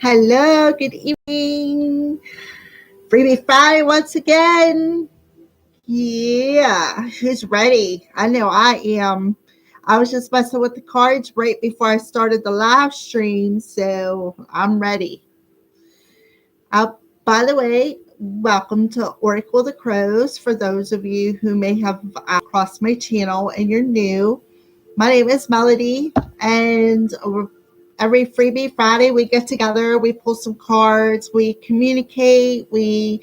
Hello, good evening. Freebie Friday once again. Yeah, who's ready? I know I am. I was just messing with the cards right before I started the live stream, so I'm ready. By the way, welcome to Oracle the Crows. For those of you who may have crossed my channel and you're new, my name is Melody, and every Freebie Friday we get together, we pull some cards, we communicate, we,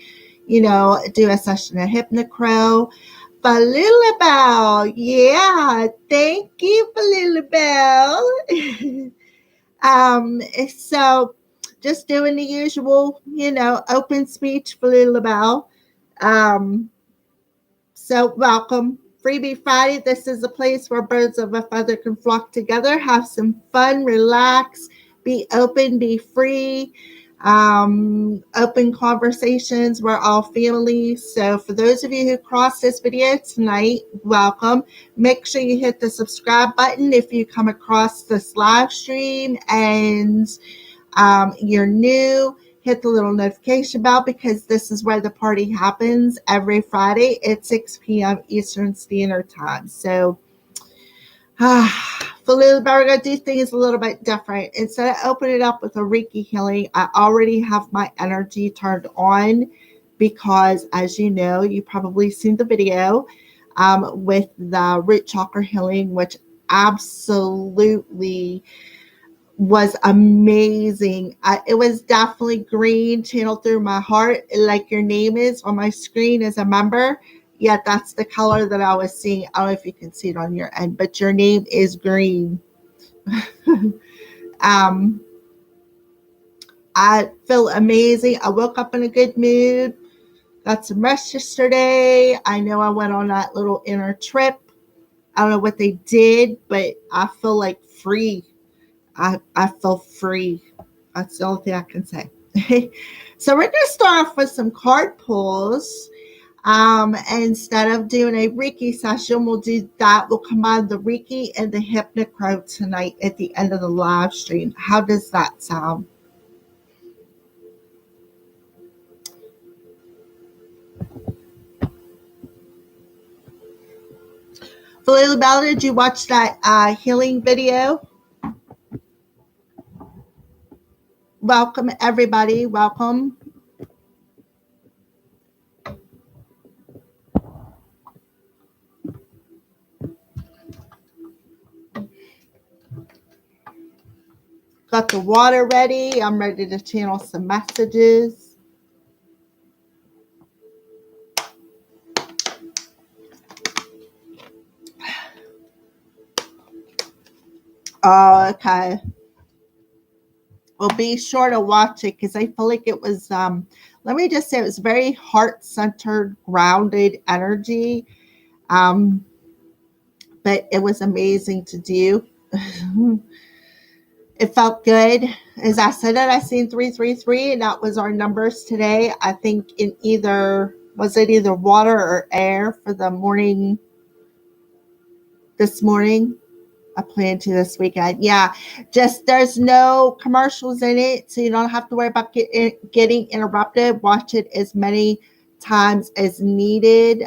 do a session of Hypnocrow. Bell, yeah, thank you, Bell. So just doing the usual, open speech, Bell. Um, so welcome. Freebie Friday. This is a place where birds of a feather can flock together, have some fun, relax, be open, be free. Open conversations. We're all family. So for those of you who crossed this video tonight, welcome. Make sure you hit the subscribe button if you come across this live stream and you're new. Hit the little notification bell because this is where the party happens every Friday at 6 p.m. Eastern Standard Time. So, for Little Bear, we're going to do things a little bit different. Instead of opening it up with a Reiki healing, I already have my energy turned on because, as you know, you probably seen the video with the root chakra healing, which absolutely was amazing. It was definitely green channeled through my heart, like your name is on my screen as a member. Yeah, that's the color that I was seeing. I don't know if you can see it on your end, but your name is green. I feel amazing. I woke up in a good mood. Got some rest yesterday. I know I went on that little inner trip. I don't know what they did, but I feel like free. I feel free. That's the only thing I can say. So we're going to start off with some card pulls. Instead of doing a Reiki session, we'll do that. We'll combine the Reiki and the Hypnocrow tonight at the end of the live stream. How does that sound? Valila Bella, did you watch that healing video? Welcome, everybody. Welcome. Got the water ready. I'm ready to channel some messages. Oh, okay. Well, be sure to watch it because I feel like it was, let me just say, it was very heart-centered, grounded energy. But it was amazing to do. It felt good. As I said it, I seen 333, and that was our numbers today. I think was it either water or air for the morning this morning? I plan to this weekend. Yeah, just there's no commercials in it, so you don't have to worry about getting interrupted. Watch it as many times as needed.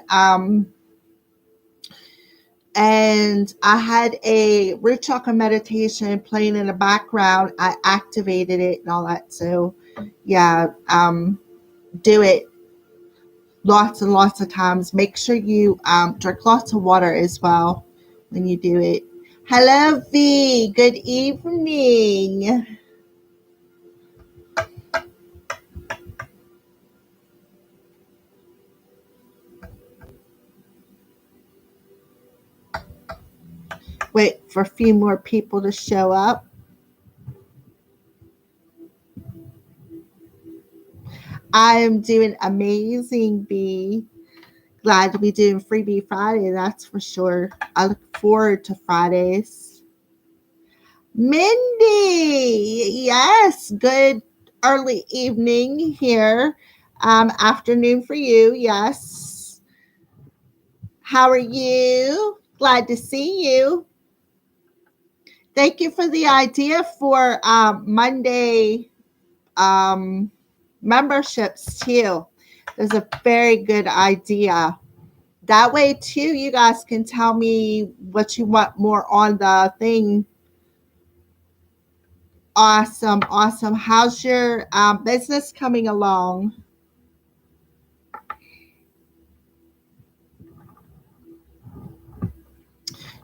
And I had a root chakra meditation playing in the background. I activated it and all that. So, yeah, do it lots and lots of times. Make sure you drink lots of water as well when you do it. Hello, V. Good evening. Wait for a few more people to show up. I am doing amazing, B. Glad to be doing Freebie Friday, that's for sure. I look forward to Fridays. Mindy, yes, good early evening here. Afternoon for you, yes. How are you? Glad to see you. Thank you for the idea for Monday memberships too. There's a very good idea. That way too, you guys can tell me what you want more on the thing. Awesome, awesome. How's your business coming along?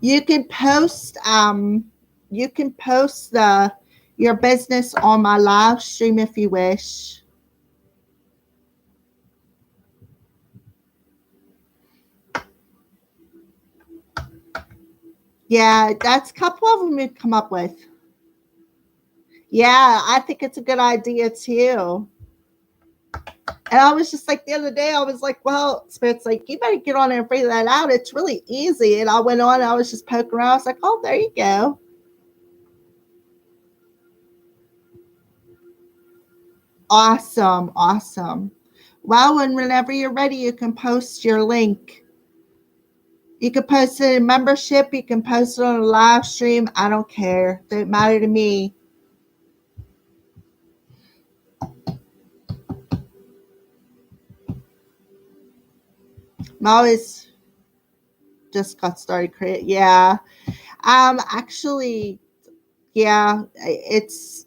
You can post the your business on my live stream if you wish. Yeah, that's a couple of them you come up with. Yeah, I think it's a good idea too. And I was just like the other day, I was like, well, Spirit's like, you better get on there and figure that out. It's really easy. And I went on, I was just poking around. I was like, oh, there you go. Awesome, awesome. Well, and whenever you're ready, you can post your link. You can post it in membership. You can post it on a live stream. I don't care. Don't matter to me. I'm always just got started creating. Yeah. Actually, yeah, it's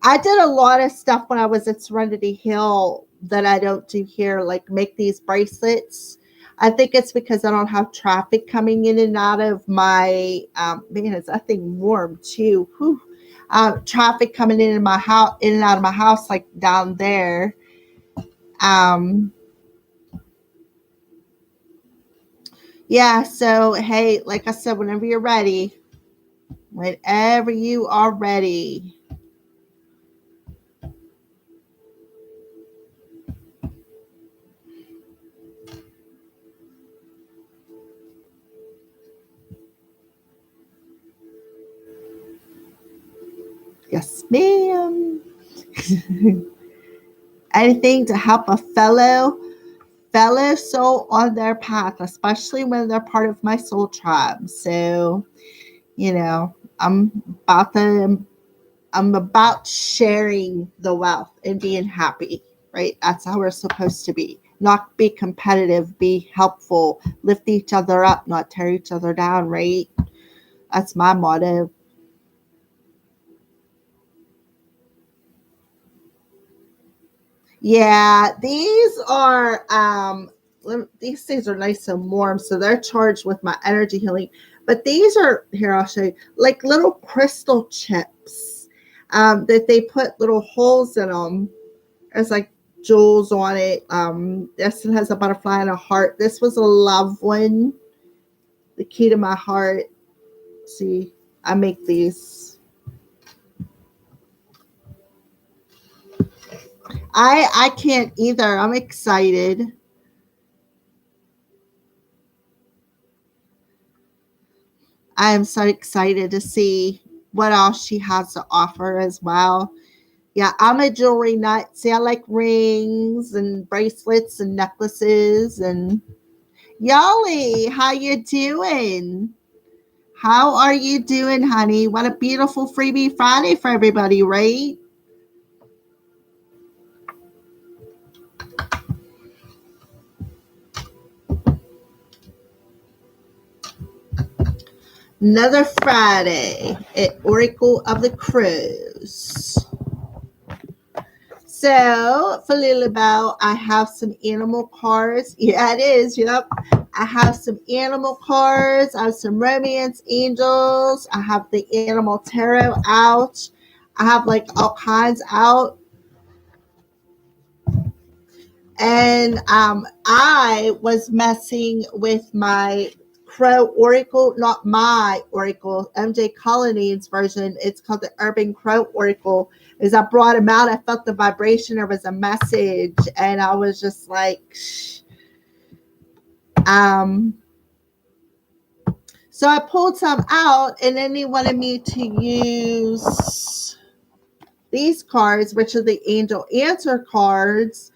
I did a lot of stuff when I was at Serenity Hill that I don't do here, like make these bracelets. I think it's because I don't have traffic coming in and out of my man, is that thing warm too? Whew. Traffic coming in and out of my house, like down there. Um, yeah, so hey, like I said, whenever you are ready. Yes, ma'am. Anything to help a fellow soul on their path, especially when they're part of my soul tribe. So, I'm about sharing the wealth and being happy, right? That's how we're supposed to be. Not be competitive, be helpful, lift each other up, not tear each other down, right? That's my motto. Yeah, these things are nice and warm, so they're charged with my energy healing. But these are here, I'll show you, like little crystal chips that they put little holes in them. There's like jewels on it. This one has a butterfly and a heart. This was a love one, the key to my heart. See, I make these. I can't either. I'm excited. I am so excited to see what else she has to offer as well. Yeah, I'm a jewelry nut. See, I like rings and bracelets and necklaces. And Yali, how you doing? How are you doing, honey? What a beautiful freebie Friday for everybody, right? Another Friday at Oracle of the Crows. So, for Lilibel, I have some animal cards. Yeah, it is. Yep. I have some animal cards. I have some romance angels. I have the animal tarot out. I have like all kinds out. And I was messing with my Crow Oracle, not my Oracle, MJ Colonnades version. It's called the Urban Crow Oracle. As I brought him out, I felt the vibration. There was a message, and I was just like, shh. So I pulled some out, and then he wanted me to use these cards, which are the Angel Answer cards.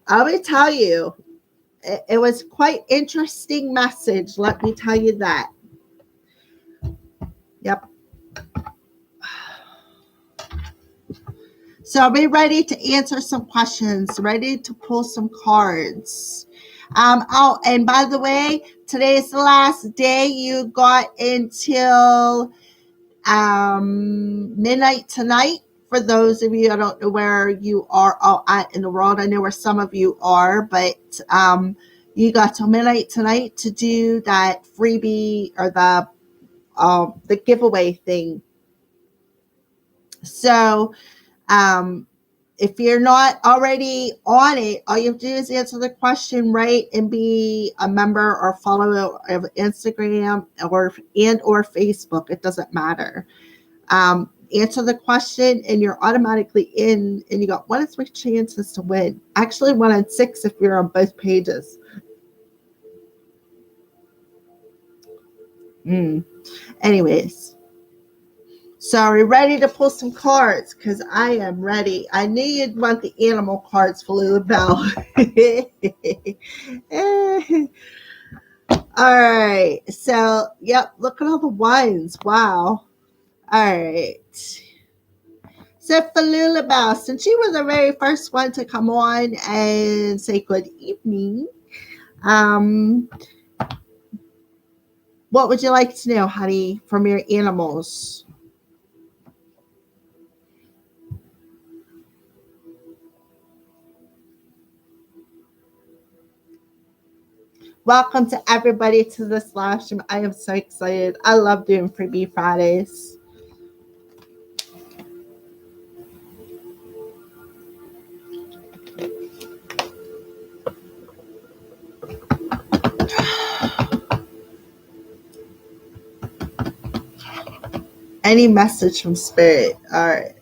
I will tell you, it was quite interesting message. Let me tell you that. Yep. So be ready to answer some questions, ready to pull some cards. Oh, and by the way, today is the last day. You got until midnight tonight. For those of you, I don't know where you are all at in the world. I know where some of you are, but you got till midnight tonight to do that freebie or the giveaway thing. So if you're not already on it, all you have to do is answer the question right and be a member or follow of Instagram or Facebook. It doesn't matter. Answer the question and you're automatically in, and you got 1 in 3 chances to win. Actually 1 in 6 if you're on both pages. Anyways, so are we ready to pull some cards? Because I am ready. I knew you'd want the animal cards for Lulabelle. All right. So, yep, look at all the ones. Wow. All right. So for Lulabelle, since you were the very first one to come on and say good evening, what would you like to know, honey, from your animals? Welcome to everybody to this live stream. I am so excited. I love doing Freebie Fridays. Any message from Spirit? All right.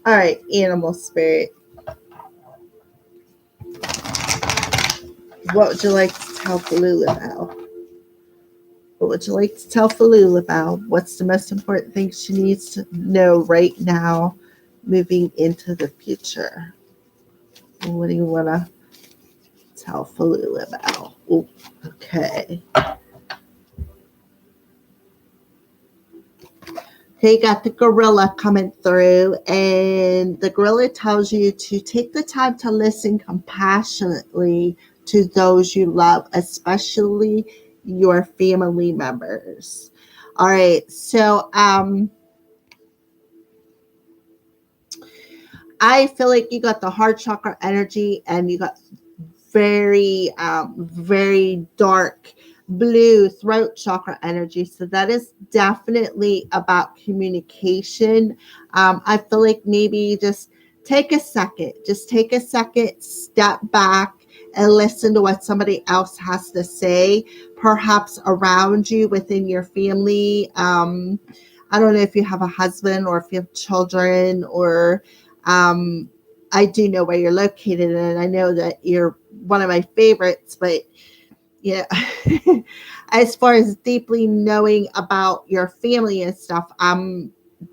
All right, animal spirit. What would you like to tell Falula about? What would you like to tell Falula about? What's the most important thing she needs to know right now, moving into the future? What do you want to tell Falula about? Ooh, okay. Okay, you got the gorilla coming through, and the gorilla tells you to take the time to listen compassionately to those you love, especially your family members. All right, so I feel like you got the heart chakra energy, and you got very dark blue throat chakra energy. So that is definitely about communication. I feel like maybe just take a second, step back and listen to what somebody else has to say, perhaps around you within your family. I don't know if you have a husband or if you have children, or I do know where you're located, and I know that you're one of my favorites, but yeah, as far as deeply knowing about your family and stuff,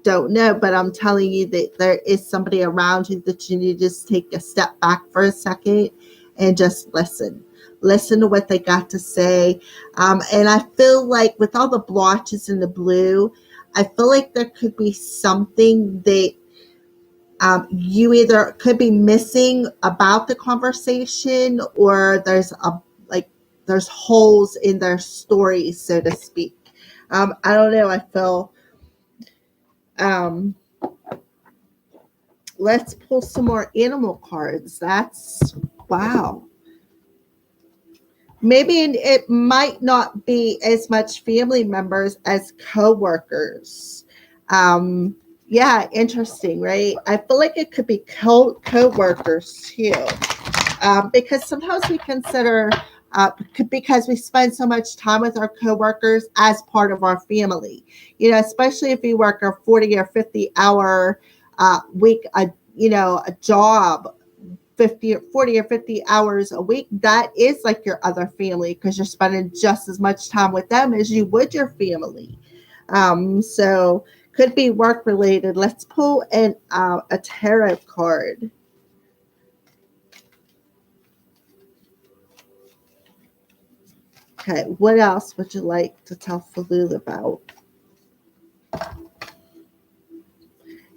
don't know, but I'm telling you that there is somebody around you that you need to just take a step back for a second and just listen to what they got to say. And I feel like with all the blotches in the blue, I feel like there could be something that you either could be missing about the conversation, or there's holes in their story, so to speak. I don't know. I feel. Let's pull some more animal cards. That's wow. Maybe it might not be as much family members as coworkers. Yeah, interesting, right? I feel like it could be co-workers too, because sometimes we consider, because we spend so much time with our coworkers as part of our family, especially if you work a 40 or 50 hour week, a job, 40 or 50 hours a week, that is like your other family, because you're spending just as much time with them as you would your family. So could be work related. Let's pull a tarot card. Okay, what else would you like to tell Falula about?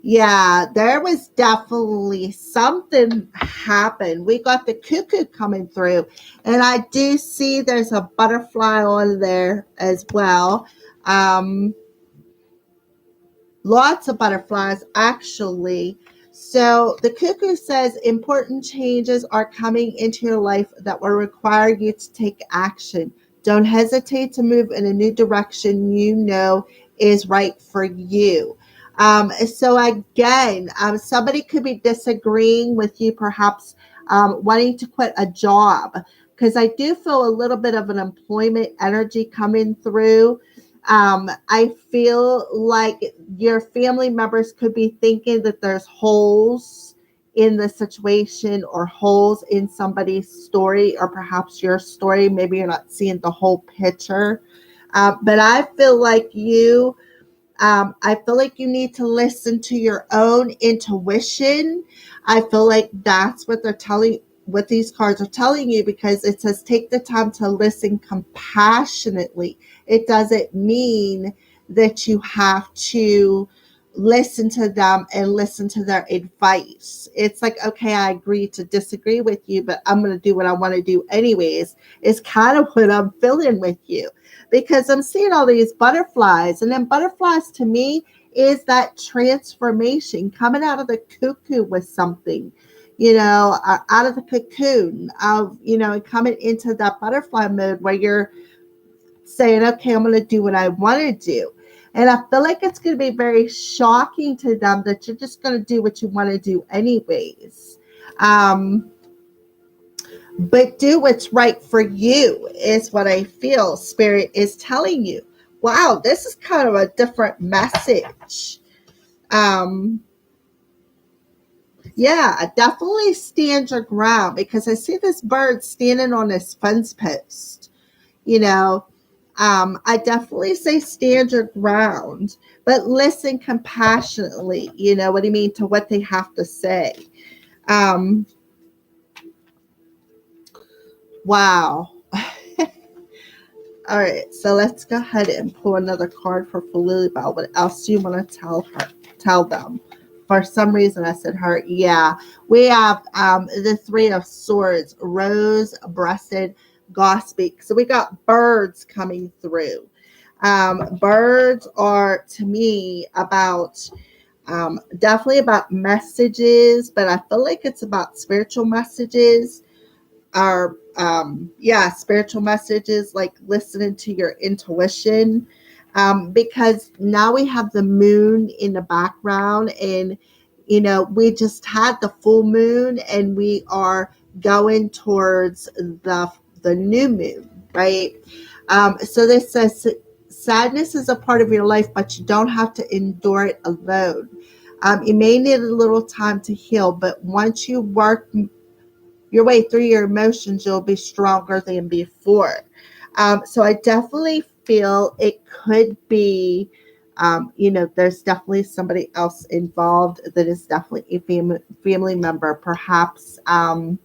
Yeah, there was definitely something happened. We got the cuckoo coming through, and I do see there's a butterfly on there as well. Um, Lots of butterflies, actually. So the cuckoo says important changes are coming into your life that will require you to take action. Don't hesitate to move in a new direction you know is right for you. So again, somebody could be disagreeing with you, perhaps wanting to quit a job, because I do feel a little bit of an employment energy coming through. I feel like your family members could be thinking that there's holes in the situation or holes in somebody's story or perhaps your story. Maybe you're not seeing the whole picture. But I feel like you need to listen to your own intuition. I feel like that's what these cards are telling you, because it says take the time to listen compassionately. It doesn't mean that you have to listen to them and listen to their advice. It's like, okay, I agree to disagree with you, but I'm going to do what I want to do anyways. Is kind of what I'm feeling with you, because I'm seeing all these butterflies, and then butterflies to me is that transformation coming out of the cuckoo with something, out of the cocoon of, and coming into that butterfly mode where you're saying, okay, I'm going to do what I want to do. And I feel like it's going to be very shocking to them that you're just going to do what you want to do anyways. But do what's right for you is what I feel Spirit is telling you. Wow, this is kind of a different message. Yeah, definitely stand your ground, because I see this bird standing on this fence post. You know, I definitely say stand your ground, but listen compassionately, you know what I mean, to what they have to say. Um, wow. All right, so let's go ahead and pull another card for Falila. What else do you want to tell them? For some reason, I said her. Yeah, we have the Three of Swords, rose-breasted grosbeak. So we got birds coming through. Birds are, to me, about definitely about messages, but I feel like it's about spiritual messages, our spiritual messages, like listening to your intuition, because now we have the moon in the background, and we just had the full moon, and we are going towards the new moon, right? So this says sadness is a part of your life, but you don't have to endure it alone. You may need a little time to heal, but once you work your way through your emotions, you'll be stronger than before. So I definitely feel it could be, there's definitely somebody else involved that is definitely a family member, perhaps. I'm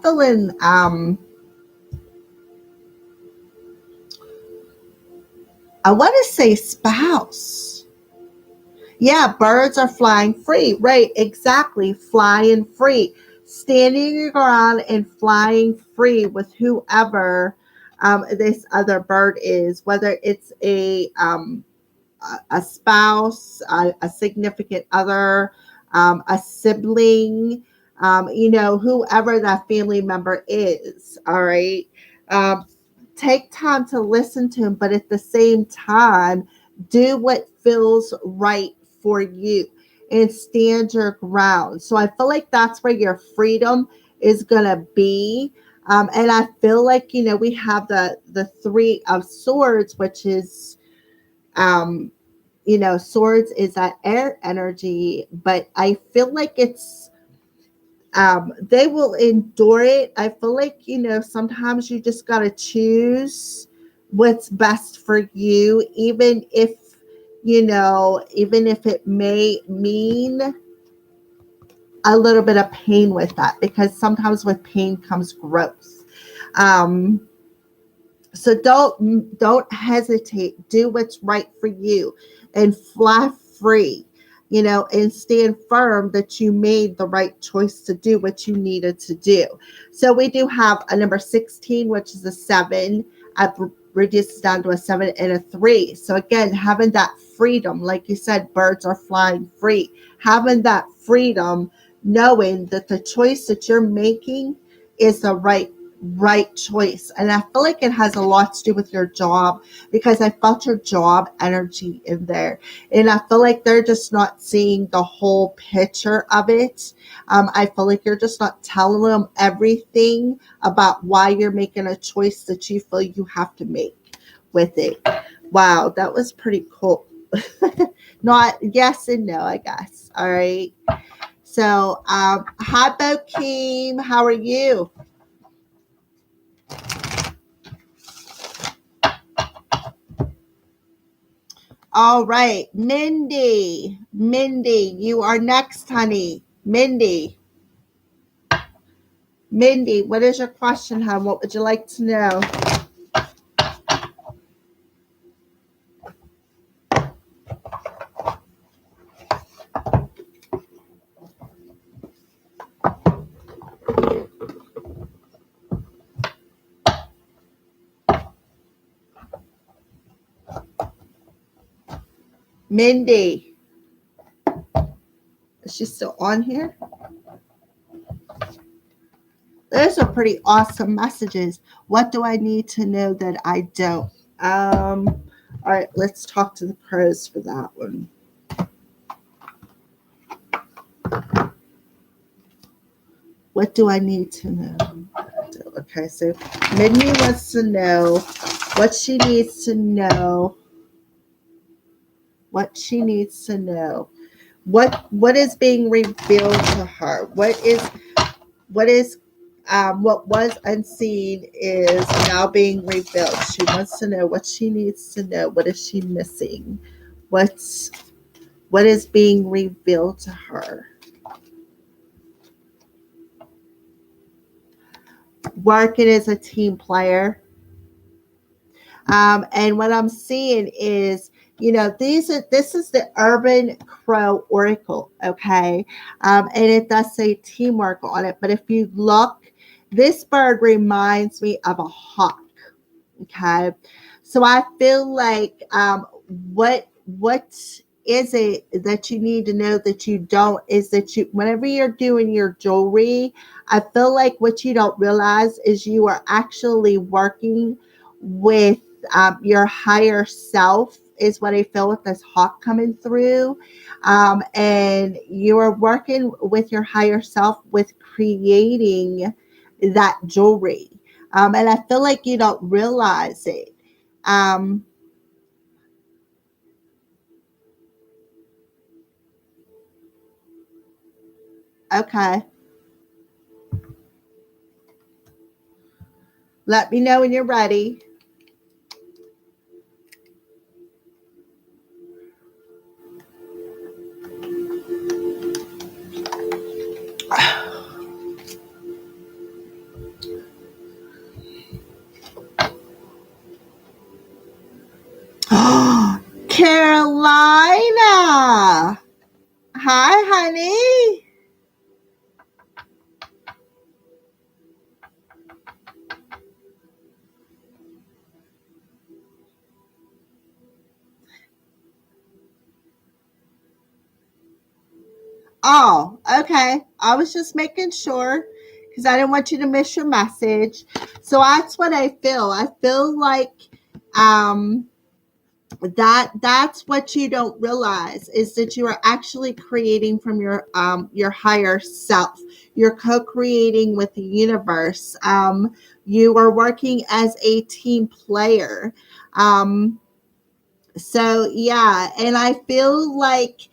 feeling, I want to say spouse. Yeah, birds are flying free. Right, exactly. Flying free. Standing your ground and flying free with whoever this other bird is, whether it's a spouse, a significant other, a sibling, whoever that family member is. All right. Um, Take time to listen to him, but at the same time, do what feels right for you and stand your ground. So I feel like that's where your freedom is going to be. And I feel like, we have the Three of Swords, which is, um, swords is that air energy, but I feel like they will endure it. I feel like, sometimes you just got to choose what's best for you, even if, even if it may mean a little bit of pain with that, because sometimes with pain comes growth. Um, so don't hesitate. Do what's right for you and fly free, and stand firm that you made the right choice to do what you needed to do. So we do have a number 16, which is a 7. I've reduced it down to a 7 and a 3. So again, having that freedom, like you said, birds are flying free. Having that freedom, knowing that the choice that you're making is the right choice. And I feel like it has a lot to do with your job, because I felt your job energy in there. And I feel like they're just not seeing the whole picture of it. I feel like you're just not telling them everything about why you're making a choice that you feel you have to make with it. Wow, that was pretty cool. Not yes and no, I guess. All right. So, hi, Bokeem. How are you? All right, Mindy. Mindy, you are next, honey. Mindy. Mindy, what is your question, hon? What would you like to know? Mindy. Is she still on here? Those are pretty awesome messages. What do I need to know that I don't? All right, let's talk to the pros for that one. What do I need to know? Okay, so Mindy wants to know what she needs to know. What she needs to know. What is being revealed to her? What was unseen is now being revealed. She wants to know what she needs to know. What is she missing? What is being revealed to her? Working as a team player. And what I'm seeing is, this is the Urban Crow Oracle, okay? And it does say teamwork on it. But if you look, this bird reminds me of a hawk, okay? So I feel like what is it that you need to know that you don't, is that you, whenever you're doing your jewelry, I feel like what you don't realize is you are actually working with your higher self, is what I feel with this hawk coming through. And you are working with your higher self with creating that jewelry. And I feel like you don't realize it. Um, okay. Let me know when you're ready. Carolina. Hi, honey. Oh, okay. I was just making sure because I didn't want you to miss your message. So that's what I feel. I feel like um that's what you don't realize, is that you are actually creating from your higher self. You're co-creating with the universe. You are working as a team player. So yeah, and I feel like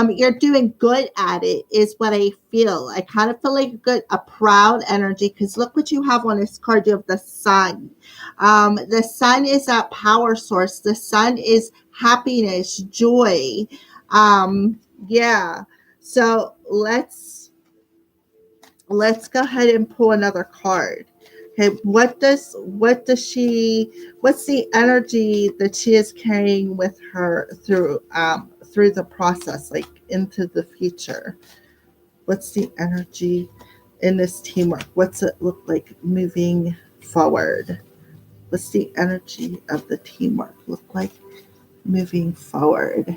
you're doing good at it, is what I feel. I kind of feel like a proud energy, because look what you have on this card. You have the sun. The sun is that power source. The sun is happiness, joy. Yeah. So let's go ahead and pull another card. Okay, what's the energy that she is carrying with her through the process, like into the future? What's the energy in this teamwork? What's it look like moving forward? What's the energy of the teamwork look like moving forward?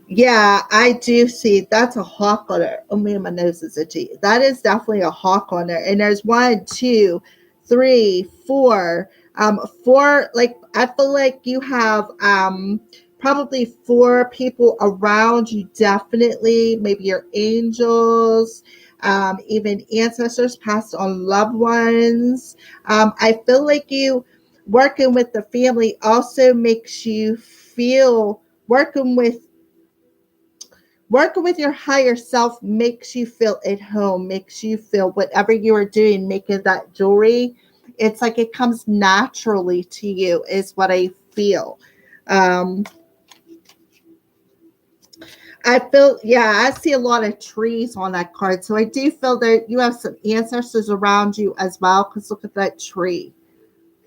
Yeah, I do see. That's a hawk on it. Oh man, my nose is itchy. That is definitely a hawk on there. And there's one, two, three, four. Four. Like I feel like you have probably four people around you. Definitely, maybe your angels, even ancestors, passed on loved ones. I feel like you working with the family also makes you feel working with your higher self makes you feel at home, makes you feel whatever you are doing, making that jewelry. It's like it comes naturally to you, is what I feel. Um, I feel, yeah, I see a lot of trees on that card. So I do feel that you have some ancestors around you as well, because look at that tree,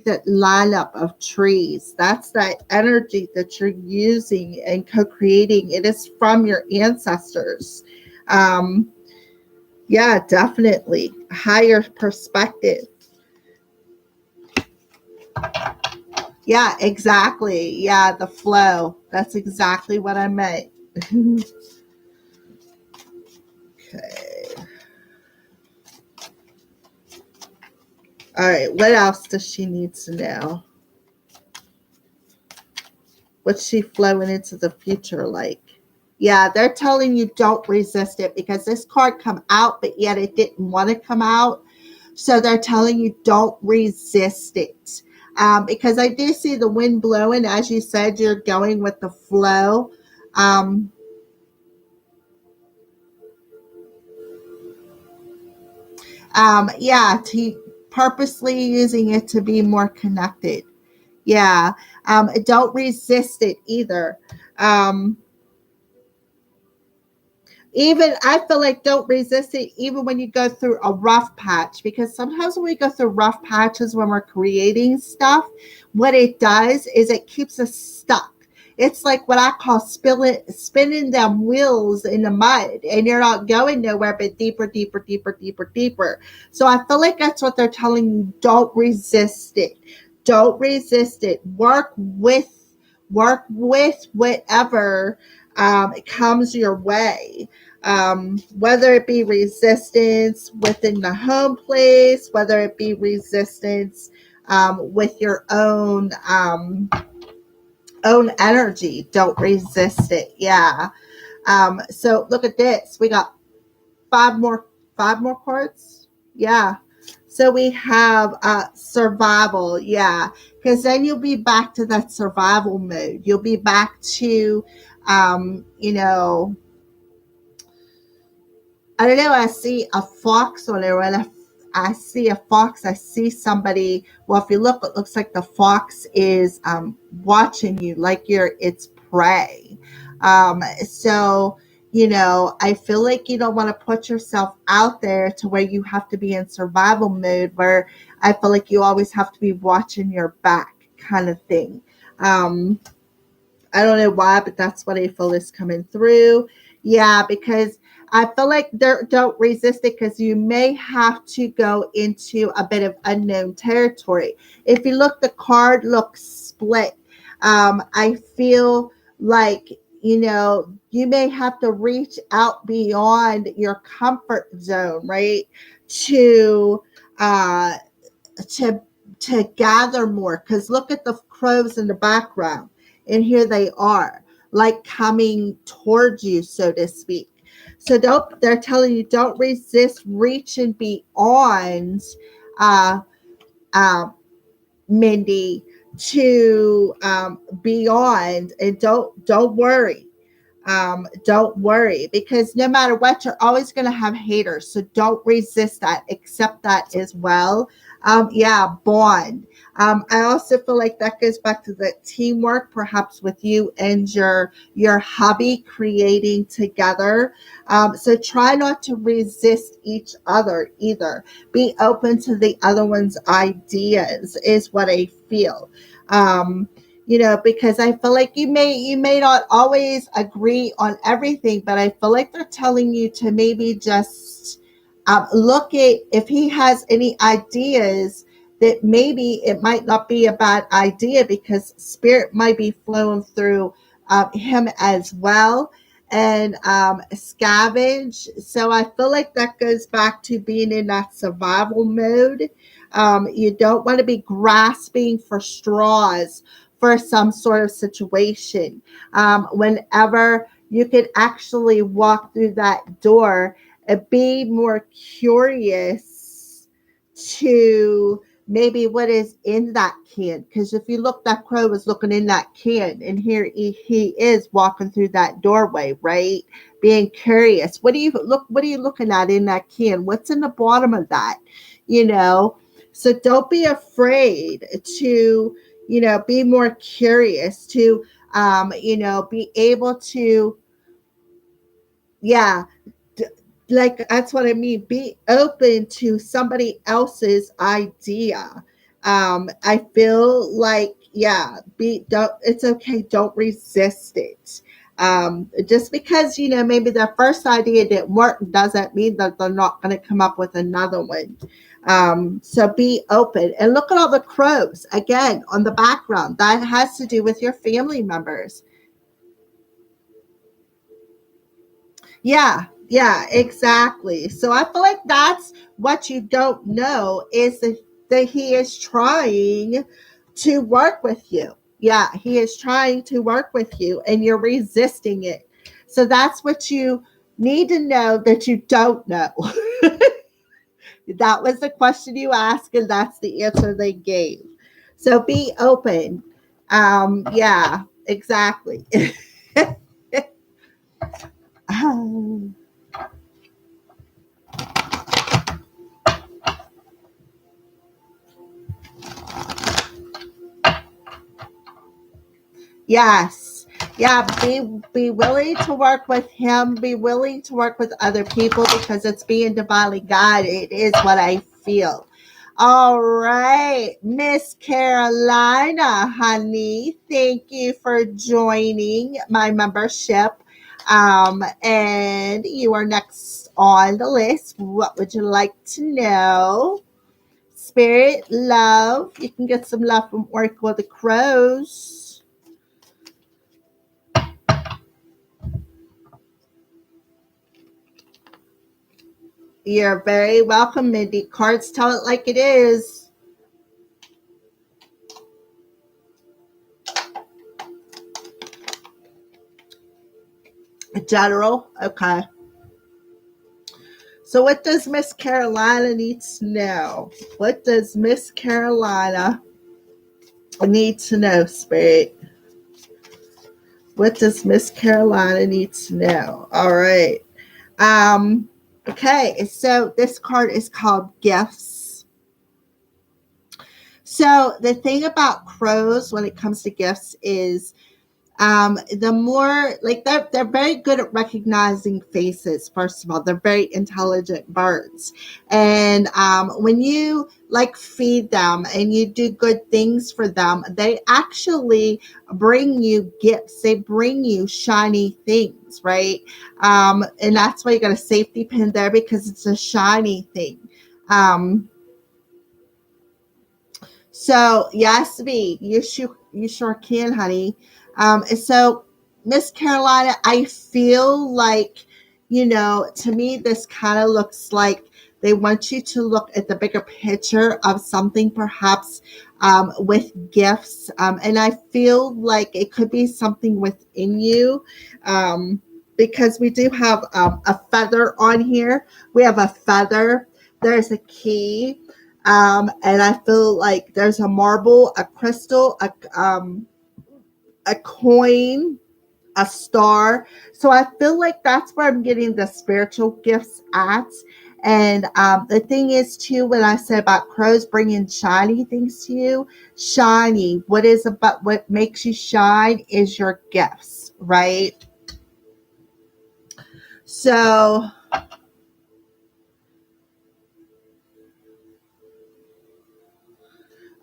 that lineup of trees. That's that energy that you're using and co-creating. It is from your ancestors. Um, yeah, definitely. Higher perspective. Yeah, exactly. Yeah, the flow. That's exactly what I meant. Okay. All right. What else does she need to know? What's she flowing into the future like? Yeah, they're telling you don't resist it, because this card come out, but yet it didn't want to come out. So they're telling you don't resist it. Because I do see the wind blowing. As you said, you're going with the flow. Um, yeah, purposely using it to be more connected. Yeah. Don't resist it either. Um, Even I feel like don't resist it even when you go through a rough patch, because sometimes when we go through rough patches when we're creating stuff, what it does is it keeps us stuck. It's like what I call spinning them wheels in the mud, and you're not going nowhere but deeper, deeper, deeper, deeper, deeper. So I feel like that's what they're telling you. Don't resist it. Don't resist it. Work with whatever comes your way, whether it be resistance within the home place, whether it be resistance with your own energy. Don't resist it. Yeah. So look at this. We got five more five more cards. Yeah. So we have survival. Yeah. Because then you'll be back to that survival mode. You'll be back to you know, I don't know. I see a fox on there. When I see a fox, I see somebody. Well, if you look, it looks like the fox is watching you, like you're its prey. So, I feel like you don't want to put yourself out there to where you have to be in survival mode, where I feel like you always have to be watching your back, kind of thing. Um, I don't know why, but that's what I feel is coming through. Yeah, because I feel like don't resist it, because you may have to go into a bit of unknown territory. If you look, the card looks split. I feel like, you may have to reach out beyond your comfort zone, right? To uh to to gather more, because look at the crows in the background, and here they are, like coming towards you, so to speak. So don't they're telling you don't resist reaching beyond, uh uh Mindy, to beyond, and don't worry. Don't worry, because no matter what, you're always going to have haters. So don't resist that. Accept that as well. Yeah, bond. I also feel like that goes back to the teamwork, perhaps with you and your hobby creating together. So try not to resist each other either. Be open to the other one's ideas, is what I feel. Because I feel like you may not always agree on everything, but I feel like they're telling you to maybe just look at if he has any ideas, that maybe it might not be a bad idea, because spirit might be flowing through him as well, and scavenge. So I feel like that goes back to being in that survival mode. You don't want to be grasping for straws for some sort of situation. Whenever you could actually walk through that door and be more curious to maybe what is in that can. Because if you look, that crow was looking in that can, and here he is walking through that doorway, right? Being curious. What are you looking at in that can? What's in the bottom of that? You know? So don't be afraid to, be more curious, to, be able to, yeah, like that's what I mean. Be open to somebody else's idea. I feel like, yeah, don't, it's okay. Don't resist it. Just because, maybe their first idea didn't work doesn't mean that they're not going to come up with another one. So be open and look at all the crows again on the background. That has to do with your family members. Yeah, exactly. So I feel like that's what you don't know, is that he is trying to work with you. Yeah, he is trying to work with you and you're resisting it. So that's what you need to know that you don't know. That was the question you asked, and that's the answer they gave. So be open. Yeah, exactly. Yes. Yeah, be willing to work with him, be willing to work with other people, because it's being divinely guided. It is what I feel. All right, Miss Carolina, honey, thank you for joining my membership. And you are next on the list. What would you like to know? Spirit, love. You can get some love from Oracle of the Crows. You're very welcome, Mindy. Cards tell it like it is. General, okay. So what does Miss Carolina need to know? What does Miss Carolina need to know, Spirit? What does Miss Carolina need to know? All right. Okay, so this card is called Gifts. So the thing about crows when it comes to gifts is the more, like, they're very good at recognizing faces. First of all, they're very intelligent birds, and when you like feed them and you do good things for them, they actually bring you gifts. They bring you shiny things, right? And that's why you got a safety pin there, because it's a shiny thing. um so yes, B, you sure can, honey. So Miss Carolina, I feel like, to me this kind of looks like they want you to look at the bigger picture of something, perhaps with gifts. And I feel like it could be something within you. Because we do have a feather on here. We have a feather. There's a key. And I feel like there's a marble, a crystal, a coin, a star. So I feel like that's where I'm getting the spiritual gifts at. And the thing is, too, when I said about crows bringing shiny things to you, shiny, what makes you shine is your gifts, right? So,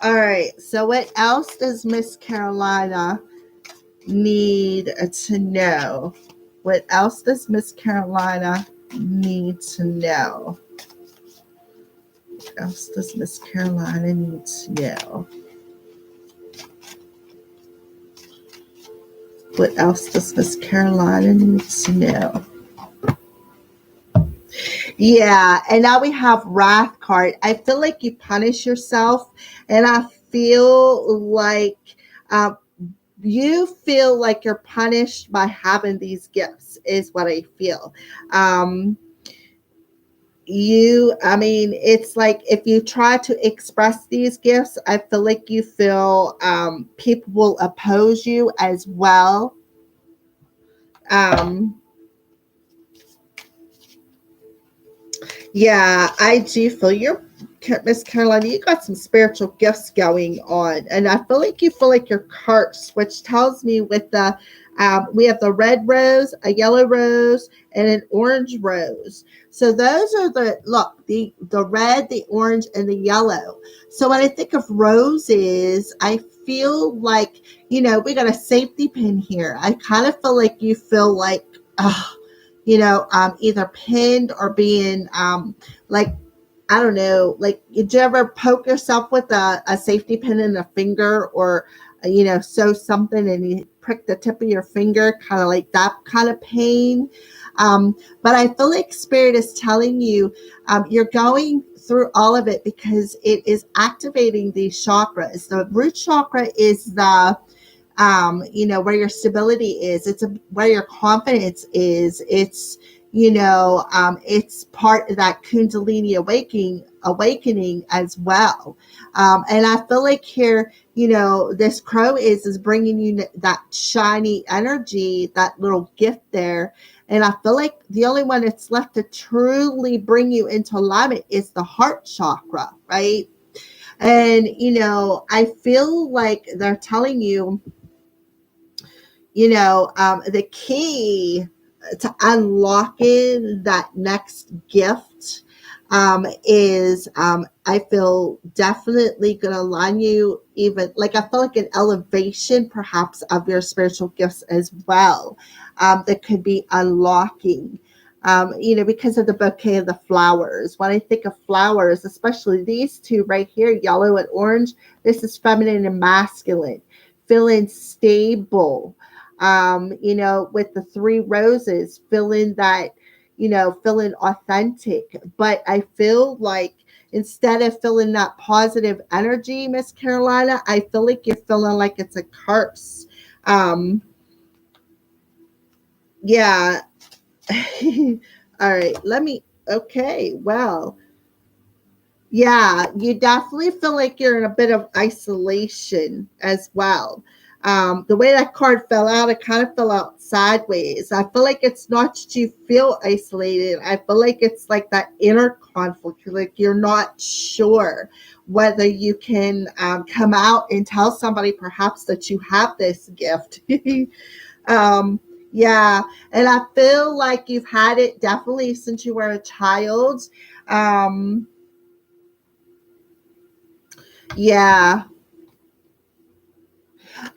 all right. So, what else does Miss Carolina need to know? What else does Miss Carolina need to know? What else does Miss Carolina need to know? What else does Miss Carolina need to know? Yeah, and now we have Wrath card. I feel like you punish yourself, and I feel like um, you feel like you're punished by having these gifts, is what I feel. Um, I mean, it's like if you try to express these gifts, I feel like you feel people will oppose you as well. Um, Yeah, I do feel Miss Carolina, you got some spiritual gifts going on. And I feel like you're cursed, which tells me with we have the red rose, a yellow rose, and an orange rose. So those are the red, the orange, and the yellow. So when I think of roses, I feel like, we got a safety pin here. I kind of feel like you feel like, either pinned or being like, I don't know, like, did you ever poke yourself with a safety pin in a finger, or, sew something and you prick the tip of your finger, kind of like that kind of pain. But I feel like Spirit is telling you you're going through all of it because it is activating these chakras. The root chakra is where your stability is. Where your confidence is. It's part of that Kundalini awakening as well. And I feel like here, this crow is bringing you that shiny energy, that little gift there. And I feel like the only one that's left to truly bring you into alignment is the heart chakra, right? And, I feel like they're telling you, the key to unlocking that next gift is I feel definitely going to align you, even like I feel like an elevation perhaps of your spiritual gifts as well, that could be unlocking. Because of the bouquet of the flowers. When I think of flowers, especially these two right here, yellow and orange, this is feminine and masculine, feeling stable. With the three roses, feeling authentic. But I feel like instead of feeling that positive energy, Miss Carolina, I feel like you're feeling like it's a curse. Um, yeah. All right. Okay. Well, yeah, you definitely feel like you're in a bit of isolation as well. The way that card fell out, it kind of fell out sideways. I feel like it's not that you feel isolated. I feel like it's like that inner conflict. Like you're not sure whether you can come out and tell somebody perhaps that you have this gift. um, yeah, and I feel like you've had it definitely since you were a child. Um, Yeah.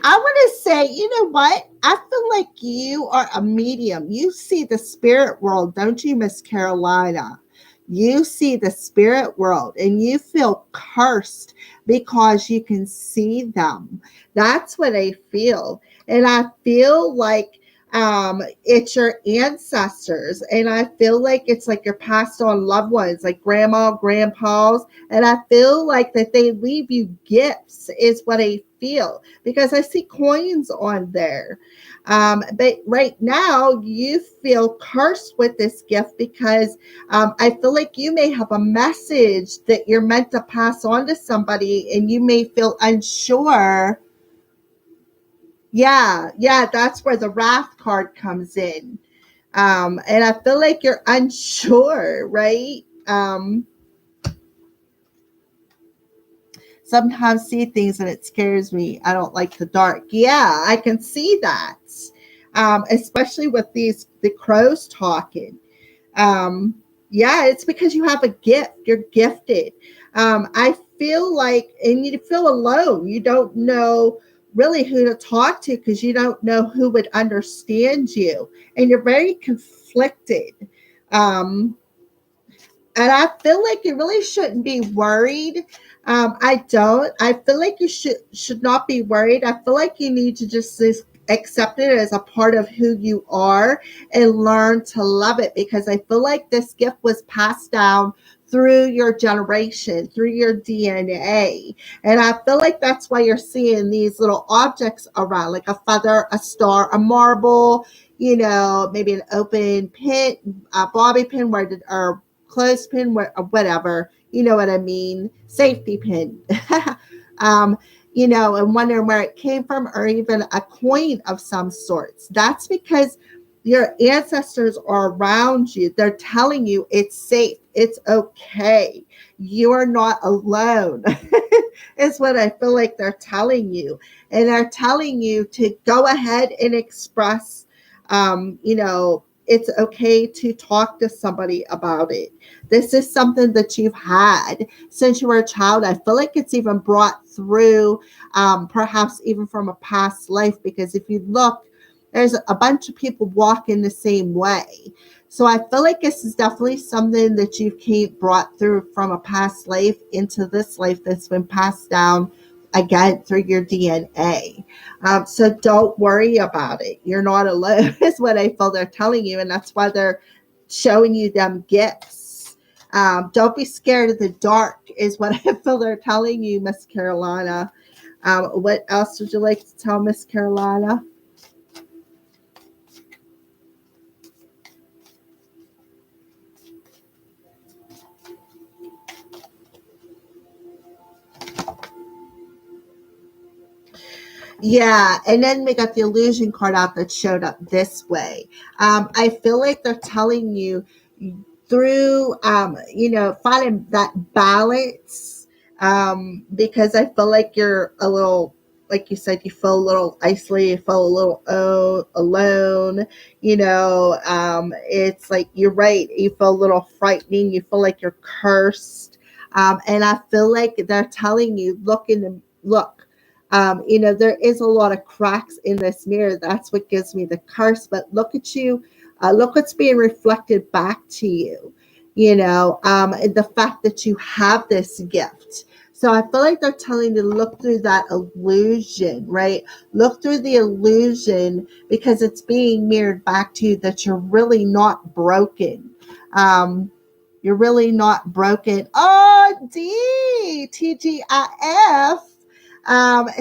I want to say, you know what? I feel like you are a medium. You see the spirit world, don't you, Miss Carolina? You see the spirit world and you feel cursed because you can see them. That's what I feel. And I feel like it's your ancestors, and I feel like it's like your passed on loved ones, like grandma, grandpas, and I feel like that they leave you gifts is what I feel, because I see coins on there. But right now you feel cursed with this gift because I feel like you may have a message that you're meant to pass on to somebody, and you may feel unsure. Yeah, that's where the wrath card comes in. And I feel like you're unsure, right? Sometimes see things and it scares me. I don't like the dark. Yeah, I can see that. Especially with the crows talking. Um, yeah, it's because you have a gift. You're gifted. I feel like, and you feel alone. You don't know really who to talk to because you don't know who would understand you. And you're very conflicted. Um, and I feel like you really shouldn't be worried. I don't. I feel like you should not be worried. I feel like you need to just accept it as a part of who you are and learn to love it, because I feel like this gift was passed down through your generation, through your DNA. And I feel like that's why you're seeing these little objects around, like a feather, a star, a marble, maybe an open pin, a bobby pin or clothespin, whatever, you know what I mean, safety pin, um, and wondering where it came from, or even a coin of some sorts. That's because your ancestors are around you. They're telling you it's safe, it's okay, you're not alone. Is what I feel like they're telling you. And they're telling you to go ahead and express, it's okay to talk to somebody about it. This is something that you've had since you were a child. I feel like it's even brought through, perhaps even from a past life, because if you look, there's a bunch of people walking the same way. So I feel like this is definitely something that you've brought through from a past life into this life that's been passed down again through your DNA. So don't worry about it. You're not alone, is what I feel they're telling you. And that's why they're showing you them gifts. Don't be scared of the dark, is what I feel they're telling you, Miss Carolina. What else would you like to tell Miss Carolina? Yeah, and then we got the illusion card out that showed up this way. I feel like they're telling you through, finding that balance, because I feel like you're a little, like you said, you feel a little isolated, you feel a little alone. It's like, you're right, you feel a little frightening, you feel like you're cursed. And I feel like they're telling you, look. There is a lot of cracks in this mirror. That's what gives me the curse. But look at you. Look what's being reflected back to you. And the fact that you have this gift. So I feel like they're telling you to look through that illusion, right? Look through the illusion, because it's being mirrored back to you that you're really not broken. You're really not broken. Oh, TGIF.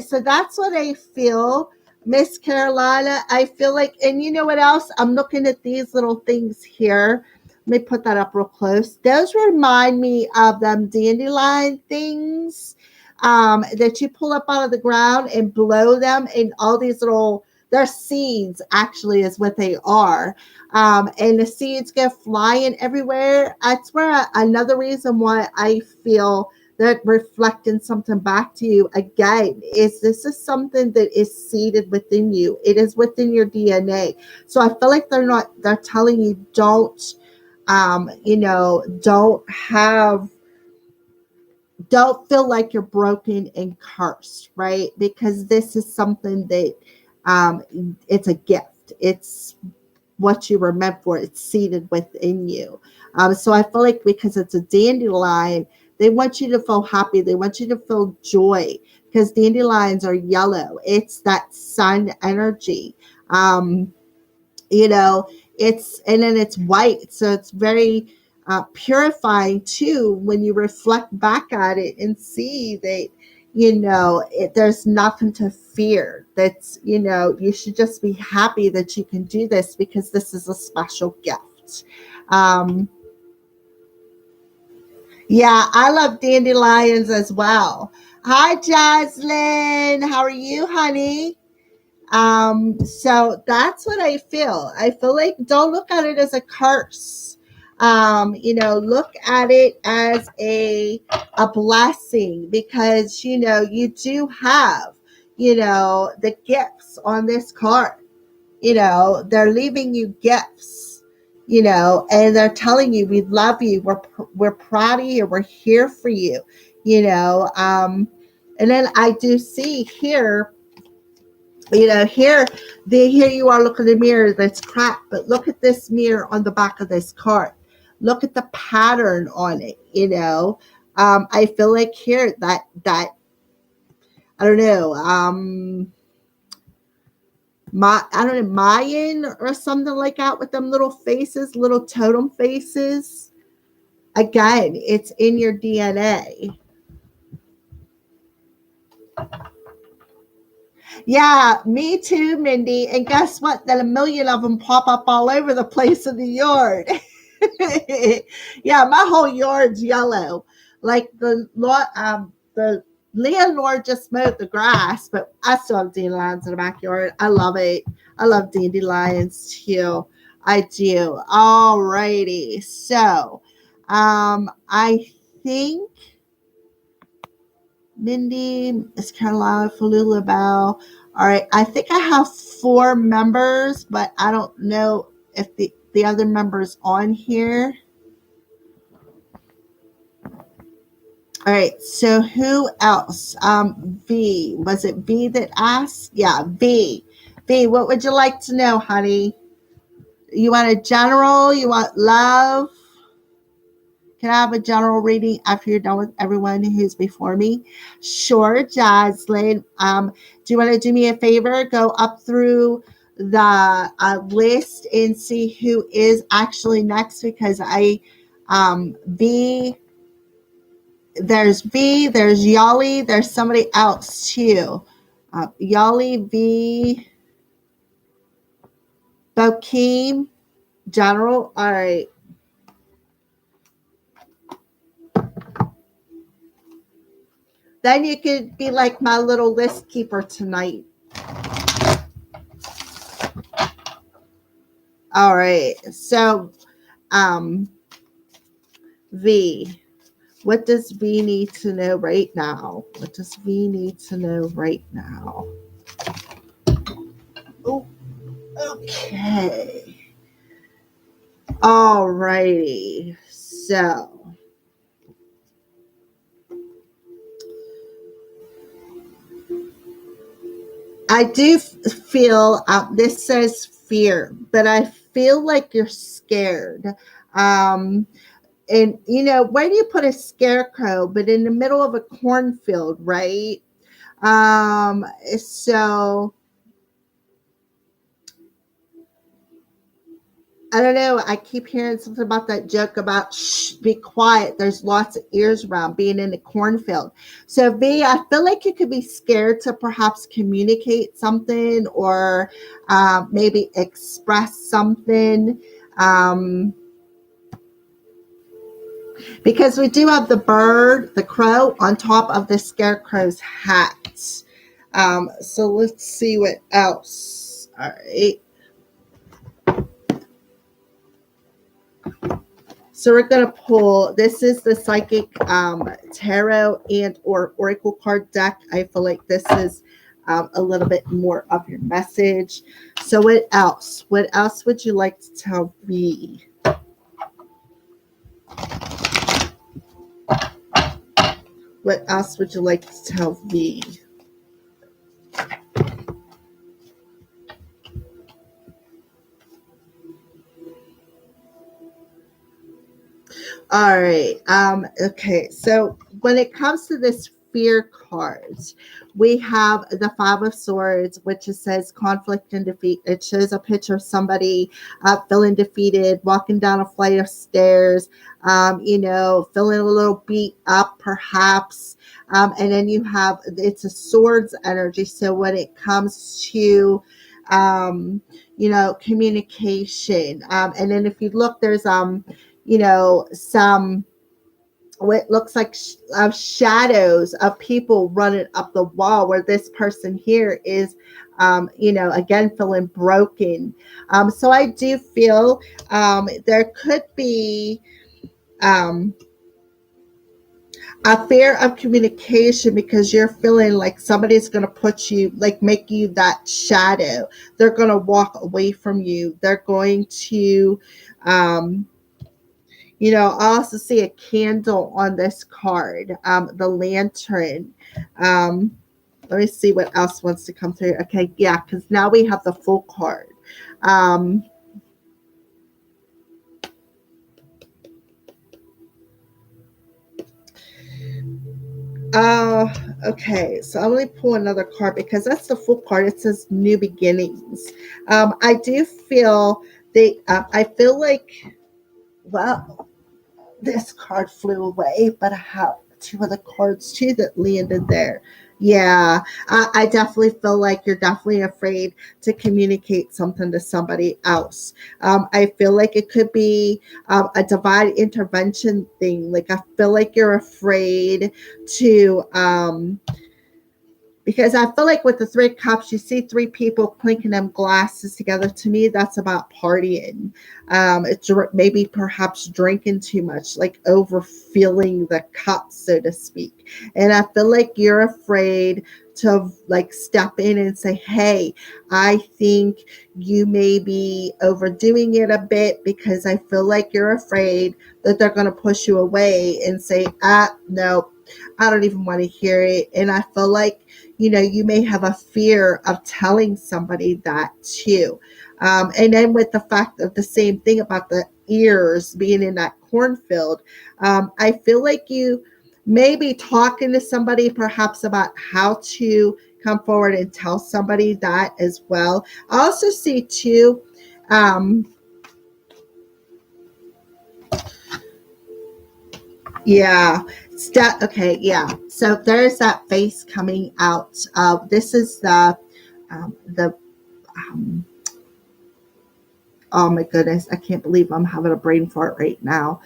So that's what I feel, Miss Carolina. I feel like, and you know what else? I'm looking at these little things here. Let me put that up real close. Those remind me of them dandelion things, that you pull up out of the ground and blow them, and all these little, they're seeds actually, is what they are. And the seeds go flying everywhere. That's where another reason why I feel that reflecting something back to you again is, this is something that is seated within you. It is within your DNA. So I feel like they're telling you, don't feel like you're broken and cursed, right? Because this is something that, it's a gift. It's what you were meant for. It's seated within you. So I feel like, because it's a dandelion, they want you to feel happy. They want you to feel joy, because dandelions are yellow. It's that sun energy. Um, you know, and then it's white. So it's very purifying too, when you reflect back at it and see that, there's nothing to fear. That's, you should just be happy that you can do this, because this is a special gift. Um, yeah, I love dandelions as well. Hi, Jocelyn. How are you, honey? So that's what I feel. I feel like don't look at it as a curse. Look at it as a blessing because you do have the gifts on this card. They're leaving you gifts. And they're telling you we love you. We're proud of you. We're here for you. And then I do see here here you are looking in the mirror that's cracked, but look at this mirror on the back of this card. Look at the pattern on it. I feel like here that I don't know, I don't know, Mayan or something like that with them little faces, little totem faces. Again, it's in your DNA. Yeah, me too, Mindy. And guess what? Then a million of them pop up all over the place in the yard. Yeah, my whole yard's yellow. Like the landlord just mowed the grass, but I still have dandelions in the backyard. I love it. I love dandelions too. I do. All righty. So, I think Mindy, Miss Carolina, Falula Bell. All right. I think I have 4 members, but I don't know if the other members on here. All right. So who else? V. Was it V that asked? Yeah, V. V, what would you like to know, honey? You want a general? You want love? Can I have a general reading after you're done with everyone who's before me? Sure, Jaslyn. Do you want to do me a favor? Go up through the list and see who is actually next because there's Yali, there's somebody else too. Yali, V, Bokeem, General. All right. Then you could be like my little list keeper tonight. All right. So, V. What does V need to know right now? What does V need to know right now? Oh, okay. All righty. So, I do feel this says fear, but I feel like you're scared. And where do you put a scarecrow? But in the middle of a cornfield, right? So I don't know. I keep hearing something about that joke about shh, be quiet. There's lots of ears around being in the cornfield. So V, I feel like you could be scared to perhaps communicate something or maybe express something. Because we do have the bird, the crow, on top of the scarecrow's hat. So let's see what else. All right. So we're going to pull, this is the Psychic Tarot and or Oracle card deck. I feel like this is a little bit more of your message. So what else? What else would you like to tell me? What else would you like to tell me? All right. Okay. So when it comes to this fear cards, we have the Five of Swords, which says conflict and defeat. It shows a picture of somebody feeling defeated, walking down a flight of stairs, feeling a little beat up, perhaps. And then you have, it's a swords energy. So when it comes to, communication, and then if you look, there's, some what looks like shadows of people running up the wall, where this person here is, again, feeling broken. So I do feel there could be um, a fear of communication, because you're feeling like somebody's going to put you, like, make you that shadow. They're going to walk away from you. They're going to, um, I also see a candle on this card, the lantern. Um, Let me see what else wants to come through. Okay, yeah, because now we have the full card. Um, Uh, okay, so I'm going to pull another card because that's the full card. It says new beginnings. I do feel I feel like, well, this card flew away, but I have two other cards too that landed there. Yeah, I definitely feel like you're definitely afraid to communicate something to somebody else. I feel like it could be a divine intervention thing. Like, I feel like you're afraid to because I feel like with the three cups, you see three people clinking them glasses together. To me, that's about partying. It's maybe perhaps drinking too much, like overfilling the cup, so to speak. And I feel like you're afraid to, like, step in and say, hey, I think you may be overdoing it a bit, because I feel like you're afraid that they're going to push you away and say, no, I don't even want to hear it. And I feel like, you may have a fear of telling somebody that too. And then with the fact of the same thing about the ears being in that cornfield, I feel like you may be talking to somebody perhaps about how to come forward and tell somebody that as well. I also see too, yeah. Okay. Yeah. So there's that face coming out. This is the um, oh my goodness, I can't believe I'm having a brain fart right now.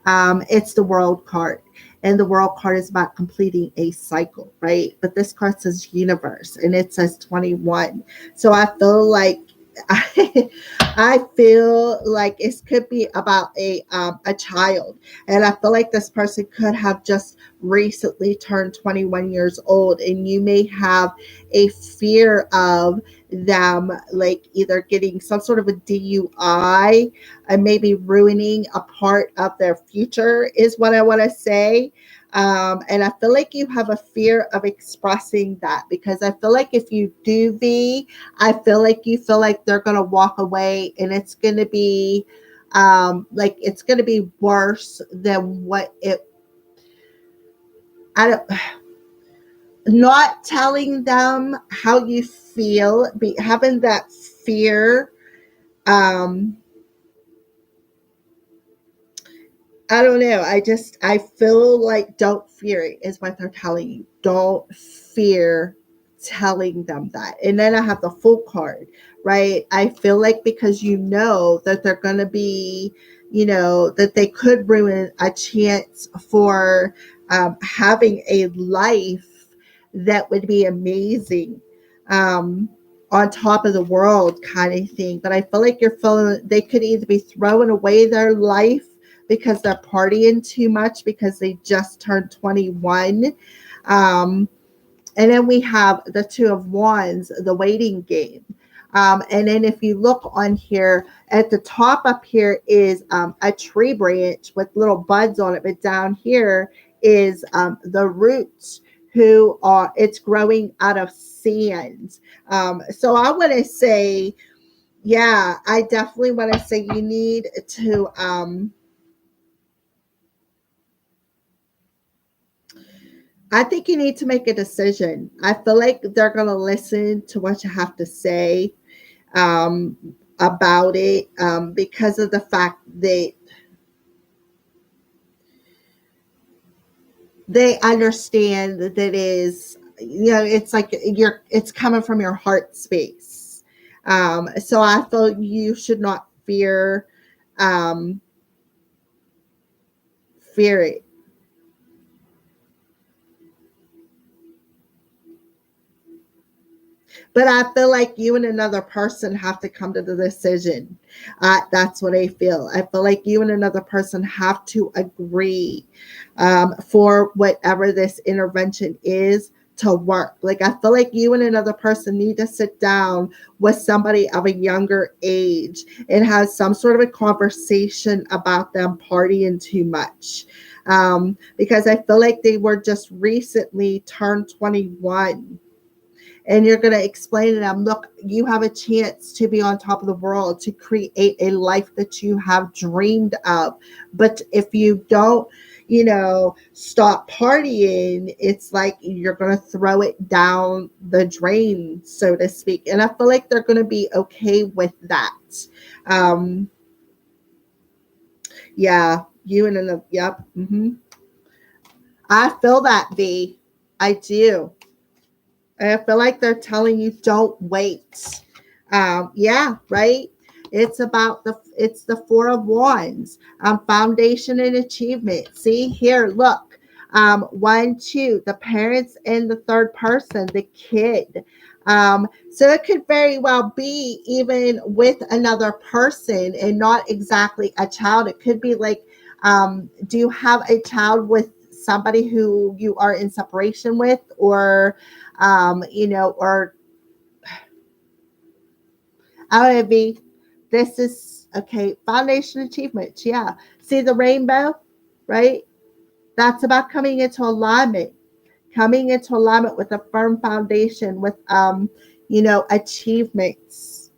It's the world card. And the world card is about completing a cycle, right? But this card says universe and it says 21. So I feel like I feel like it could be about a child, and I feel like this person could have just recently turned 21 years old, and you may have a fear of them, like, either getting some sort of a DUI and maybe ruining a part of their future, is what I want to say. And I feel like you have a fear of expressing that, because I feel like if you do be, I feel like you feel like they're going to walk away, and it's going to be like, it's going to be worse than what it, I don't, not telling them how you feel, having that fear. um I don't know. I feel like don't fear it is what they're telling you. Don't fear telling them that. And then I have the full card, right? I feel like because that they're going to be, that they could ruin a chance for having a life that would be amazing. Um, on top of the world kind of thing. But I feel like you're feeling they could either be throwing away their life because they're partying too much because they just turned 21. Um, and then we have the Two of Wands, the waiting game. And then if you look on here, at the top up here is a tree branch with little buds on it. But down here is the roots it's growing out of sand. So I want to say, yeah, I definitely want to say you need to, I think you need to make a decision. I feel like they're going to listen to what you have to say um, about it, because of the fact that they understand that it is, it's like it's coming from your heart space. So I feel you should not um, fear it. But I feel like you and another person have to come to the decision. That's what I feel. I feel like you and another person have to agree for whatever this intervention is to work. Like, I feel like you and another person need to sit down with somebody of a younger age and have some sort of a conversation about them partying too much. Because I feel like they were just recently turned 21, and you're going to explain to them, look, you have a chance to be on top of the world, to create a life that you have dreamed of. But if you don't, stop partying, it's like you're going to throw it down the drain, so to speak. And I feel like they're going to be okay with that. Um, yeah, you and another, yep. I feel that, V. I do. I feel like they're telling you don't wait. Yeah, right. It's the Four of Wands, foundation and achievement. See here, look, one, two, the parents and the third person, the kid. So it could very well be even with another person and not exactly a child. It could be like, do you have a child with somebody who you are in separation with, or or I would be, this is okay, foundation achievements. Yeah. See the rainbow, right? That's about coming into alignment with a firm foundation, with, achievements.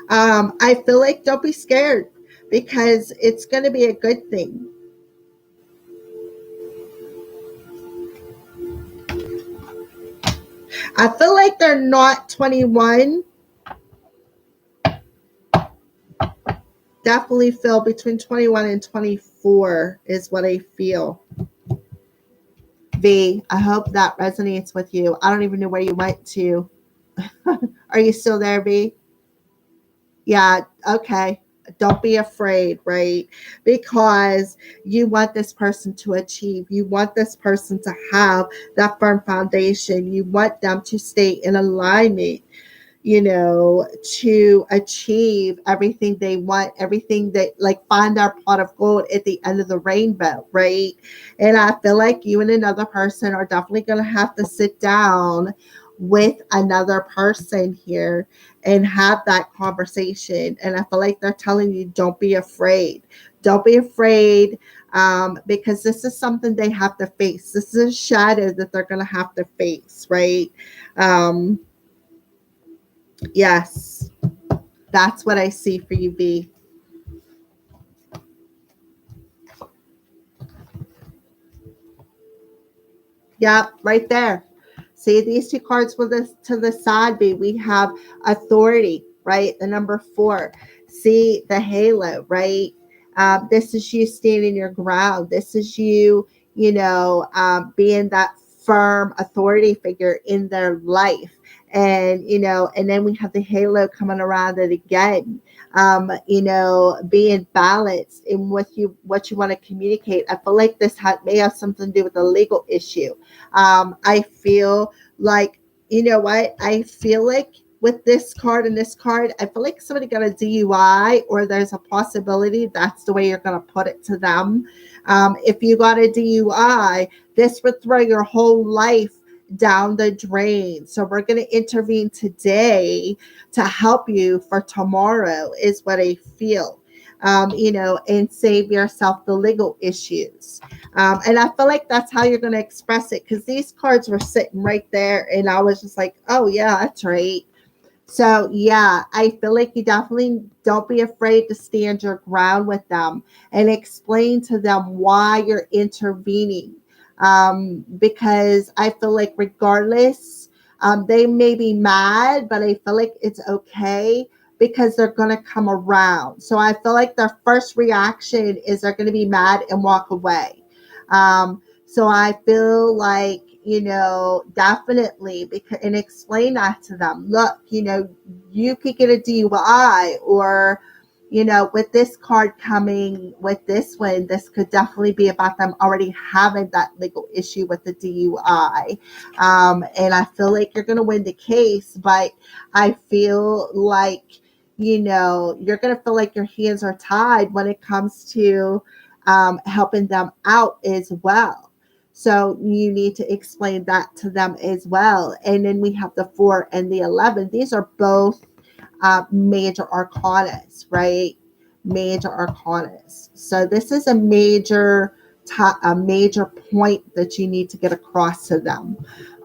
I feel like don't be scared, because it's going to be a good thing. I feel like they're not 21. Definitely feel between 21 and 24 is what I feel. V, I hope that resonates with you. I don't even know where you went to. Are you still there, V? Yeah, okay. Don't be afraid, right? Because you want this person to achieve. You want this person to have that firm foundation. You want them to stay in alignment, to achieve everything they want, everything that, like, find our pot of gold at the end of the rainbow, right? And I feel like you and another person are definitely going to have to sit down with another person here and have that conversation. And I feel like they're telling you, don't be afraid. Don't be afraid, because this is something they have to face. This is a shadow that they're going to have to face, right? Um, Yes, that's what I see for you, B. Yep, right there. See these two cards with us to the side, B. We have authority, right? The number 4. See the halo, right? This is you standing your ground. This is you, being that firm authority figure in their life. And then we have the halo coming around it again. Being balanced in what you want to communicate. I feel like this may have something to do with a legal issue. I feel like, you know what? I feel like with this card and this card, I feel like somebody got a DUI, or there's a possibility that's the way you're going to put it to them. If you got a DUI, this would throw your whole life down the drain. So we're going to intervene today to help you for tomorrow, is what I feel. And save yourself the legal issues. And I feel like that's how you're going to express it, because these cards were sitting right there. And I was just like, oh, yeah, that's right. So, yeah, I feel like you definitely don't be afraid to stand your ground with them and explain to them why you're intervening. Because I feel like regardless, they may be mad, but I feel like it's okay, because they're going to come around. So I feel like their first reaction is they're going to be mad and walk away. So I feel like, definitely, because, and explain that to them. Look, you could get a DUI, or, with this card coming with this one, this could definitely be about them already having that legal issue with the DUI. And I feel like you're going to win the case, but I feel like, you're going to feel like your hands are tied when it comes to helping them out as well. So you need to explain that to them as well. And then we have the 4 and the 11. These are both major arcanas, right? Major arcanas. So this is a major point that you need to get across to them.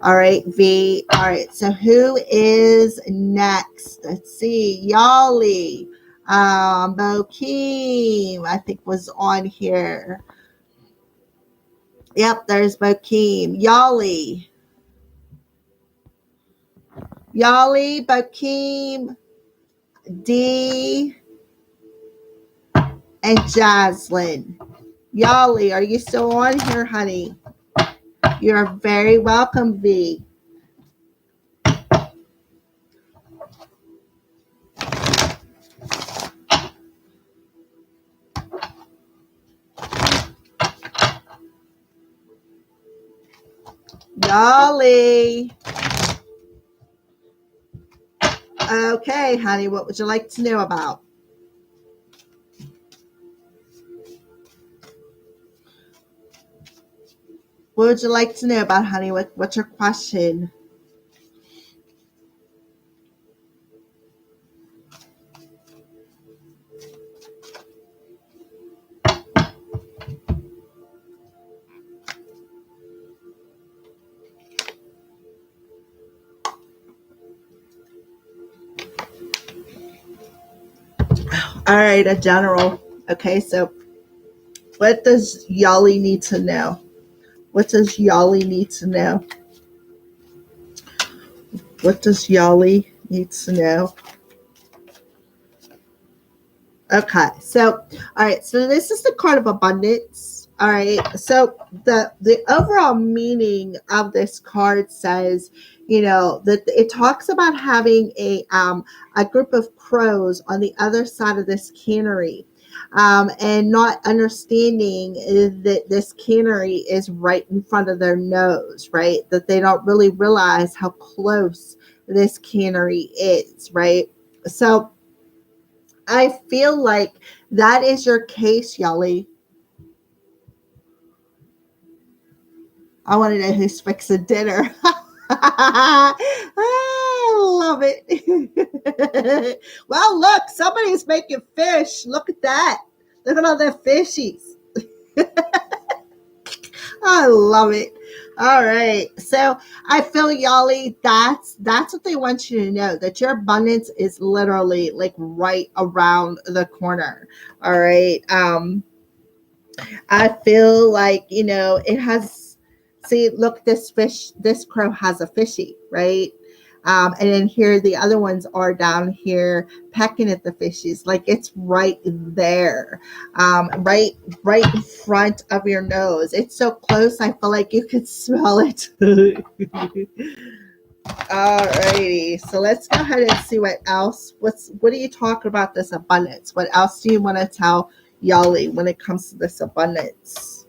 All right, V. All right. So who is next? Let's see. Yali. Bokeem, I think, was on here. Yep, there's Bokeem. Yali, Bokeem, D, and Jaslyn. Yali, are you still on here, honey? You're very welcome, V. Yali. Okay, honey, what would you like to know about? What would you like to know about, honey? What's your question? All right, a general. Okay, so what does Yali need to know? What does Yali need to know? What does Yali need to know? Okay, so all right, so this is the card of abundance. All right, so the overall meaning of this card says, that it talks about having a group of crows on the other side of this cannery, and not understanding that this cannery is right in front of their nose, right? That they don't really realize how close this cannery is, right? So I feel like that is your case, Yali. I want to know who's fixing dinner. I love it. Well, look, somebody's making fish. Look at that. Look at all the fishies. I love it. All right. So I feel, Yali, that's what they want you to know, that your abundance is literally like right around the corner. All right. I feel like, it has, see, look, this crow has a fishy, right? And then here the other ones are down here pecking at the fishies, like it's right there, right in front of your nose. It's so close, I feel like you could smell it. Alrighty, so let's go ahead and see what else. What do you talk about this abundance? What else do you want to tell Yali when it comes to this abundance?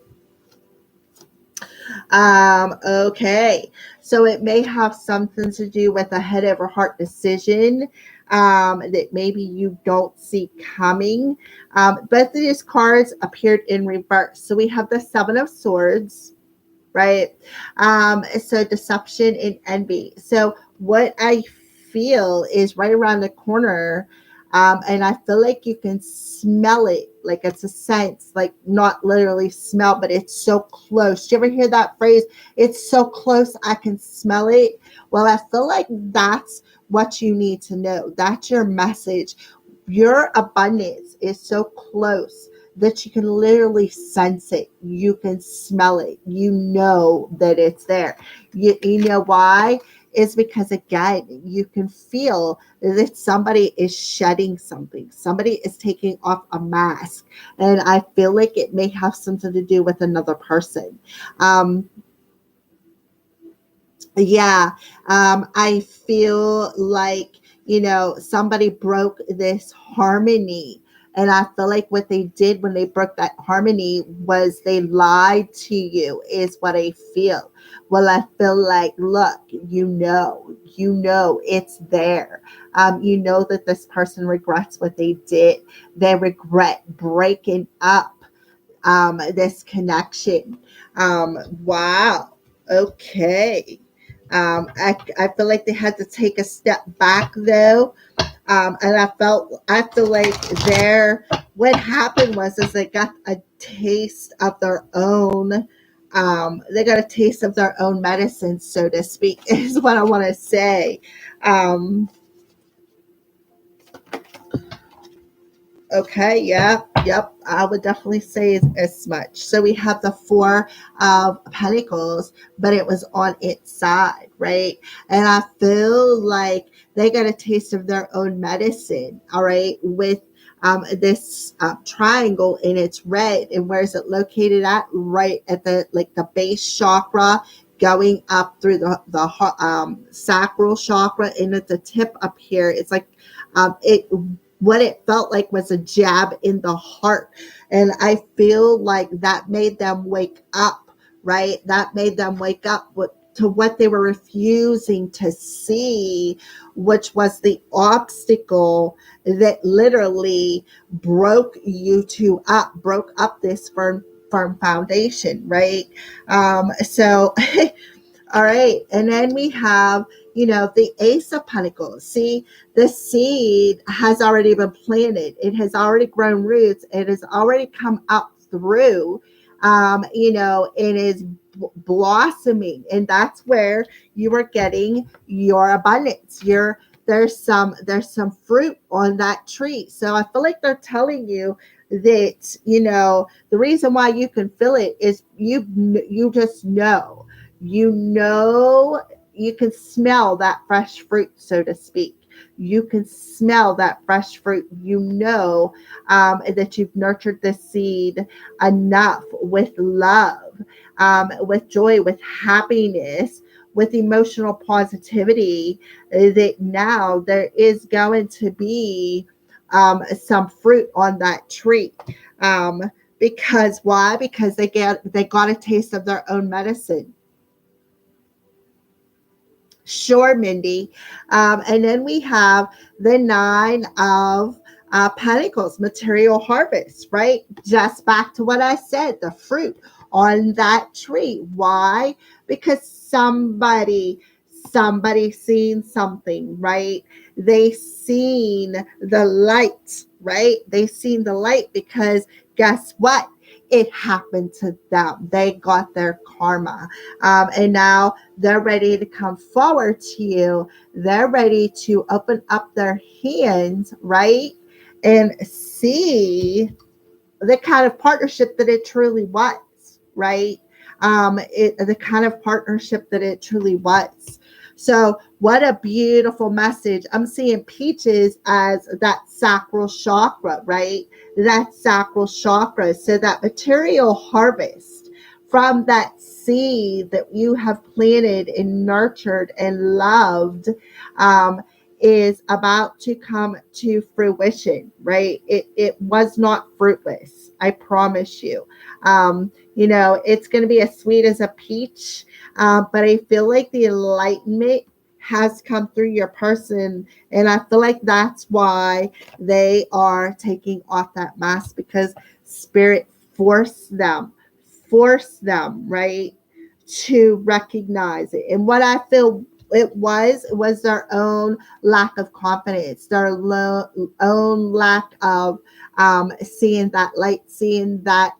Okay, so it may have something to do with a head over heart decision that maybe you don't see coming. Both of these cards appeared in reverse. So we have the 7 of Swords, right? So deception and envy. So what I feel is right around the corner, and I feel like you can smell it, like it's a sense, like not literally smell, but it's so close. Do you ever hear that phrase? It's so close, I can smell it. Well, I feel like that's what you need to know. That's your message. Your abundance is so close that you can literally sense it. You can smell it. You know that it's there. You know why? It's because, again, you can feel that somebody is shedding something. Somebody is taking off a mask. And I feel like it may have something to do with another person. I feel like, somebody broke this harmony And I feel like what they did when they broke that harmony was they lied to you, is what I feel. Well, I feel like, look, it's there. You know that this person regrets what they did. They regret breaking up this connection. Wow. Okay. I feel like they had to take a step back though. And I feel like what happened was is they got a taste of their own, they got a taste of their own medicine, so to speak, is what I want to say. Um, Okay, yep. I would definitely say as much. So we have the Four of Pentacles, but it was on its side, right? And I feel like they got a taste of their own medicine, all right, with this triangle, and it's red. And where is it located at? Right at the base chakra, going up through the sacral chakra, and at the tip up here. It's like it what it felt like was a jab in the heart. And I feel like that made them wake up, right? That made them wake up to what they were refusing to see, which was the obstacle that literally broke up this firm foundation, right? So all right. And then we have, the Ace of Pentacles. See, the seed has already been planted. It has already grown roots. It has already come up through, it is blossoming. And that's where you are getting your abundance. There's some fruit on that tree. So I feel like they're telling you that, the reason why you can feel it is you just know. You can smell that fresh fruit, so to speak. You can smell that fresh fruit. That you've nurtured the seed enough with love, with joy, with happiness, with emotional positivity, that now there is going to be some fruit on that tree. Because why? Because they got a taste of their own medicine. Sure, Mindy. And then we have the Nine of Pentacles, material harvest, right? Just back to what I said, the fruit on that tree. Why? Because somebody seen something, right? They seen the light, right? They seen the light because guess what? It happened to them. They got their karma. And now they're ready to come forward to you. They're ready to open up their hands, right? And see the kind of partnership that it truly was, right? The kind of partnership that it truly was. So what a beautiful message. I'm seeing peaches as that sacral chakra, right? That sacral chakra. So that material harvest from that seed that you have planted and nurtured and loved, is about to come to fruition, right? It was not fruitless. I promise you. It's going to be as sweet as a peach, but I feel like the enlightenment has come through your person. And I feel like that's why they are taking off that mask, because spirit forced them, right, to recognize it. And what I feel it was their own lack of confidence, their own lack of seeing that light, seeing that,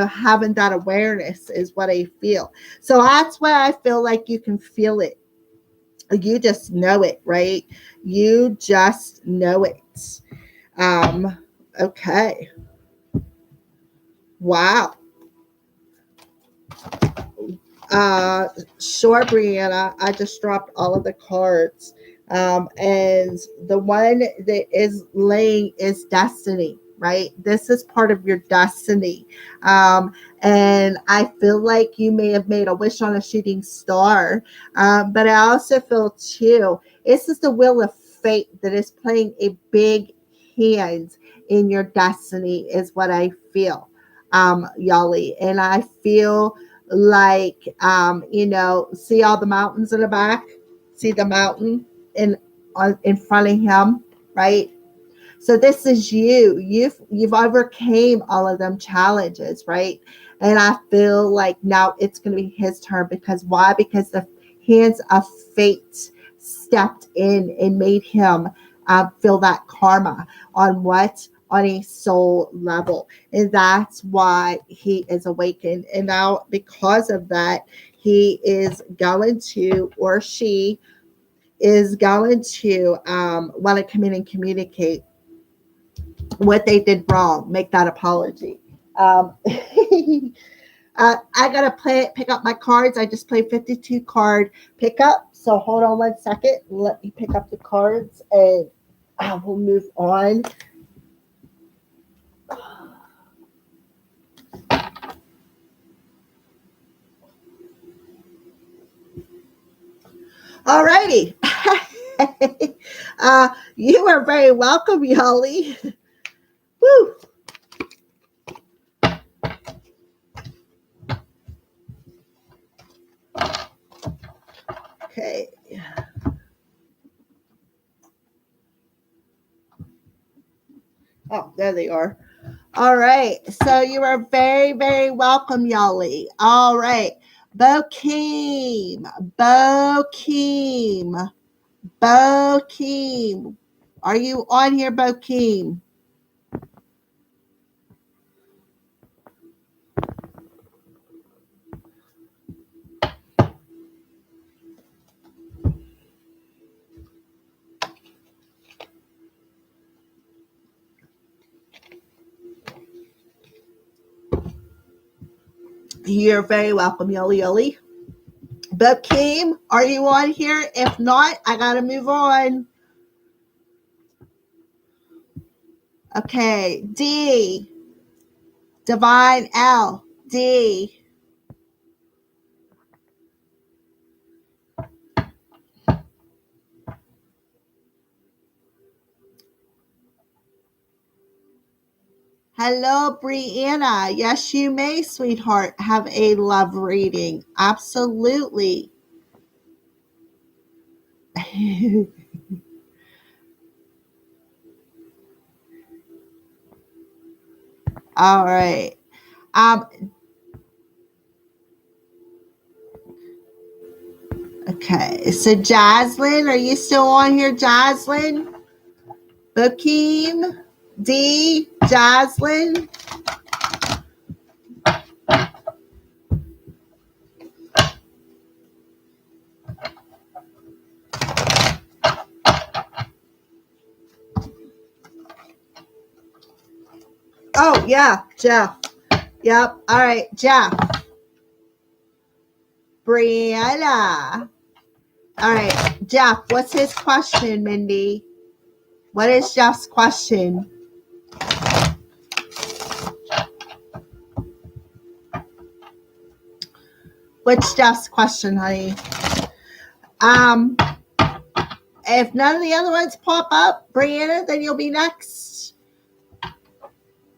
having that awareness is what I feel. So that's why I feel like you can feel it. You just know it, right? You just know it. Okay. Wow. Sure, Brianna. I just dropped all of the cards. And the one that is laying is destiny, right? This is part of your destiny. And I feel like you may have made a wish on a shooting star. But I also feel too, this is the wheel of fate that is playing a big hands in your destiny is what I feel, Yali. And I feel like, see all the mountains in the back? See the mountain in front of him, right? So this is you. You've overcame all of them challenges, right? And I feel like now it's going to be his turn. Because why? Because the hands of fate stepped in and made him feel that karma on what? On a soul level. And that's why he is awakened. And now because of that, he is going to, or she is going to want to come in and communicate what they did wrong, make that apology. I gotta pick up my cards. I just played 52 card pickup. So hold on 1 second. Let me pick up the cards and I will move on. Alrighty. You are very welcome, Yoli. Woo. Okay. Oh, there they are. All right. So you are very, very welcome, Yali. All right. Bokeem. Are you on here, Bokeem? You're very welcome, Yoli. Bokeem, are you on here? If not, I got to move on. Okay. D. Divine L. D. Hello, Brianna. Yes, you may, sweetheart, have a love reading. Absolutely. All right. Okay. So, Jaslyn, are you still on here, Jaslyn? Bokeem? D. Jaslyn? Oh, yeah, Jeff. Yep. All right, Jeff. Brianna. All right, Jeff, what's his question, Mindy? What is Jeff's question? What's Jeff's question, honey? If none of the other ones pop up, Brianna, then you'll be next.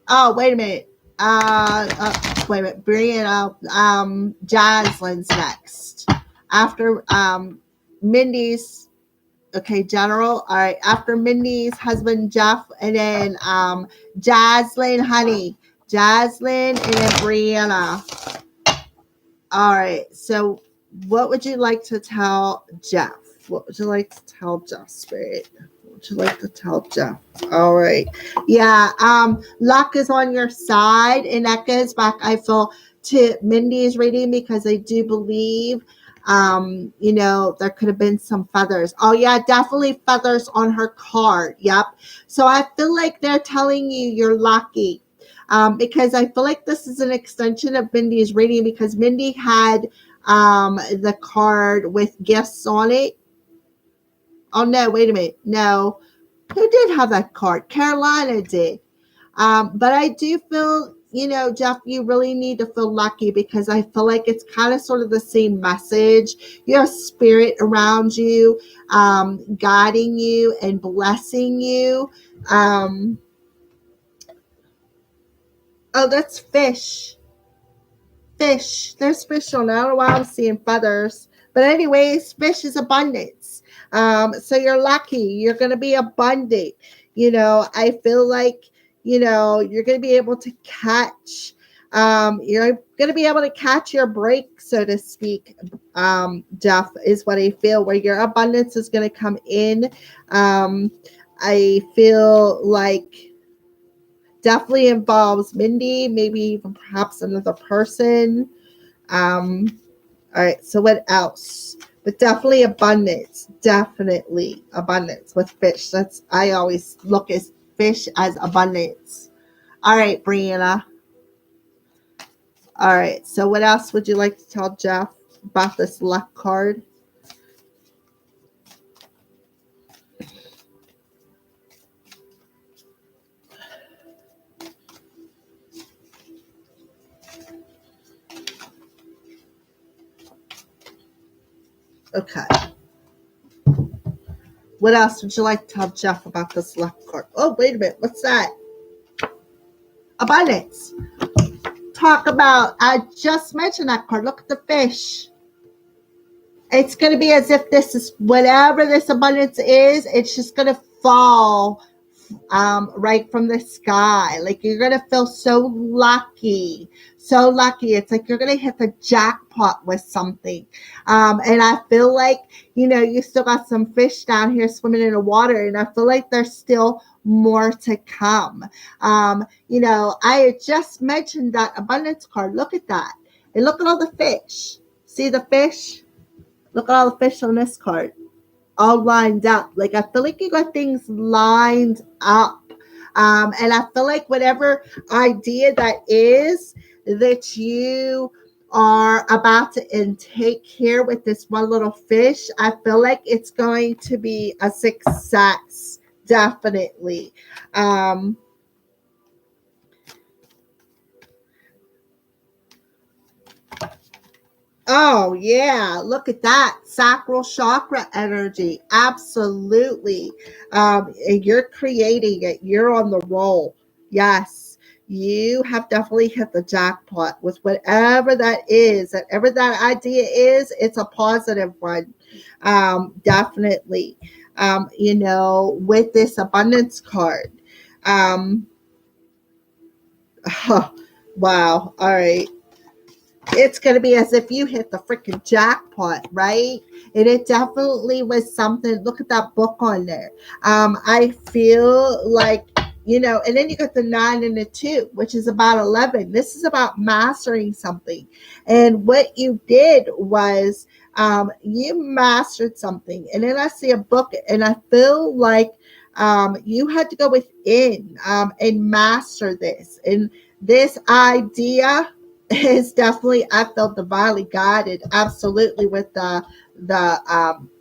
Oh, wait a minute. Wait a minute. Brianna, Jaslyn's next. After Mindy's, okay, General. All right. After Mindy's husband, Jeff, and then Jaslyn, honey. Jaslyn and then Brianna. All right. So what would you like to tell Jeff? What would you like to tell Jeff, Spirit? What would you like to tell Jeff? All right. Yeah. Luck is on your side. And that goes back, I feel, to Mindy's reading, because I do believe, there could have been some feathers. Oh, yeah, definitely feathers on her card. Yep. So I feel like they're telling you you're lucky. Because I feel like this is an extension of Mindy's reading, because Mindy had the card with gifts on it. Oh, no, wait a minute. No. Who did have that card? Carolina did. But I do feel, Jeff, you really need to feel lucky, because I feel like it's kind of sort of the same message. You have spirit around you, guiding you and blessing you Um, oh, that's fish. Fish. There's fish on it. I don't know why I'm seeing feathers. But anyways, fish is abundance. So you're lucky. You're gonna be abundant. I feel like, you're gonna be able to catch you're gonna be able to catch your break, so to speak. Jeff, is what I feel, where your abundance is gonna come in. I feel like definitely involves Mindy, maybe even perhaps another person. Um, all right, so what else? But definitely abundance. Definitely abundance with fish. I always look at fish as abundance. All right, Brianna. All right, so what else would you like to tell Jeff about this luck card? Okay. What else would you like to tell Jeff about this luck card? Oh, wait a minute. What's that? Abundance. Talk about, I just mentioned that card. Look at the fish. It's going to be as if this is whatever this abundance is, it's just going to fall right from the sky. Like, you're going to feel so lucky. So lucky. It's like you're going to hit the jackpot with something. And I feel like, you still got some fish down here swimming in the water, and I feel like there's still more to come. I had just mentioned that abundance card. Look at that. And look at all the fish. See the fish? Look at all the fish on this card, all lined up. Like, I feel like you got things lined up. And I feel like whatever idea that is that you are about to intake here with this one little fish, I feel like it's going to be a success. Definitely. Oh, yeah. Look at that. Sacral chakra energy. Absolutely. And you're creating it. You're on the roll. Yes. You have definitely hit the jackpot with whatever that is. Whatever that idea is, it's a positive one. Definitely. With this abundance card. Um, wow. All right. It's going to be as if you hit the freaking jackpot, right? And it definitely was something. Look at that book on there. I feel like, and then you got the 9 and the 2, which is about 11. This is about mastering something. And what you did was you mastered something. And then I see a book, and I feel like you had to go within and master this. And this idea is definitely, I felt divinely guided, absolutely, with the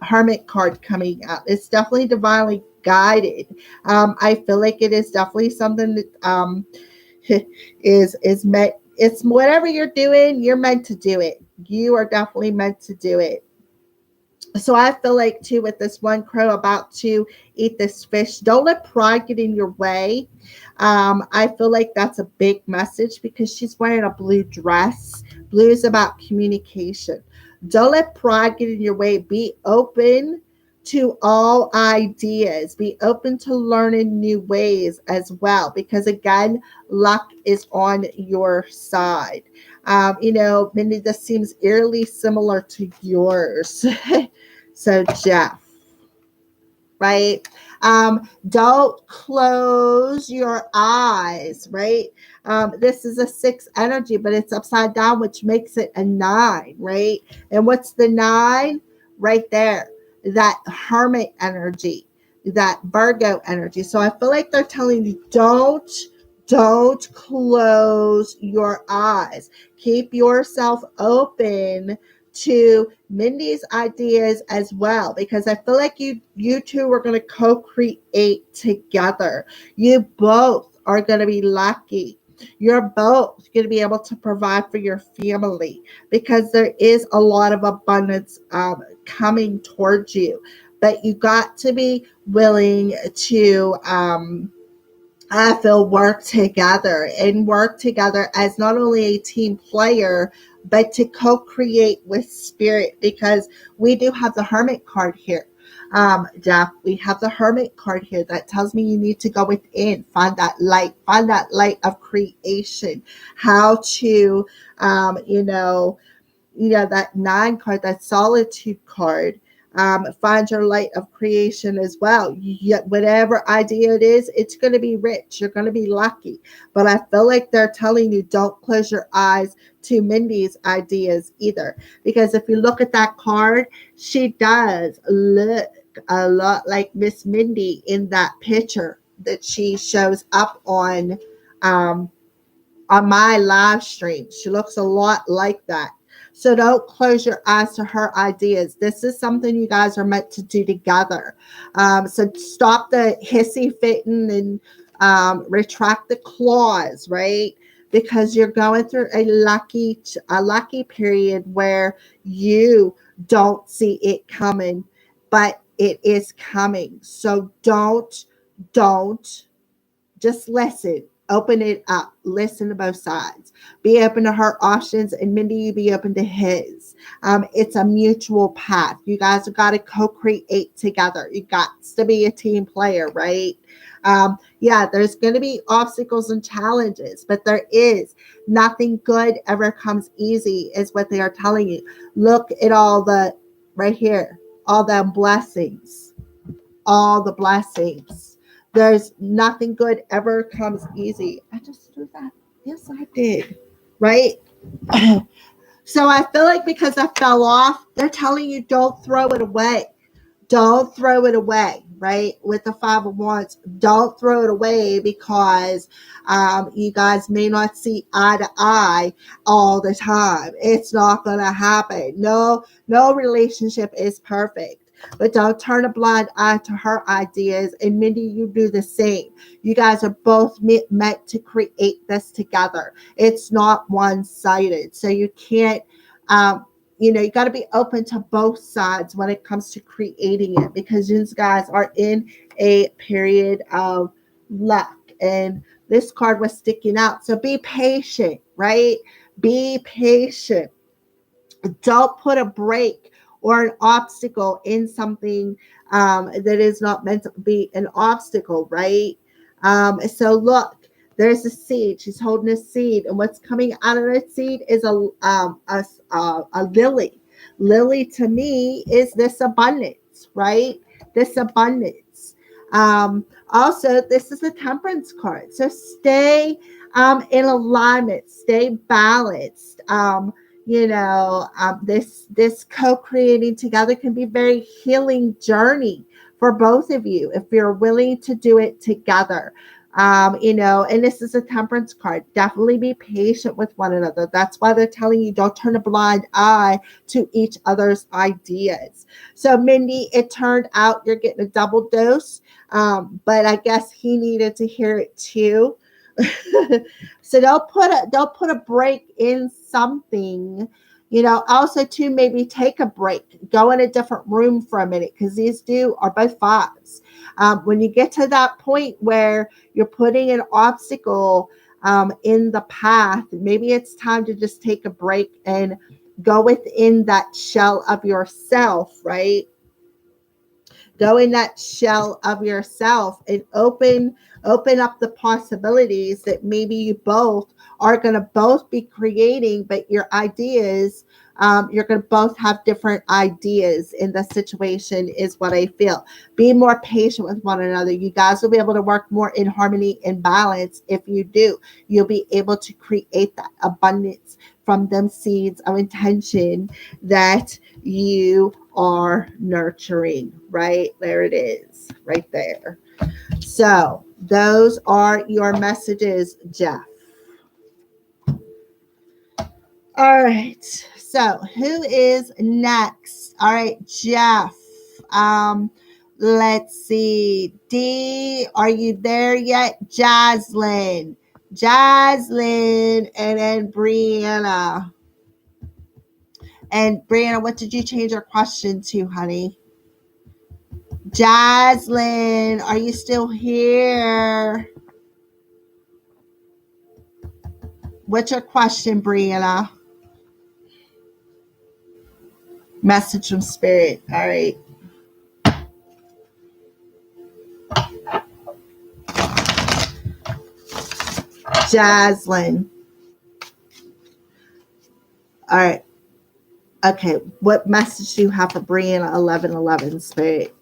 hermit card coming out. It's definitely divinely guided. I feel like it is definitely something that is meant. It's whatever you're doing, you're meant to do it. You are definitely meant to do it. So I feel like too, with this one crow about to eat this fish, don't let pride get in your way. I feel like that's a big message because she's wearing a blue dress. Blue is about communication. Don't let pride get in your way. Be open to all ideas. Be open to learning new ways as well, because again, luck is on your side. Mindy, this seems eerily similar to yours. So, Jeff, right? Don't close your eyes, right? This is a 6 energy, but it's upside down, which makes it a 9, right? And what's the 9? Right there, that hermit energy, that Virgo energy. So I feel like they're telling you, don't close your eyes. Keep yourself open to Mindy's ideas as well, because I feel like you two are going to co-create together. You both are going to be lucky. You're both going to be able to provide for your family, because there is a lot of abundance coming towards you. but you got to be willing to I feel work together and work together as not only a team player, but to co-create with spirit, because we do have the Hermit card here. Jeff, we have the Hermit card here that tells me you need to go within, find that light of creation, how to, you know, that nine card, that solitude card. Find your light of creation as well. Whatever idea it is, it's going to be rich. You're going to be lucky. But I feel like they're telling you don't close your eyes to Mindy's ideas either. Because if you look at that card, she does look a lot like Miss Mindy in that picture that she shows up um, on my live stream. She looks a lot like that. So don't close your eyes to her ideas. This is something you guys are meant to do together. So stop the hissy fitting and retract the claws, right? Because you're going through a lucky period where you don't see it coming, but it is coming. So don't just listen. Open it up. Listen to both sides. Be open to her options, and Mindy, you be open to his. It's a mutual path. You guys have got to co-create together. You got to be a team player, right? Yeah, there's going to be obstacles and challenges, but there is nothing good ever comes easy, is what they are telling you. Look at all the right here, all the blessings, all the blessings. There's nothing good ever comes easy. I just do that. Yes, I did. Right? So I feel like because I fell off, they're telling you don't throw it away. Don't throw it away, right? With the Five of Wands, don't throw it away because you guys may not see eye to eye all the time. It's not going to happen. No relationship is perfect. But don't turn a blind eye to her ideas. And Mindy, you do the same. You guys are both meant to create this together. It's not one-sided. So you can't you got to be open to both sides when it comes to creating it, because these guys are in a period of luck, and this card was sticking out. So be patient, right? Be patient. Don't put a break or an obstacle in something that is not meant to be an obstacle, right? So look, there's a seed. She's holding a seed, and what's coming out of that seed is a lily. Lily to me is this abundance, right? This abundance. Also, this is the Temperance card. So stay in alignment, stay balanced. This co-creating together can be a very healing journey for both of you if you're willing to do it together. And this is a Temperance card. Definitely be patient with one another. That's why they're telling you don't turn a blind eye to each other's ideas. So Mindy, it turned out you're getting a double dose, but I guess he needed to hear it too. So don't put a break in something. Also to maybe take a break, go in a different room for a minute, because these are both fives. When you get to that point where you're putting an obstacle in the path, maybe it's time to just take a break and go within that shell of yourself, right? Go in that shell of yourself and open up the possibilities that maybe you both are going to both be creating, but your ideas, you're going to both have different ideas in the situation, is what I feel. Be more patient with one another. You guys will be able to work more in harmony and balance. If you do, you'll be able to create that abundance from them seeds of intention that you are nurturing. Right there it is, right there. So those are your messages, Jeff. All right, so who is next? All right, Jeff. Let's see. D, are you there yet? Jaslyn, and then Brianna. And Brianna, what did you change your question to, honey? Jaslyn, are you still here? What's your question, Brianna? Message from Spirit. All right. Jaslyn. All right. Okay. What message do you have for Brianna 1111, Spirit?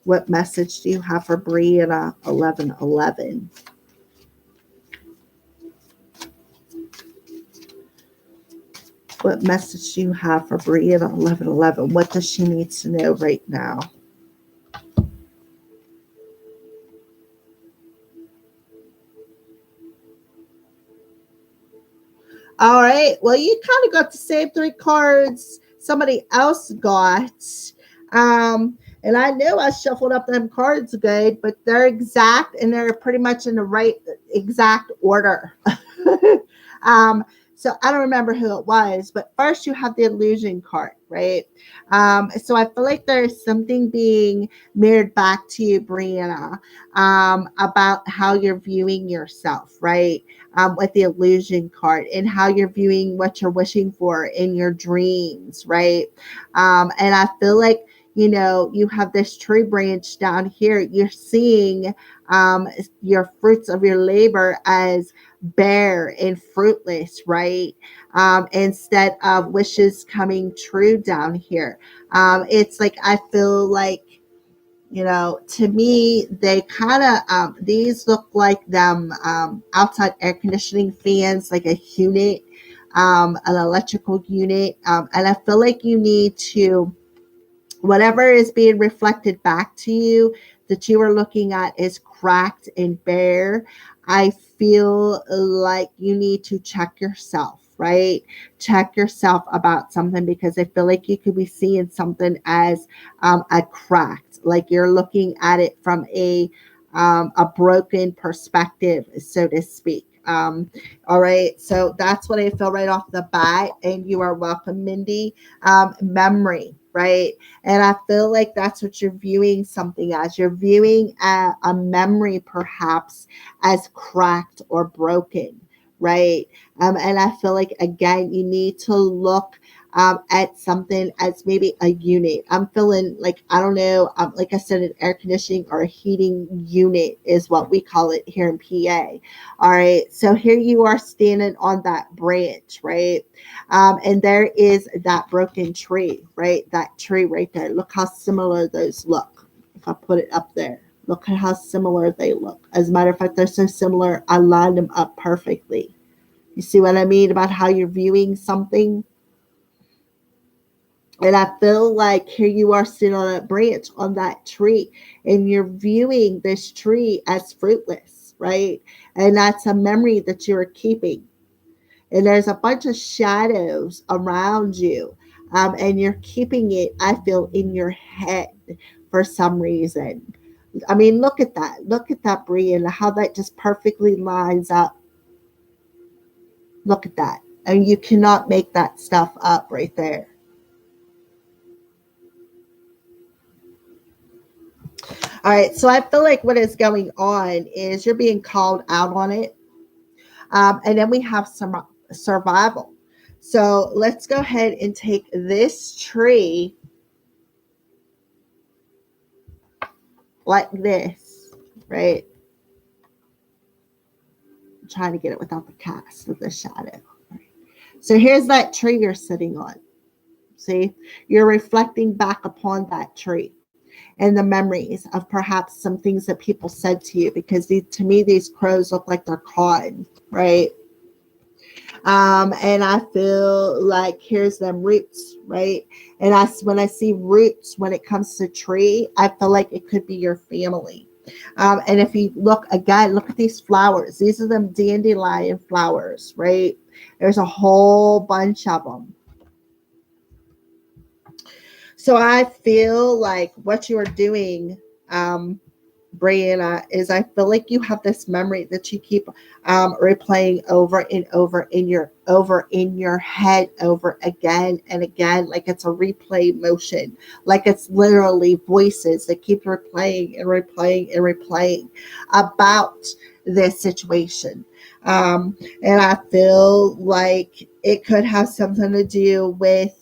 What message do you have for Brianna 1111? What message do you have for Brianna 1111? What does she need to know right now? All right. Well, you kind of got the same three cards somebody else got. And I know I shuffled up them cards good, but they're exact and they're pretty much in the right exact order. So I don't remember who it was, but first you have the illusion card, right? So I feel like there's something being mirrored back to you, Brianna, about how you're viewing yourself, right? With the illusion card and how you're viewing what you're wishing for in your dreams, right? And I feel like, you know, you have this tree branch down here. You're seeing your fruits of your labor as bare and fruitless, right? Instead of wishes coming true down here. It's like, I feel like, you know, to me, they kind of, these look like them outside air conditioning fans, like a unit, an electrical unit. And I feel like you need to, whatever is being reflected back to you that you are looking at is cracked and bare. I feel like you need to check yourself, right? Check yourself about something, because I feel like you could be seeing something as a cracked, like you're looking at it from a broken perspective, so to speak. All right, so that's what I feel right off the bat, and you are welcome, Mindy. Memory, right? And I feel like that's what you're viewing something as. You're viewing a memory perhaps as cracked or broken, right? And I feel like, again, you need to look at something as maybe a unit. I'm feeling like, I don't know, like I said, an air conditioning or a heating unit is what we call it here in PA. All right. So here you are standing on that branch, right? And there is that broken tree, right? That tree right there. Look how similar those look. If I put it up there, look at how similar they look. As a matter of fact, they're so similar, I lined them up perfectly. You see what I mean about how you're viewing something? And I feel like here you are sitting on a branch on that tree, and you're viewing this tree as fruitless, right? And that's a memory that you're keeping. And there's a bunch of shadows around you. And you're keeping it, I feel, in your head for some reason. I mean, look at that. Look at that, Brianna, how that just perfectly lines up. Look at that. And you cannot make that stuff up right there. All right, so I feel like what is going on is you're being called out on it. And then we have some survival. So let's go ahead and take this tree like this, right? I'm trying to get it without the cast of the shadow. So here's that tree you're sitting on. See, you're reflecting back upon that tree and the memories of perhaps some things that people said to you, because to me, these crows look like they're cawing, right? And I feel like here's them roots, right? And when I see roots, when it comes to tree, I feel like it could be your family. And if you look again, look at these flowers. These are them dandelion flowers, right? There's a whole bunch of them. So I feel like what you are doing, Brianna, is I feel like you have this memory that you keep replaying over and over in your over in your head over again and again, like it's a replay motion, like it's literally voices that keep replaying and replaying and replaying about this situation. And I feel like it could have something to do with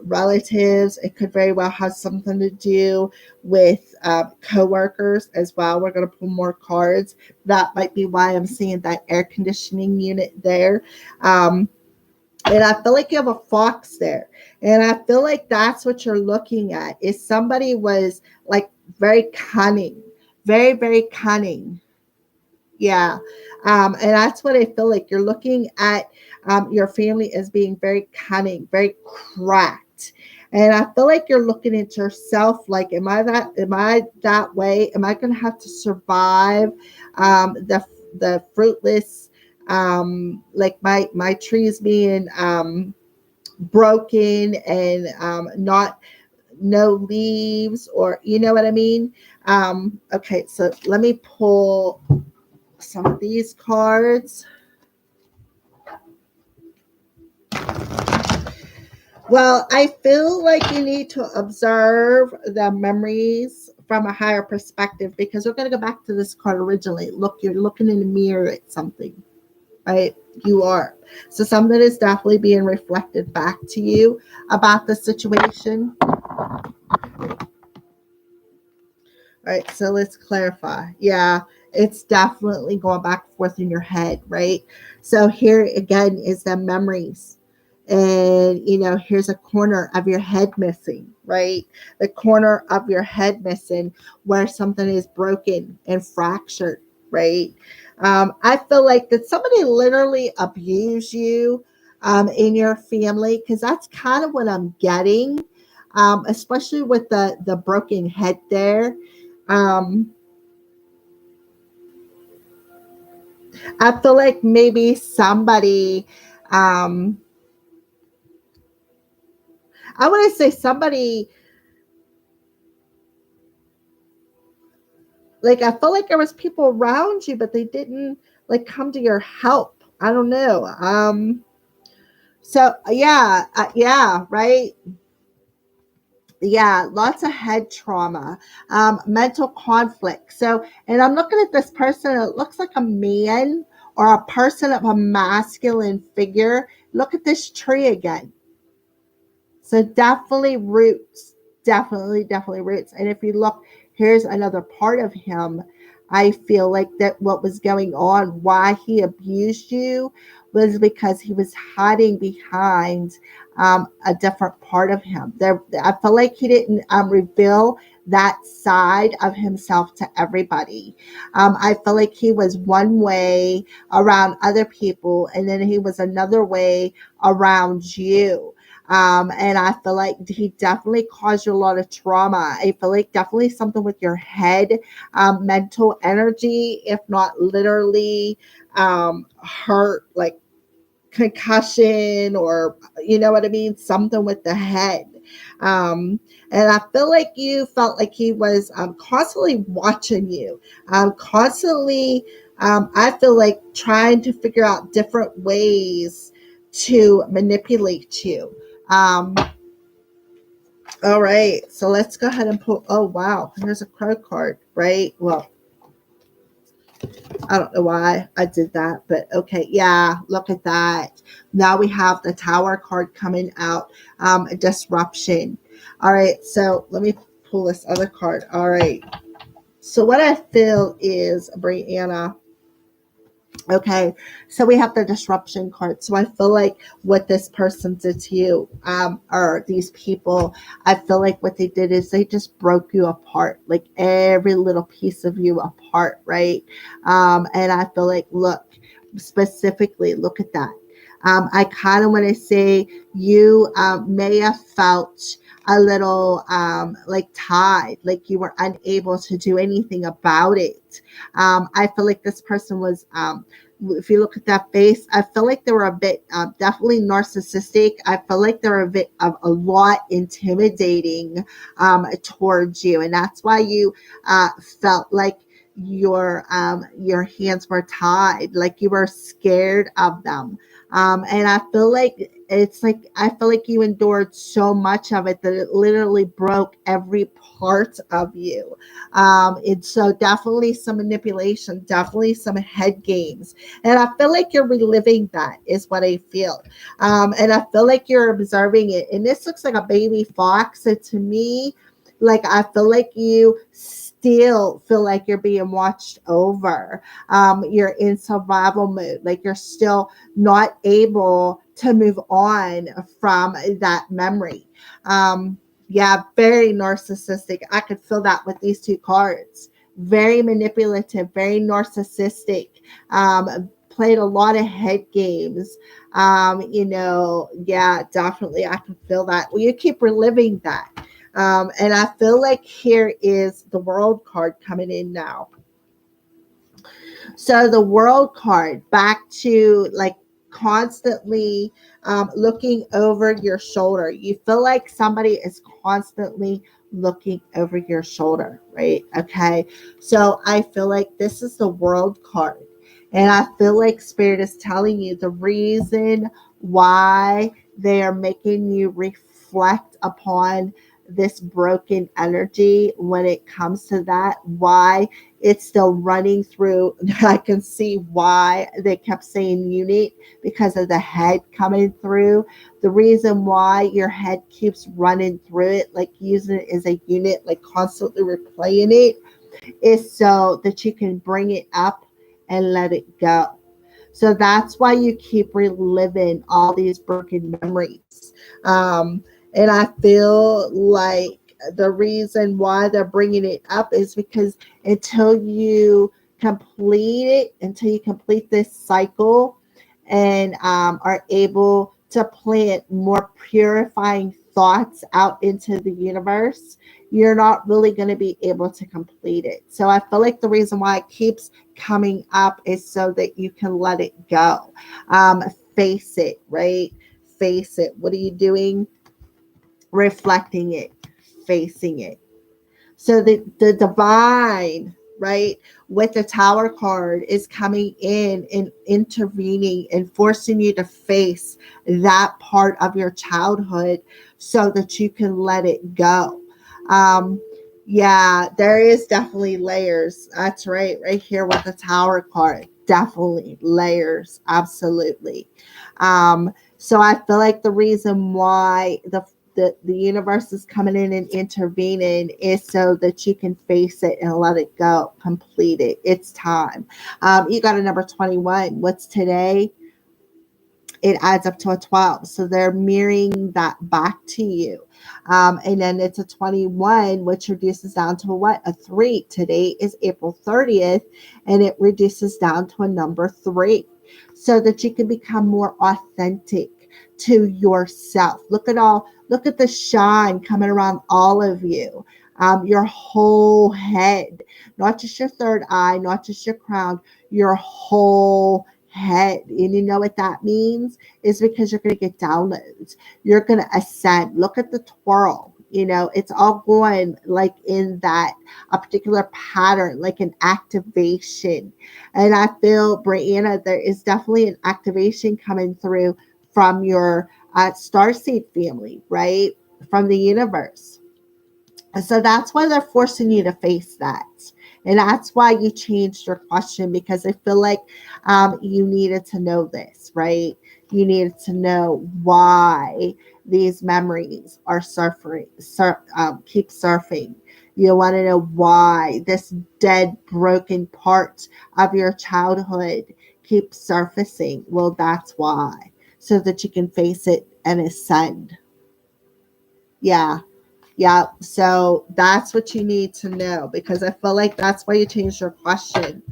relatives. It could very well have something to do with coworkers as well. We're going to pull more cards. That might be why I'm seeing that air conditioning unit there. And I feel like you have a fox there. And I feel like that's what you're looking at, is somebody was like very cunning, very, very cunning. Yeah. And that's what I feel like. You're looking at your family as being very cunning, very cracked. And I feel like you're looking at yourself like, am I that way? Am I going to have to survive the fruitless, like my trees being broken and not no leaves, or you know what I mean? Okay, so let me pull some of these cards. Well, I feel like you need to observe the memories from a higher perspective, because we're going to go back to this card originally. Look, you're looking in the mirror at something, right? You are. So something is definitely being reflected back to you about the situation. All right, so let's clarify. Yeah, it's definitely going back and forth in your head, right? So here again is the memories. And, here's a corner of your head missing, right? The corner of your head missing where something is broken and fractured, right? I feel like that somebody literally abused you in your family, because that's kind of what I'm getting, especially with the broken head there. um I feel like maybe somebody, um I want to say somebody, like, I felt like there was people around you, but they didn't like come to your help. I don't know. So yeah, yeah, right. Yeah, lots of head trauma, mental conflict. So, and I'm looking at this person, it looks like a man or a person of a masculine figure. Look at this tree again. So definitely roots, definitely roots. And if you look, here's another part of him. I feel like that what was going on, why he abused you, was because he was hiding behind a different part of him. There, I feel like he didn't reveal that side of himself to everybody. I feel like he was one way around other people, and then he was another way around you. And I feel like he definitely caused you a lot of trauma. I feel like definitely something with your head, mental energy, if not literally hurt, like concussion, or you know what I mean, something with the head. And I feel like you felt like he was constantly watching you, constantly. I feel like trying to figure out different ways to manipulate you. Um, all right, so let's go ahead and pull. Oh wow, here's a crow card, right? Well, I don't know why I did that, but okay, yeah, look at that. Now we have the Tower card coming out, disruption. All right, so let me pull this other card. All right, so what I feel is, Brianna, okay, so we have the disruption card. So I feel like what this person did to you, or these people, I feel like what they did is they just broke you apart, like every little piece of you apart, right? And I feel like, look, specifically, look at that. I kind of want to say you may have felt a little like tied, like you were unable to do anything about it. I feel like this person was, if you look at that face, I feel like they were a bit definitely narcissistic. I feel like they were a bit of a lot intimidating towards you. And that's why you felt like your hands were tied, like you were scared of them. And I feel like I feel like you endured so much of it that it literally broke every part of you. It's so definitely some manipulation, definitely some head games. And I feel like you're reliving that is what I feel. And I feel like you're observing it. And this looks like a baby fox. So to me, like I feel like you still feel like you're being watched over. You're in survival mode. Like you're still not able to move on from that memory. Yeah, very narcissistic. I could feel that with these two cards. Very manipulative, very narcissistic. Played a lot of head games. Yeah, definitely. I can feel that. Well, you keep reliving that. And I feel like here is the world card coming in now. So the world card, back to like constantly looking over your shoulder. You feel like somebody is constantly looking over your shoulder, right? Okay. So I feel like this is the world card. And I feel like Spirit is telling you the reason why they are making you reflect upon this broken energy when it comes to that, why it's still running through. I can see why they kept saying unit, because of the head coming through. The reason why your head keeps running through it, like using it as a unit, like constantly replaying it, is so that you can bring it up and let it go. So that's why you keep reliving all these broken memories. And I feel like the reason why they're bringing it up is because until you complete this cycle and are able to plant more purifying thoughts out into the universe, you're not really going to be able to complete it. So I feel like the reason why it keeps coming up is so that you can let it go. Face it, right? Face it. What are you doing? Reflecting it, facing it. So the divine, right, with the Tower card is coming in and intervening and forcing you to face that part of your childhood so that you can let it go. Um, yeah, there is definitely layers. That's right here with the Tower card. Definitely layers, absolutely. So I feel like the reason why the universe is coming in and intervening is so that you can face it and let it go, complete it. It's time. You got a number 21. What's today? It adds up to a 12. So they're mirroring that back to you. And then it's a 21, which reduces down to a what? A 3. Today is April 30th, and it reduces down to a number 3 so that you can become more authentic to yourself. Look at the shine coming around all of you. Your whole head, not just your third eye, not just your crown, your whole head. And you know what that means is because you're going to get downloads. You're going to ascend. Look at the twirl. It's all going like in that a particular pattern, like an activation. And I feel, Brianna, there is definitely an activation coming through from your starseed family, right? From the universe. And so that's why they're forcing you to face that. And that's why you changed your question, because I feel like you needed to know this, right? You needed to know why these memories are keep surfing. You want to know why this dead, broken part of your childhood keeps surfacing. Well, that's why. So that you can face it and ascend. Yeah. Yeah, so that's what you need to know, because I feel like that's why you changed your question.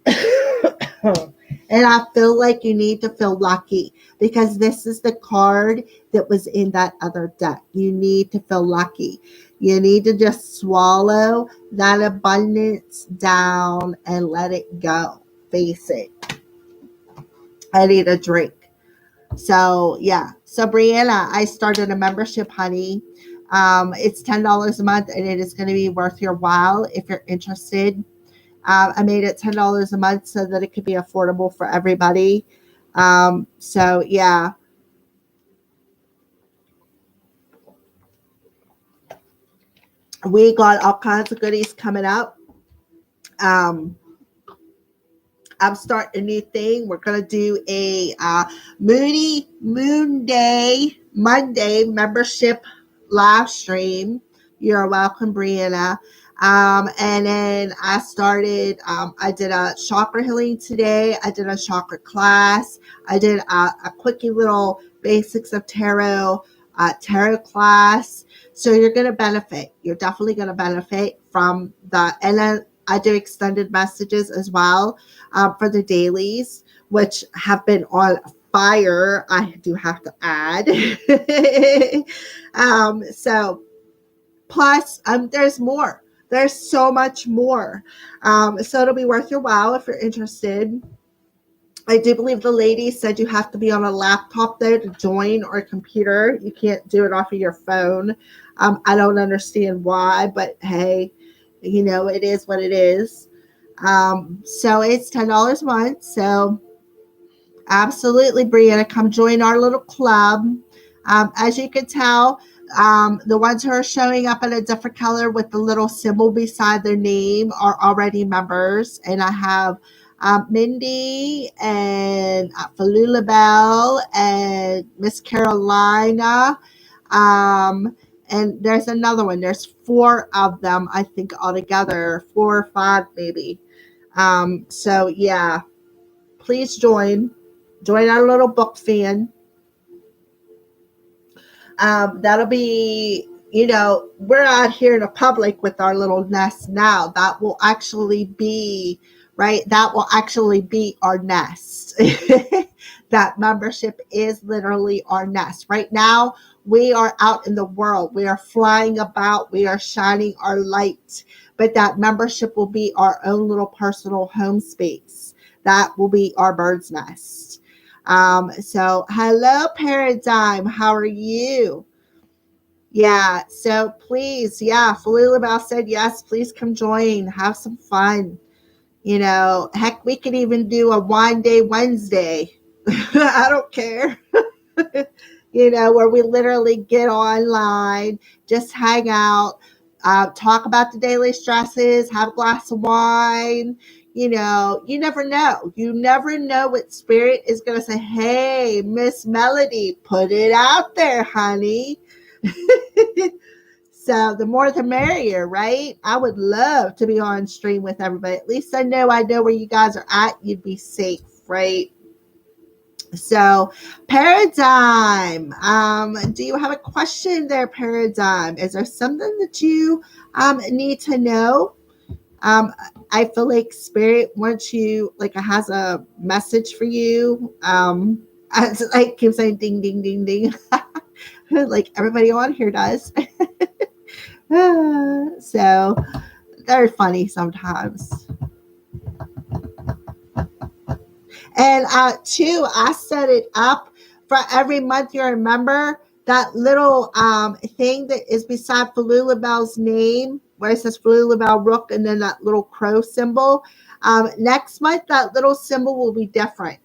And I feel like you need to feel lucky, because this is the card that was in that other deck. You need to feel lucky. You need to just swallow that abundance down and let it go. Face it. I need a drink. So, yeah. So, Brianna, I started a membership, honey. It's $10 a month, and it is going to be worth your while if you're interested. I made it $10 a month so that it could be affordable for everybody. So yeah, we got all kinds of goodies coming up. Um, I'm starting a new thing. We're gonna do a Moody Moon Day Monday membership live stream. You're welcome, Brianna. And then I started. I did a chakra healing today. I did a chakra class. I did a quickie little basics of tarot class. So you're gonna benefit. You're definitely gonna benefit from the. And then I do extended messages as well for the dailies, which have been on fire. I do have to add. So plus, there's more. There's so much more. So it'll be worth your while if you're interested. I do believe the lady said you have to be on a laptop though to join, or a computer. You can't do it off of your phone. I don't understand why, but hey, it is what it is. So it's $10 a month. So absolutely, Brianna, come join our little club. As you can tell, the ones who are showing up in a different color with the little symbol beside their name are already members. And I have Mindy and Falula Bell and Miss Carolina. And there's another one. There's 4 of them, I think, altogether, 4 or 5 maybe. So yeah, please join our little book fan. That'll be, we're out here in the public with our little nest now. That will actually be, right? That will actually be our nest. That membership is literally our nest. Right now, we are out in the world. We are flying about. We are shining our light. But that membership will be our own little personal home space. That will be our bird's nest. So hello, Paradigm. How are you? Yeah. So please, yeah. Falila said yes. Please come join. Have some fun. Heck, we could even do a wine day Wednesday. I don't care. Where we literally get online, just hang out, talk about the daily stresses, have a glass of wine. You never know. You never know what spirit is going to say. Hey, Miss Melody, put it out there, honey. So the more the merrier, right? I would love to be on stream with everybody. At least I know where you guys are at. You'd be safe, right? So, Paradigm, do you have a question there, Paradigm? Is there something that you need to know? I feel like Spirit wants you, like, it has a message for you. I keep saying ding, ding, ding, ding, like everybody on here does. So, they're funny sometimes. And two, I set it up for every month you're a member. That little thing that is beside Falula Bell's name, where it says Falula Bell Rook, and then that little crow symbol. Next month, that little symbol will be different.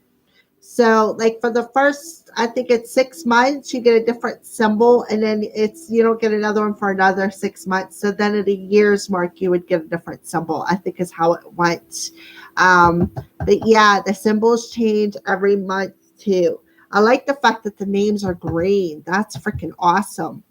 So, like for the first, I think it's 6 months, you get a different symbol, and then you don't get another one for another 6 months. So then at a year's mark, you would get a different symbol, I think is how it went. But yeah, the symbols change every month too. I like the fact that the names are green. That's freaking awesome.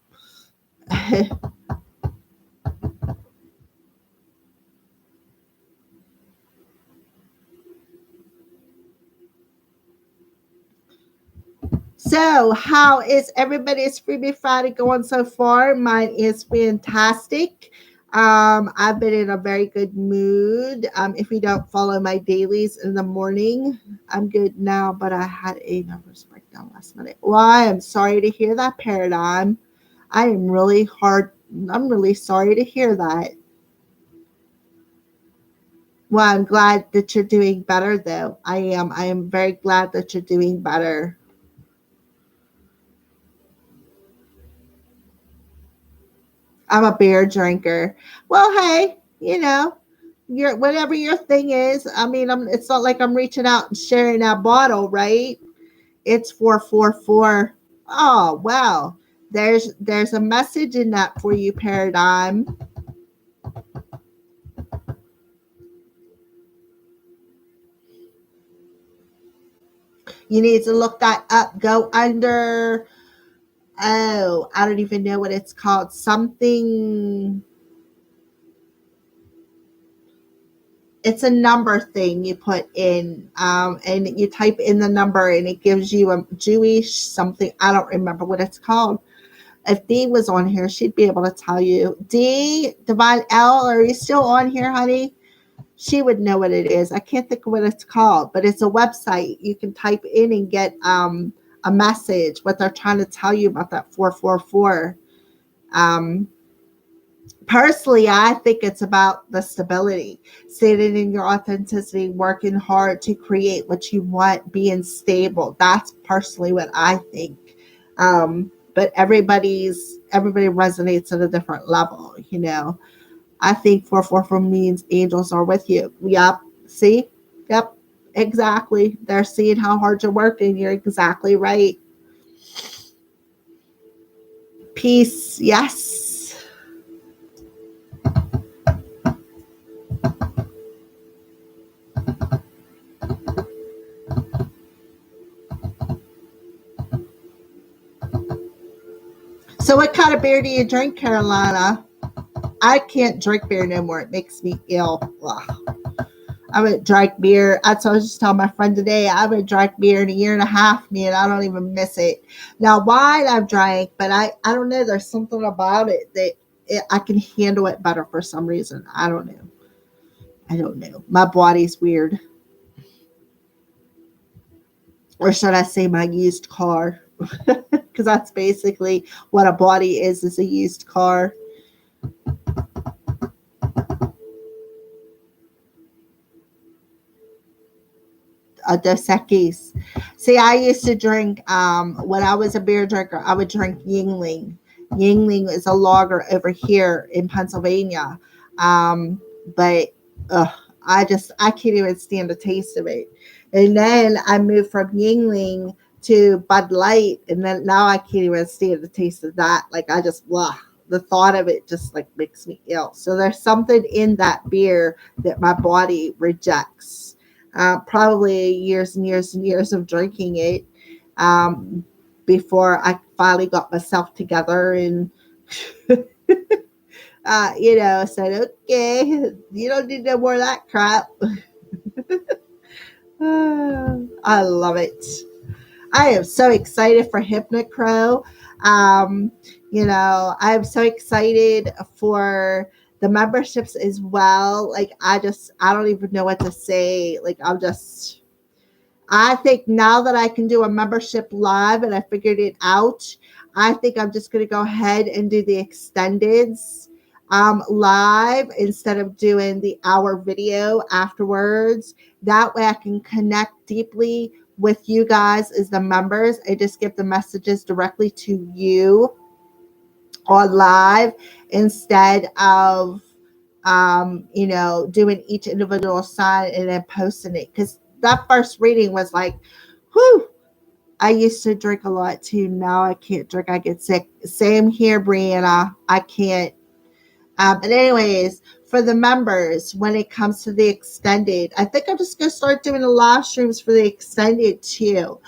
So, how is everybody's Freebie Friday going so far? Mine is fantastic. I've been in a very good mood. If you don't follow my dailies in the morning, I'm good now, but I had a nervous breakdown last night. Well, I am sorry to hear that, Paradigm. I'm really sorry to hear that. Well, I'm glad that you're doing better, though. I am. I am very glad that you're doing better. I'm a beer drinker. Well, hey, your whatever your thing is. I mean, it's not like I'm reaching out and sharing that bottle, right? It's 444. Oh, wow. There's a message in that for you, Paradigm. You need to look that up. Go under, oh, I don't even know what it's called. Something, it's a number thing you put in, and you type in the number and it gives you a Jewish something. I don't remember what it's called. If Dee was on here, she'd be able to tell you. Dee, Divine L, are you still on here, honey? She would know what it is. I can't think of what it's called, but it's a website. You can type in and get a message, what they're trying to tell you about that 444. Personally, I think it's about the stability, sitting in your authenticity, working hard to create what you want, being stable. That's personally what I think. But everybody resonates at a different level, I think 444 means angels are with you. Yep. See? Yep. Exactly. They're seeing how hard you're working. You're exactly right. Peace. Yes. So what kind of beer do you drink, Carolina? I can't drink beer no more. It makes me ill. Ugh. I haven't drank beer. That's what I was just telling my friend today. I haven't drank beer in a year and a half, man. I don't even miss it. Now, wine I've drank, but I don't know. There's something about it that I can handle it better for some reason. I don't know. I don't know. My body's weird. Or should I say my used car? Because that's basically what a body is a used car. Dos Equis. See, I used to drink, when I was a beer drinker, I would drink Yingling. Yingling is a lager over here in Pennsylvania. But I can't even stand the taste of it. And then I moved from Yingling to Bud Light, and then now I can't even stand the taste of that. Like I just, blah. The thought of it just like makes me ill. So there's something in that beer that my body rejects. Probably years and years and years of drinking it, before I finally got myself together and said, okay, you don't need no more of that crap. I love it. I am so excited for Hypnocrow. I'm so excited for the memberships as well. Like I don't even know what to say. Like I think now that I can do a membership live and I figured it out, I think I'm just going to go ahead and do the extendeds live instead of doing the hour video afterwards. That way I can connect deeply with you guys as the members. I just give the messages directly to you on live instead of doing each individual sign and then posting it. Because that first reading was like, whew, I used to drink a lot too. Now I can't drink. I get sick. Same here, Brianna. I can't. But anyways, for the members, when it comes to the extended, I think I'm just going to start doing the live streams for the extended too.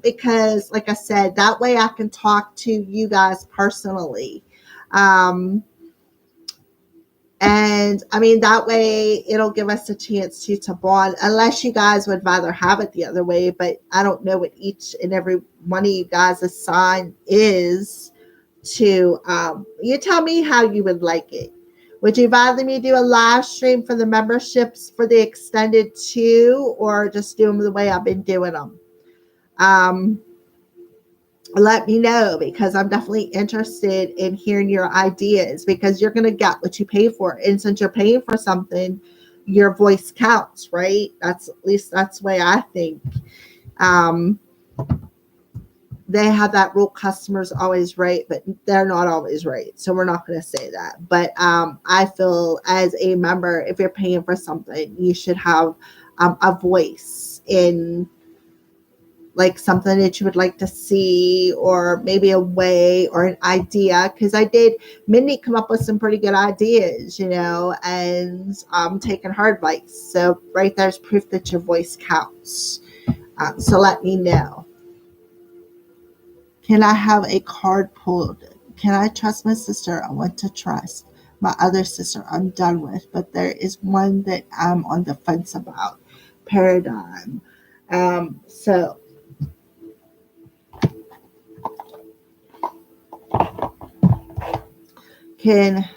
Because like I said, that way I can talk to you guys personally. And I mean, that way it'll give us a chance to bond, unless you guys would rather have it the other way. But I don't know what each and every one of you guys' assign is to, you tell me how you would like it. Would you rather me do a live stream for the memberships for the extended too, or just do them the way I've been doing them? Let me know, because I'm definitely interested in hearing your ideas, because you're going to get what you pay for. And since you're paying for something, your voice counts, right? At least that's the way I think. they have that rule, customers always right, but they're not always right. So we're not going to say that. But I feel as a member, if you're paying for something, you should have a voice in like something that you would like to see, or maybe a way or an idea. Because I did, Mindy come up with some pretty good ideas, and taking her advice. So right there's proof that your voice counts. So let me know. Can I have a card pulled? Can I trust my sister? I want to trust my other sister I'm done with, but there is one that I'm on the fence about. Paradigm. So can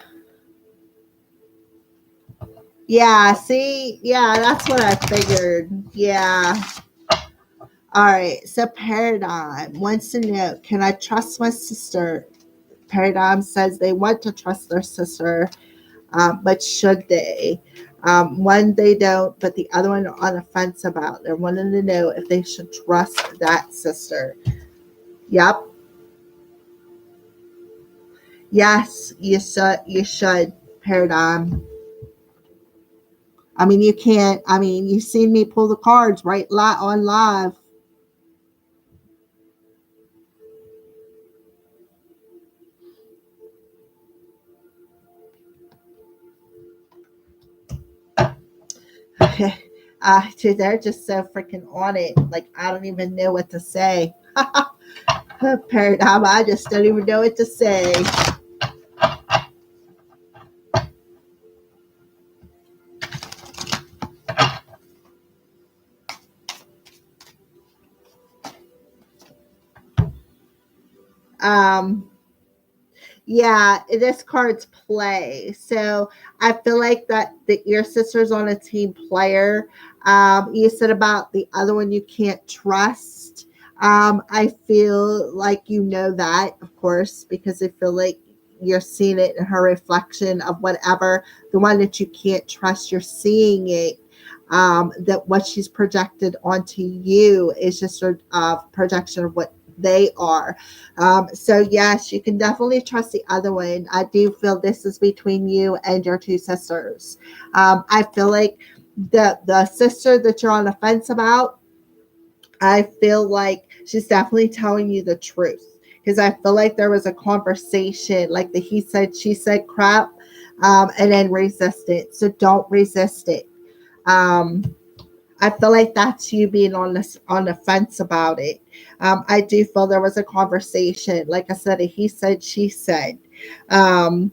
yeah, see, yeah, that's what I figured. Yeah. All right. So Paradigm wants to know, can I trust my sister? Paradigm says they want to trust their sister, but should they? One they don't, but the other one on the fence about. They're wanting to know if they should trust that sister. Yep. Yes, you should. You should. Paradigm. I mean, you can't. I mean, you've seen me pull the cards right on live. Dude, they're just so freaking on it. Like, I don't even know what to say. Paradigm, I just don't even know what to say. Um, Yeah, this card's play. So I feel like that your sister's on a team player. You said about the other one you can't trust. I feel like you know that, of course, because I feel like you're seeing it in her reflection of whatever. The one that you can't trust, you're seeing it. That what she's projected onto you is just a projection of what they are. So yes, you can definitely trust the other one. I do feel this is between you and your two sisters. I feel like the sister that you're on the fence about, I feel like she's definitely telling you the truth, because I feel like there was a conversation, like the he said, she said crap, and then resist it. So don't resist it. Um, I feel like that's you being on the fence about it. I do feel there was a conversation, like I said, a he said, she said, um,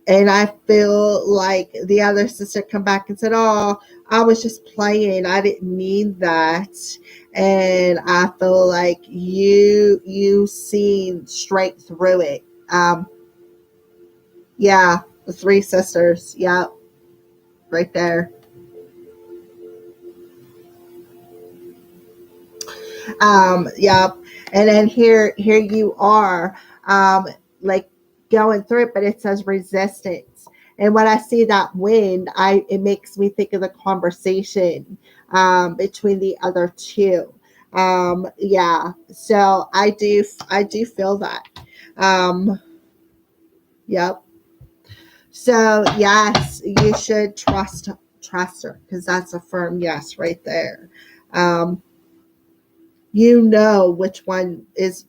and I feel like the other sister come back and said, "Oh, I was just playing. I didn't mean that." And I feel like you seen straight through it. Yeah, the three sisters. Yep, right there. Yep. And then here you are, like going through it, but it says resistance. And when I see that wind, it makes me think of the conversation between the other two. Yeah. So I do feel that. Um, yep. So yes, you should trust her, because that's a firm yes right there. Um, you know which one is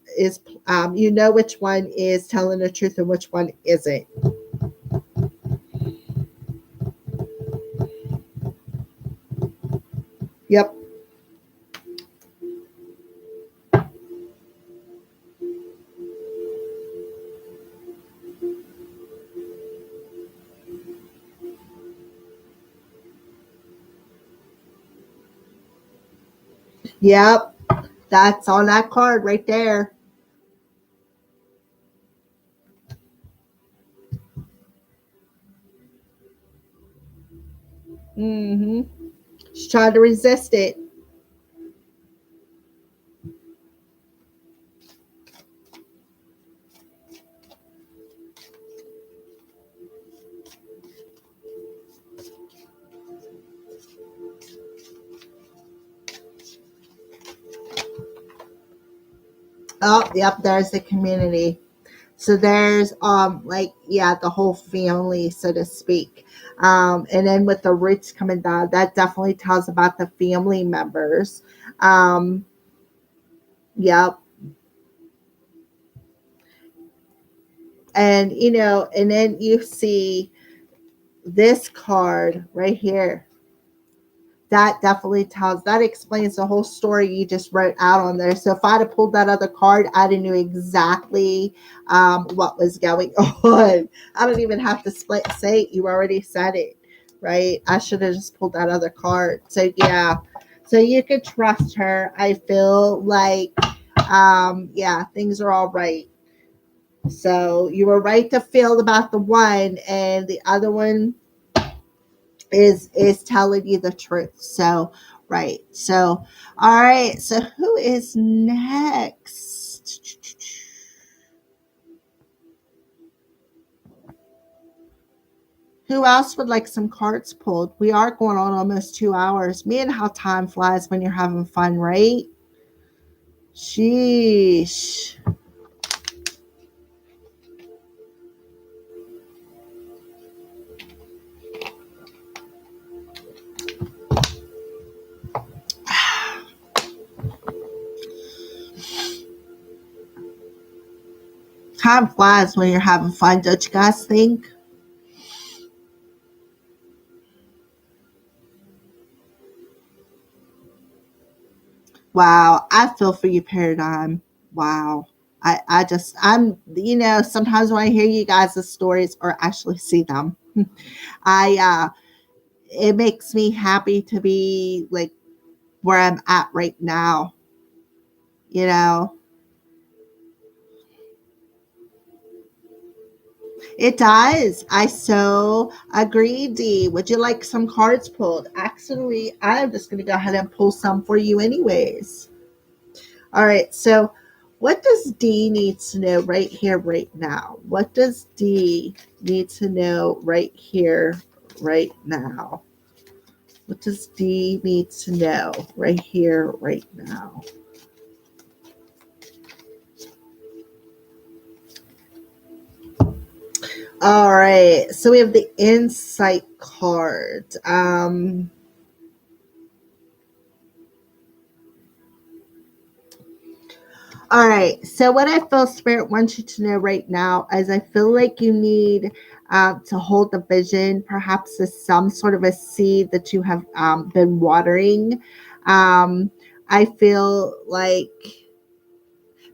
you know which one is telling the truth and which one isn't. Yep. Yep. That's on that card right there. Mm-hmm. She's trying to resist it. Oh, yep, there's the community. So there's like yeah, the whole family, so to speak. And then with the roots coming down, that definitely tells about the family members. Um, yep. And and then you see this card right here. That definitely that explains the whole story you just wrote out on there. So if I'd have pulled that other card, I'd have knew exactly what was going on. I don't even have to say it. You already said it, right? I should have just pulled that other card. So yeah, so you could trust her. I feel like yeah, things are all right. So you were right to feel about the one, and the other one is telling you the truth. So right. So all right. So who is next? Who else would like some cards pulled? We are going on almost 2 hours. Man, how time flies when you're having fun, right? Sheesh. Time flies when you're having fun, don't you guys think? Wow, I feel for you, Paradigm. Wow. Sometimes when I hear you guys' stories or actually see them, it makes me happy to be like where I'm at right now, you know. It does. I so agree, Dee. Would you like some cards pulled? Actually, I'm just going to go ahead and pull some for you, anyways. All right. So, what does Dee need to know right here, right now? What does Dee need to know right here, right now? What does Dee need to know right here, right now? All right. So we have the insight card. All right. So what I feel Spirit wants you to know right now is I feel like you need to hold the vision, perhaps as some sort of a seed that you have been watering. I feel like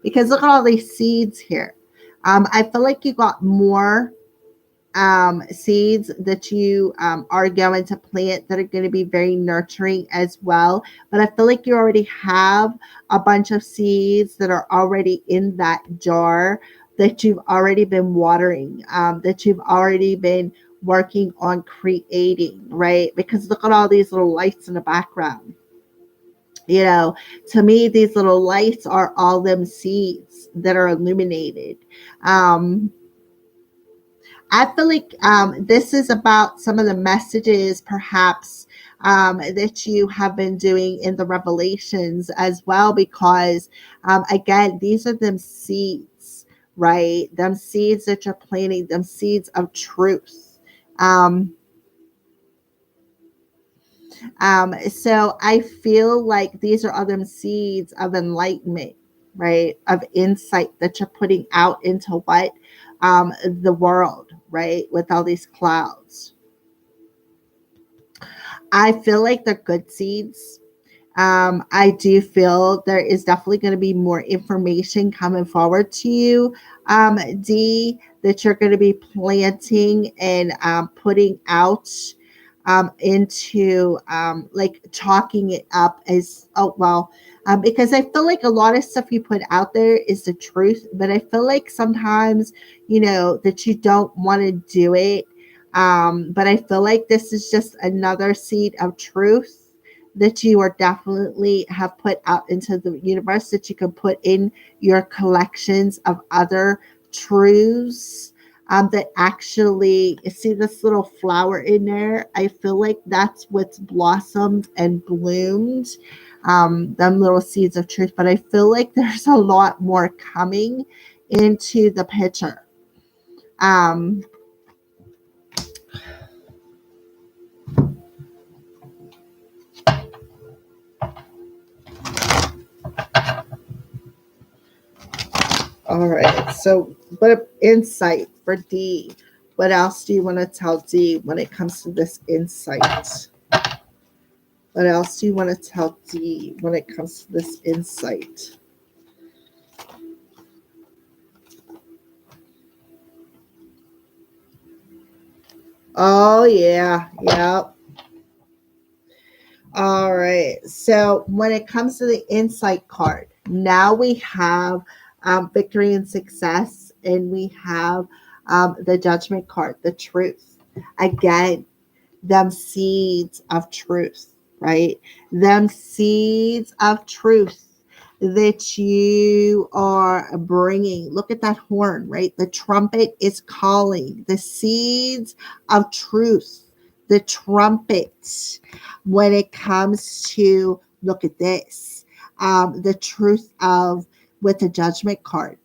because look at all these seeds here. I feel like you got more seeds that you are going to plant that are going to be very nurturing as well. But I feel like you already have a bunch of seeds that are already in that jar that you've already been watering, that you've already been working on creating, right? Because look at all these little lights in the background. You know, to me, these little lights are all them seeds that are illuminated. Um, I feel like this is about some of the messages, perhaps, that you have been doing in the revelations as well, because, again, these are them seeds, right? Them seeds that you're planting, them seeds of truth. Um, so I feel like these are other seeds of enlightenment, right? Of insight that you're putting out into what the world, right? With all these clouds. I feel like they're good seeds. I do feel there is definitely going to be more information coming forward to you, D, that you're going to be planting and putting out into like talking it up as oh well. Because I feel like a lot of stuff you put out there is the truth, but I feel like sometimes, that you don't want to do it. But I feel like this is just another seed of truth that you are definitely have put out into the universe that you can put in your collections of other truths that actually see this little flower in there. I feel like that's what's blossomed and bloomed them little seeds of truth. But I feel like there's a lot more coming into the picture. Um, all right. So, what insight for D? What else do you want to tell D when it comes to this insight? What else do you want to tell D when it comes to this insight? Oh, yeah. Yep. All right. So when it comes to the insight card, now we have victory and success, and we have the judgment card, the truth. Again, them seeds of truth, right? Them seeds of truth that you are bringing. Look at that horn, right? The trumpet is calling. The seeds of truth, the trumpet, when it comes to, look at this, the truth of, with the judgment card.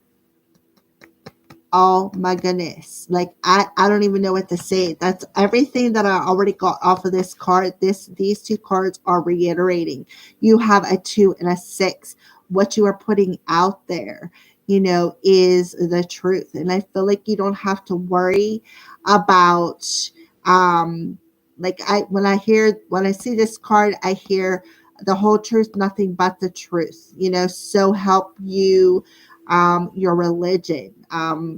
Oh my goodness. Like I don't even know what to say. That's everything that I already got off of this card. These two cards are reiterating. You have a 2 and a 6. What you are putting out there, is the truth. And I feel like you don't have to worry about like when I see this card, I hear the whole truth, nothing but the truth. So help you your religion. I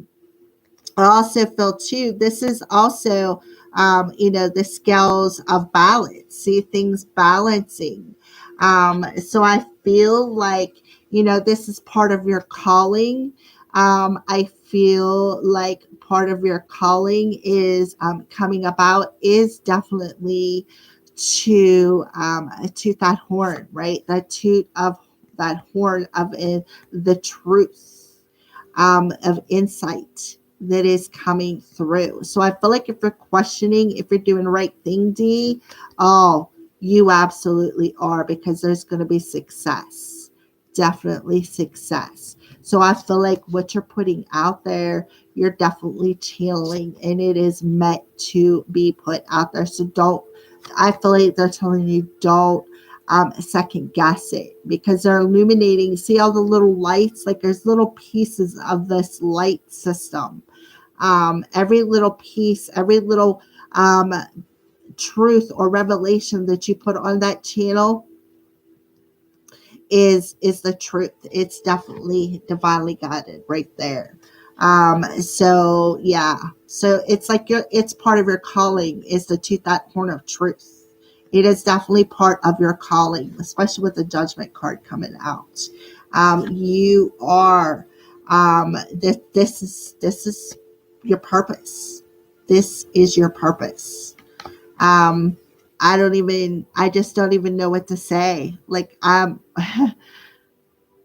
also feel too, this is also, the scales of balance, see things balancing. So I feel like, this is part of your calling. I feel like part of your calling is coming about is definitely to toot that horn, right? That toot of that horn of the truth of insight that is coming through. So I feel like if you're questioning if you're doing the right thing, D, oh, you absolutely are, because there's going to be success, definitely success. So I feel like what you're putting out there, you're definitely channeling, and it is meant to be put out there. So I feel like they're telling you, don't second guess it, because they're illuminating. See all the little lights? Like there's little pieces of this light system. Every little piece, every little truth or revelation that you put on that channel is the truth. It's definitely divinely guided right there. So yeah, so it's like it's part of your calling is to toot that horn of truth. It is definitely part of your calling, especially with the judgment card coming out. You are this is your purpose. This is your purpose. um I just don't even know what to say. Like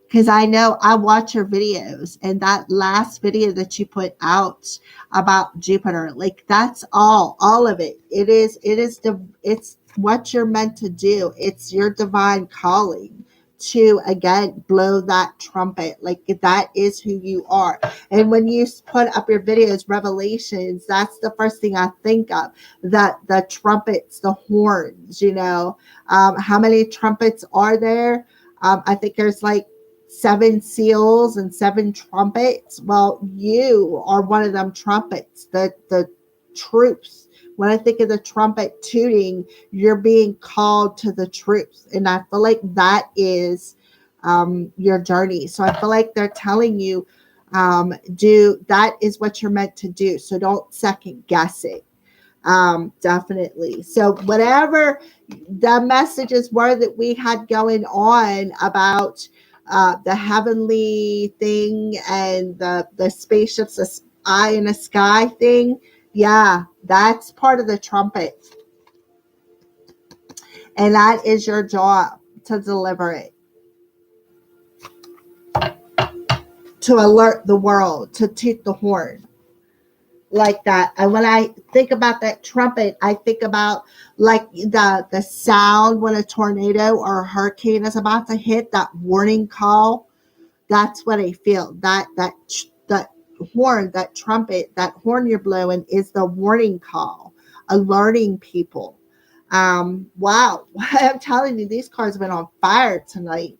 because I know I watch your videos, and that last video that you put out about Jupiter, like that's all of it. It's what you're meant to do. It's your divine calling to again blow that trumpet. Like that is who you are. And when you put up your videos, revelations, that's the first thing I think of. That the trumpets, the horns, how many trumpets are there? I think there's like 7 seals and 7 trumpets. Well, you are one of them trumpets, the truth. When I think of the trumpet tooting, you're being called to the truth. And I feel like that is your journey. So I feel like they're telling you, that is what you're meant to do. So don't second guess it. Definitely. So whatever the messages were that we had going on about the heavenly thing and the spaceships, the eye in the sky thing, yeah, that's part of the trumpet, and that is your job to deliver it, to alert the world, to toot the horn. like that. And when I think about that trumpet, I think about like the sound when a tornado or a hurricane is about to hit, that warning call. That's what I feel. That horn, that trumpet, that horn you're blowing is the warning call, alerting people. Wow. I'm telling you, these cards have been on fire tonight.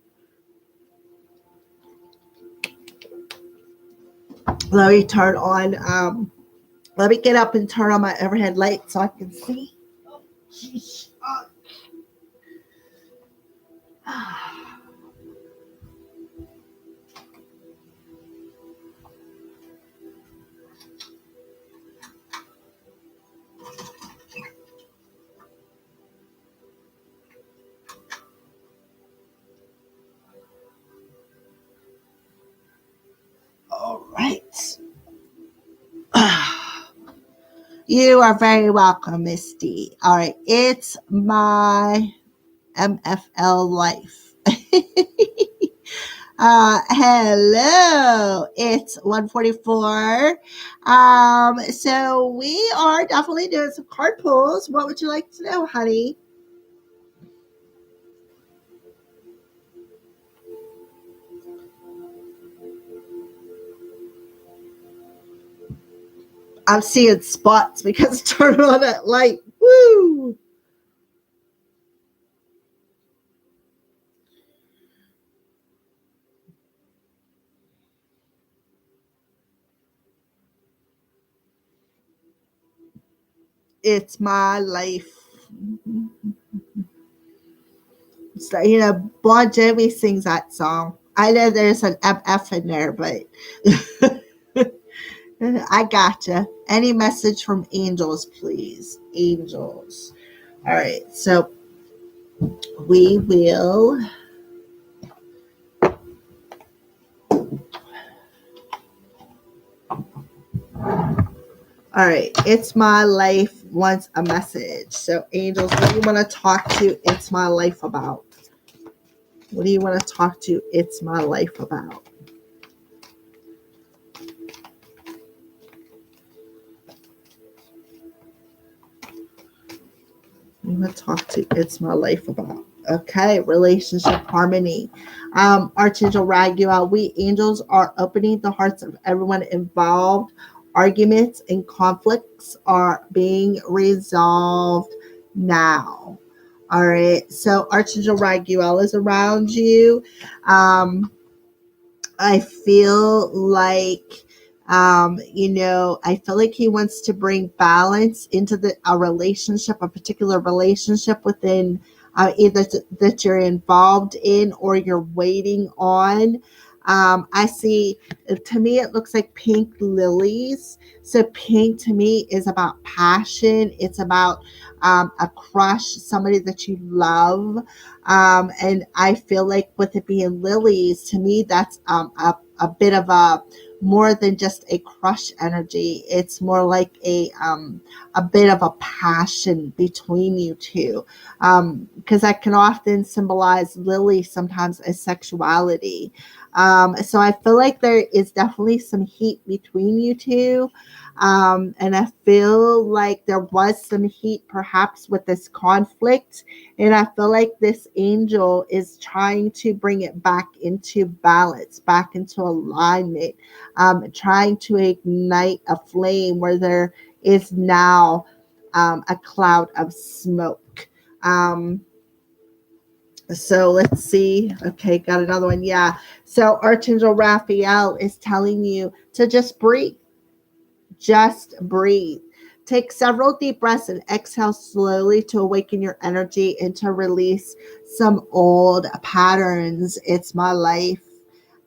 Let me turn on let me get up and turn on my overhead light so I can see. Oh, geez. All right. You are very welcome, Misty. All right. It's my MFL life. Hello. It's 1:44. So we are definitely doing some card pulls. What would you like to know, honey? I'm seeing spots because turn on that light. Woo! It's my life. So, Bon Jovi sings that song. I know there's an FF in there, but I gotcha. Any message from angels, please? Angels. All right. So we will. All right. It's my life wants a message. So, angels, what do you want to talk to It's My Life about? What do you want to talk to It's My Life about? I'm going to talk to It's My Life about. Okay, relationship harmony. Archangel Raguel, we angels are opening the hearts of everyone involved. Arguments and conflicts are being resolved now. All right, so Archangel Raguel is around you. I feel like I feel like he wants to bring balance into a relationship, a particular relationship within either that you're involved in or you're waiting on. I see, to me, it looks like pink lilies. So pink to me is about passion. It's about a crush, somebody that you love. And I feel like with it being lilies, to me, that's a bit of a more than just a crush energy. It's more like a bit of a passion between you two. Because that can often symbolize lily sometimes as sexuality. So I feel like there is definitely some heat between you two. And I feel like there was some heat perhaps with this conflict. And I feel like this angel is trying to bring it back into balance, back into alignment, trying to ignite a flame where there is now a cloud of smoke. So let's see. Okay, got another one. Yeah. So Archangel Raphael is telling you to just breathe. Just breathe. Take several deep breaths and exhale slowly to awaken your energy and to release some old patterns. It's my life.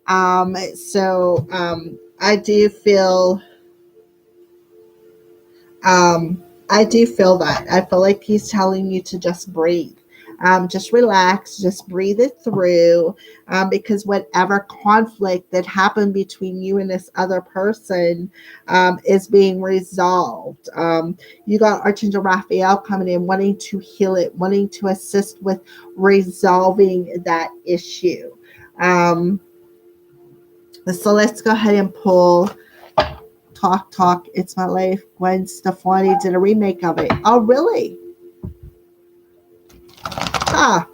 I do feel I do feel that. I feel like he's telling you to just breathe. Just relax, just breathe it through, because whatever conflict that happened between you and this other person is being resolved. You got Archangel Raphael coming in, wanting to heal it, wanting to assist with resolving that issue. So let's go ahead and pull Talk Talk, It's My Life. Gwen Stefani did a remake of it. Oh, really? Huh.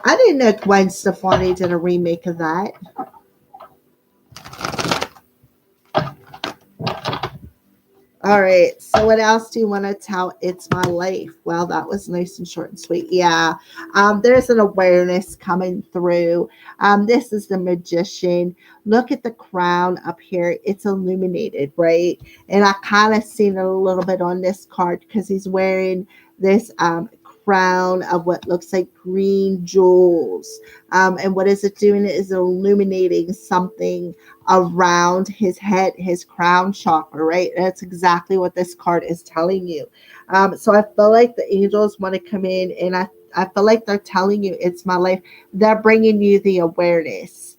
I didn't know Gwen Stefani did a remake of that. All right. So what else do you want to tell? It's My Life. Well, that was nice and short and sweet. Yeah. There's an awareness coming through. This is the magician. Look at the crown up here. It's illuminated, right? And I kind of seen it a little bit on this card because he's wearing this crown of what looks like green jewels. And what is it doing? It is illuminating something around his head, his crown chakra, right? And that's exactly what this card is telling you. So I feel like the angels want to come in, and I feel like they're telling you it's my life. They're bringing you the awareness.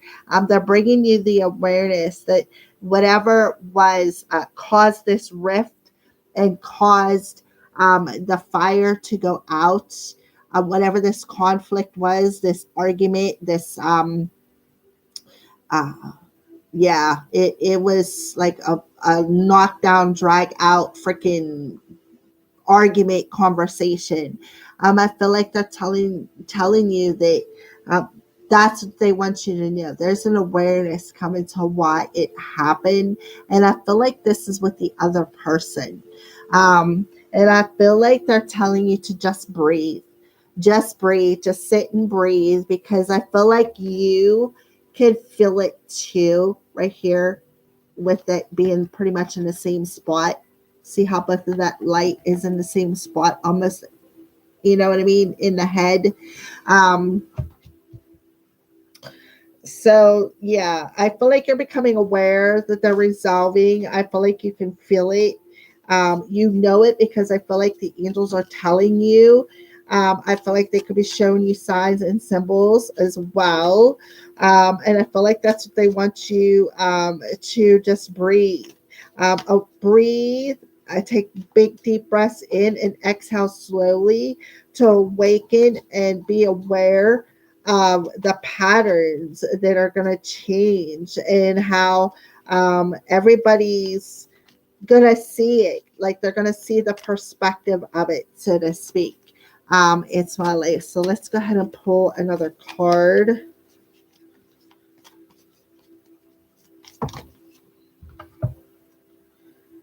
They're bringing you the awareness that whatever was caused this rift and caused the fire to go out, whatever this conflict was, this argument, this uh, yeah, it was like a knockdown, drag out, freaking argument conversation. I feel like they're telling you that uh, that's what they want you to know. There's an awareness coming to why it happened, and I feel like this is with the other person. And I feel like they're telling you to just breathe, just sit and breathe, because I feel like you can feel it too, right here, with it being pretty much in the same spot. See how both of that light is in the same spot, almost, you know what I mean, in the head. Um, so yeah, I feel like you're becoming aware that they're resolving. I feel like you can feel it. You know it because I feel like the angels are telling you. I feel like they could be showing you signs and symbols as well. And I feel like that's what they want you to just breathe. Breathe. I take big deep breaths in and exhale slowly to awaken and be aware the patterns that are going to change and how everybody's going to see it. Like they're going to see the perspective of it, so to speak. It's my life. So let's go ahead and pull another card.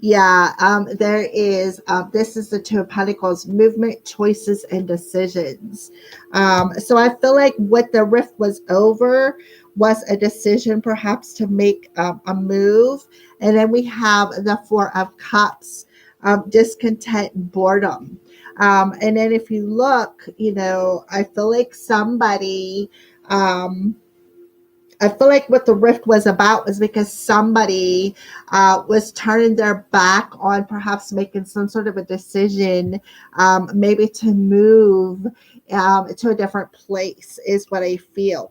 Yeah, there is. This is the Two of Pentacles: movement, choices, and decisions. So I feel like what the rift was over was a decision, perhaps to make a move, and then we have the Four of Cups: discontent, and boredom. And then if you look, I feel like somebody. I feel like what the rift was about was because somebody was turning their back on perhaps making some sort of a decision, maybe to move to a different place, is what I feel.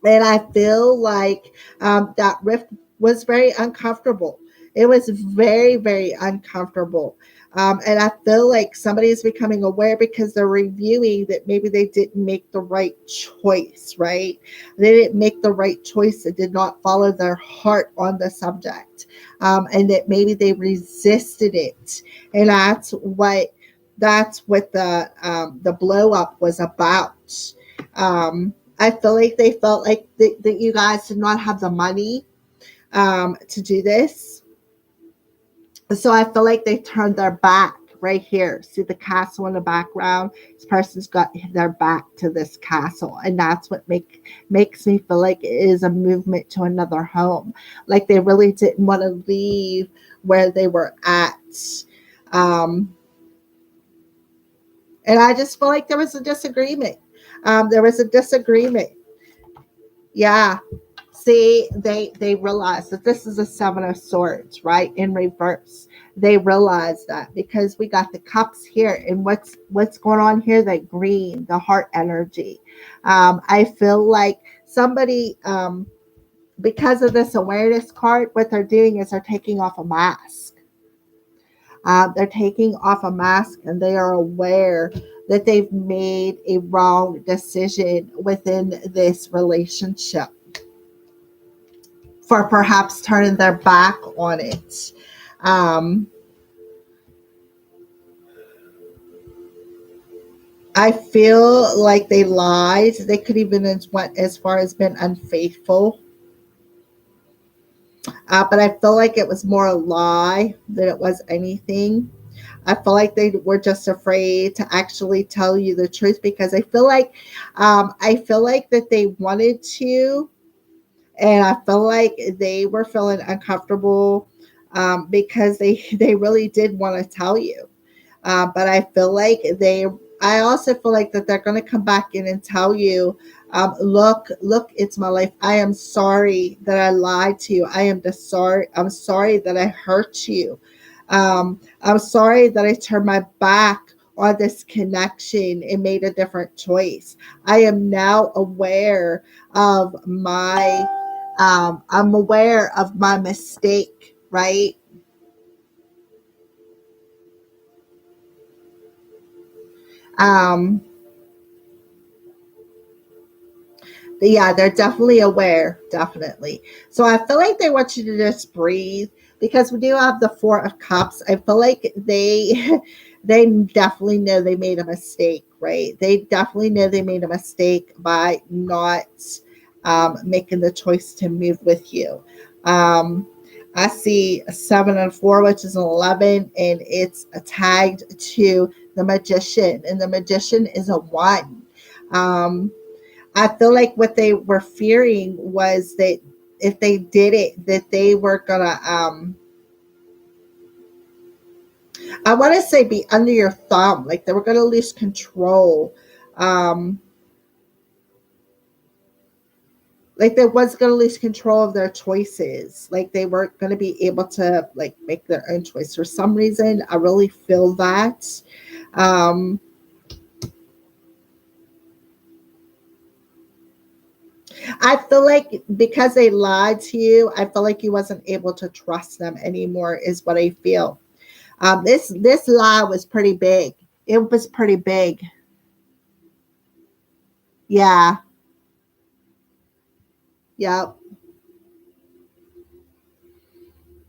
And I feel like that rift was very uncomfortable. It was very, very uncomfortable. And I feel like somebody is becoming aware because they're reviewing that maybe they didn't make the right choice, right? They didn't make the right choice. They did not follow their heart on the subject. And that maybe they resisted it. And that's what the blow up was about. I feel like they felt like that you guys did not have the money to do this. So I feel like they turned their back right here. See the castle in the background? This person's got their back to this castle. And that's what makes me feel like it is a movement to another home. Like they really didn't want to leave where they were at. Um, and I just feel like there was a disagreement. There was a disagreement. Yeah. See, they realize that this is a Seven of Swords, right? In reverse. They realize that because we got the cups here, and what's going on here? That green, the heart energy. I feel like somebody, because of this awareness card, what they're doing is they're taking off a mask. They're taking off a mask, and they are aware that they've made a wrong decision within this relationship, for perhaps turning their back on it. Um, I feel like they lied. They could even went as far as been unfaithful. But I feel like it was more a lie than it was anything. I feel like they were just afraid to actually tell you the truth, because I feel like that they wanted to, and I feel like they were feeling uncomfortable, because they really did want to tell you. But I also feel like that they're going to come back in and tell you, look, it's my life. I am sorry that I lied to you. I'm sorry that I hurt you. I'm sorry that I turned my back on this connection and made a different choice. I am now aware of I'm aware of my mistake, right? Um, yeah, they're definitely aware, definitely. So I feel like they want you to just breathe, because we do have the Four of Cups. I feel like they definitely know they made a mistake, right? They definitely know they made a mistake by not making the choice to move with you. Um, I see a 7 and 4, which is an 11, and it's tagged to the Magician, and the Magician is a 1. Um, I feel like what they were fearing was that if they did it, that they were gonna, I want to say, be under your thumb, like they were gonna lose control, um, like they was gonna lose control of their choices, like they weren't gonna be able to like make their own choice. For some reason, I really feel that. Um, I feel like because they lied to you, I feel like you wasn't able to trust them anymore. Is what I feel. This lie was pretty big. It was pretty big. Yeah. Yep.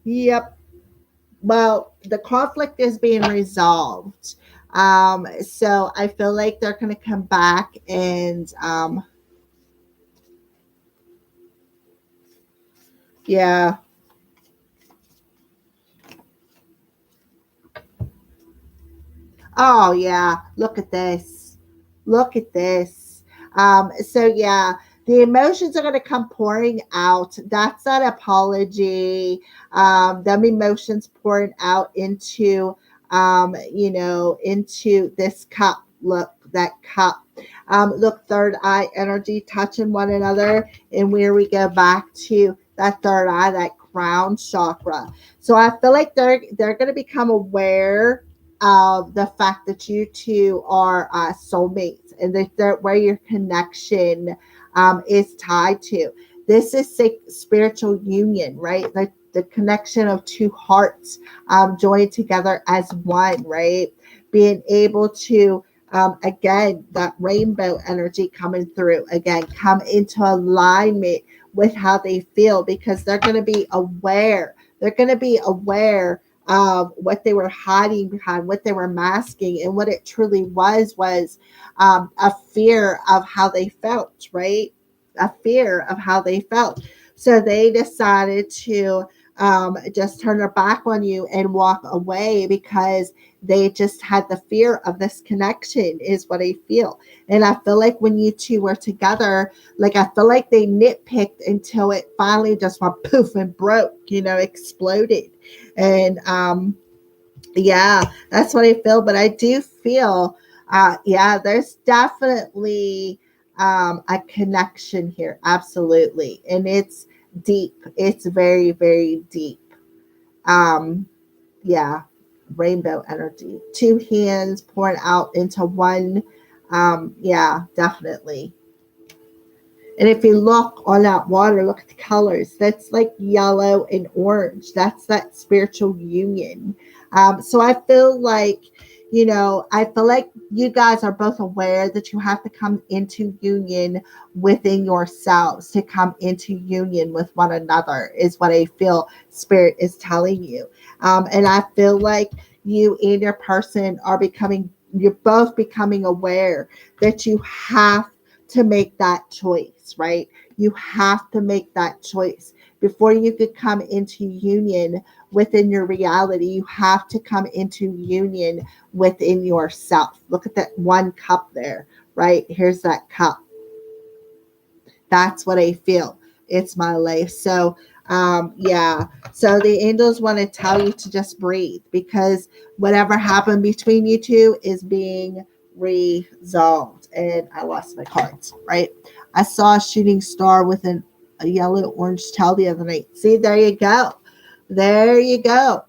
Yep. Well, the conflict is being resolved. So I feel like they're going to come back and yeah. Oh yeah, look at this. Look at this. So yeah, the emotions are going to come pouring out. That's that apology. Them emotions pouring out into, into this cup. Look, that cup. Look, third eye energy touching one another, and where we go back to that third eye, that crown chakra. So I feel like they're going to become aware of the fact that you two are soulmates, and that where your connection is tied to. This is spiritual union, right? Like the connection of two hearts joined together as one, right? Being able to, again, that rainbow energy coming through, again, come into alignment with how they feel, because they're going to be aware. They're going to be aware of what they were hiding behind, what they were masking, and what it truly was a fear of how they felt, right? A fear of how they felt. So they decided to just turn their back on you and walk away, because they just had the fear of this connection, is what I feel. And I feel like when you two were together, like I feel like they nitpicked until it finally just went poof and broke, exploded. And yeah, that's what I feel. But I do feel, yeah, there's definitely a connection here. Absolutely. And it's deep. It's very, very deep. Um, yeah, rainbow energy. Two hands pouring out into one. Yeah, definitely. And if you look on that water, look at the colors. That's like yellow and orange. That's that spiritual union. So I feel like, I feel like you guys are both aware that you have to come into union within yourselves to come into union with one another, is what I feel Spirit is telling you. And I feel like you and your person you're both becoming aware that you have to make that choice, right? You have to make that choice. Before you could come into union within your reality, you have to come into union within yourself. Look at that one cup there, right? Here's that cup. That's what I feel. It's my life. So, yeah. So the angels want to tell you to just breathe, because whatever happened between you two is being resolved. And I lost my cards, right? I saw a shooting star with a yellow orange tail the other night. See, there you go. There you go.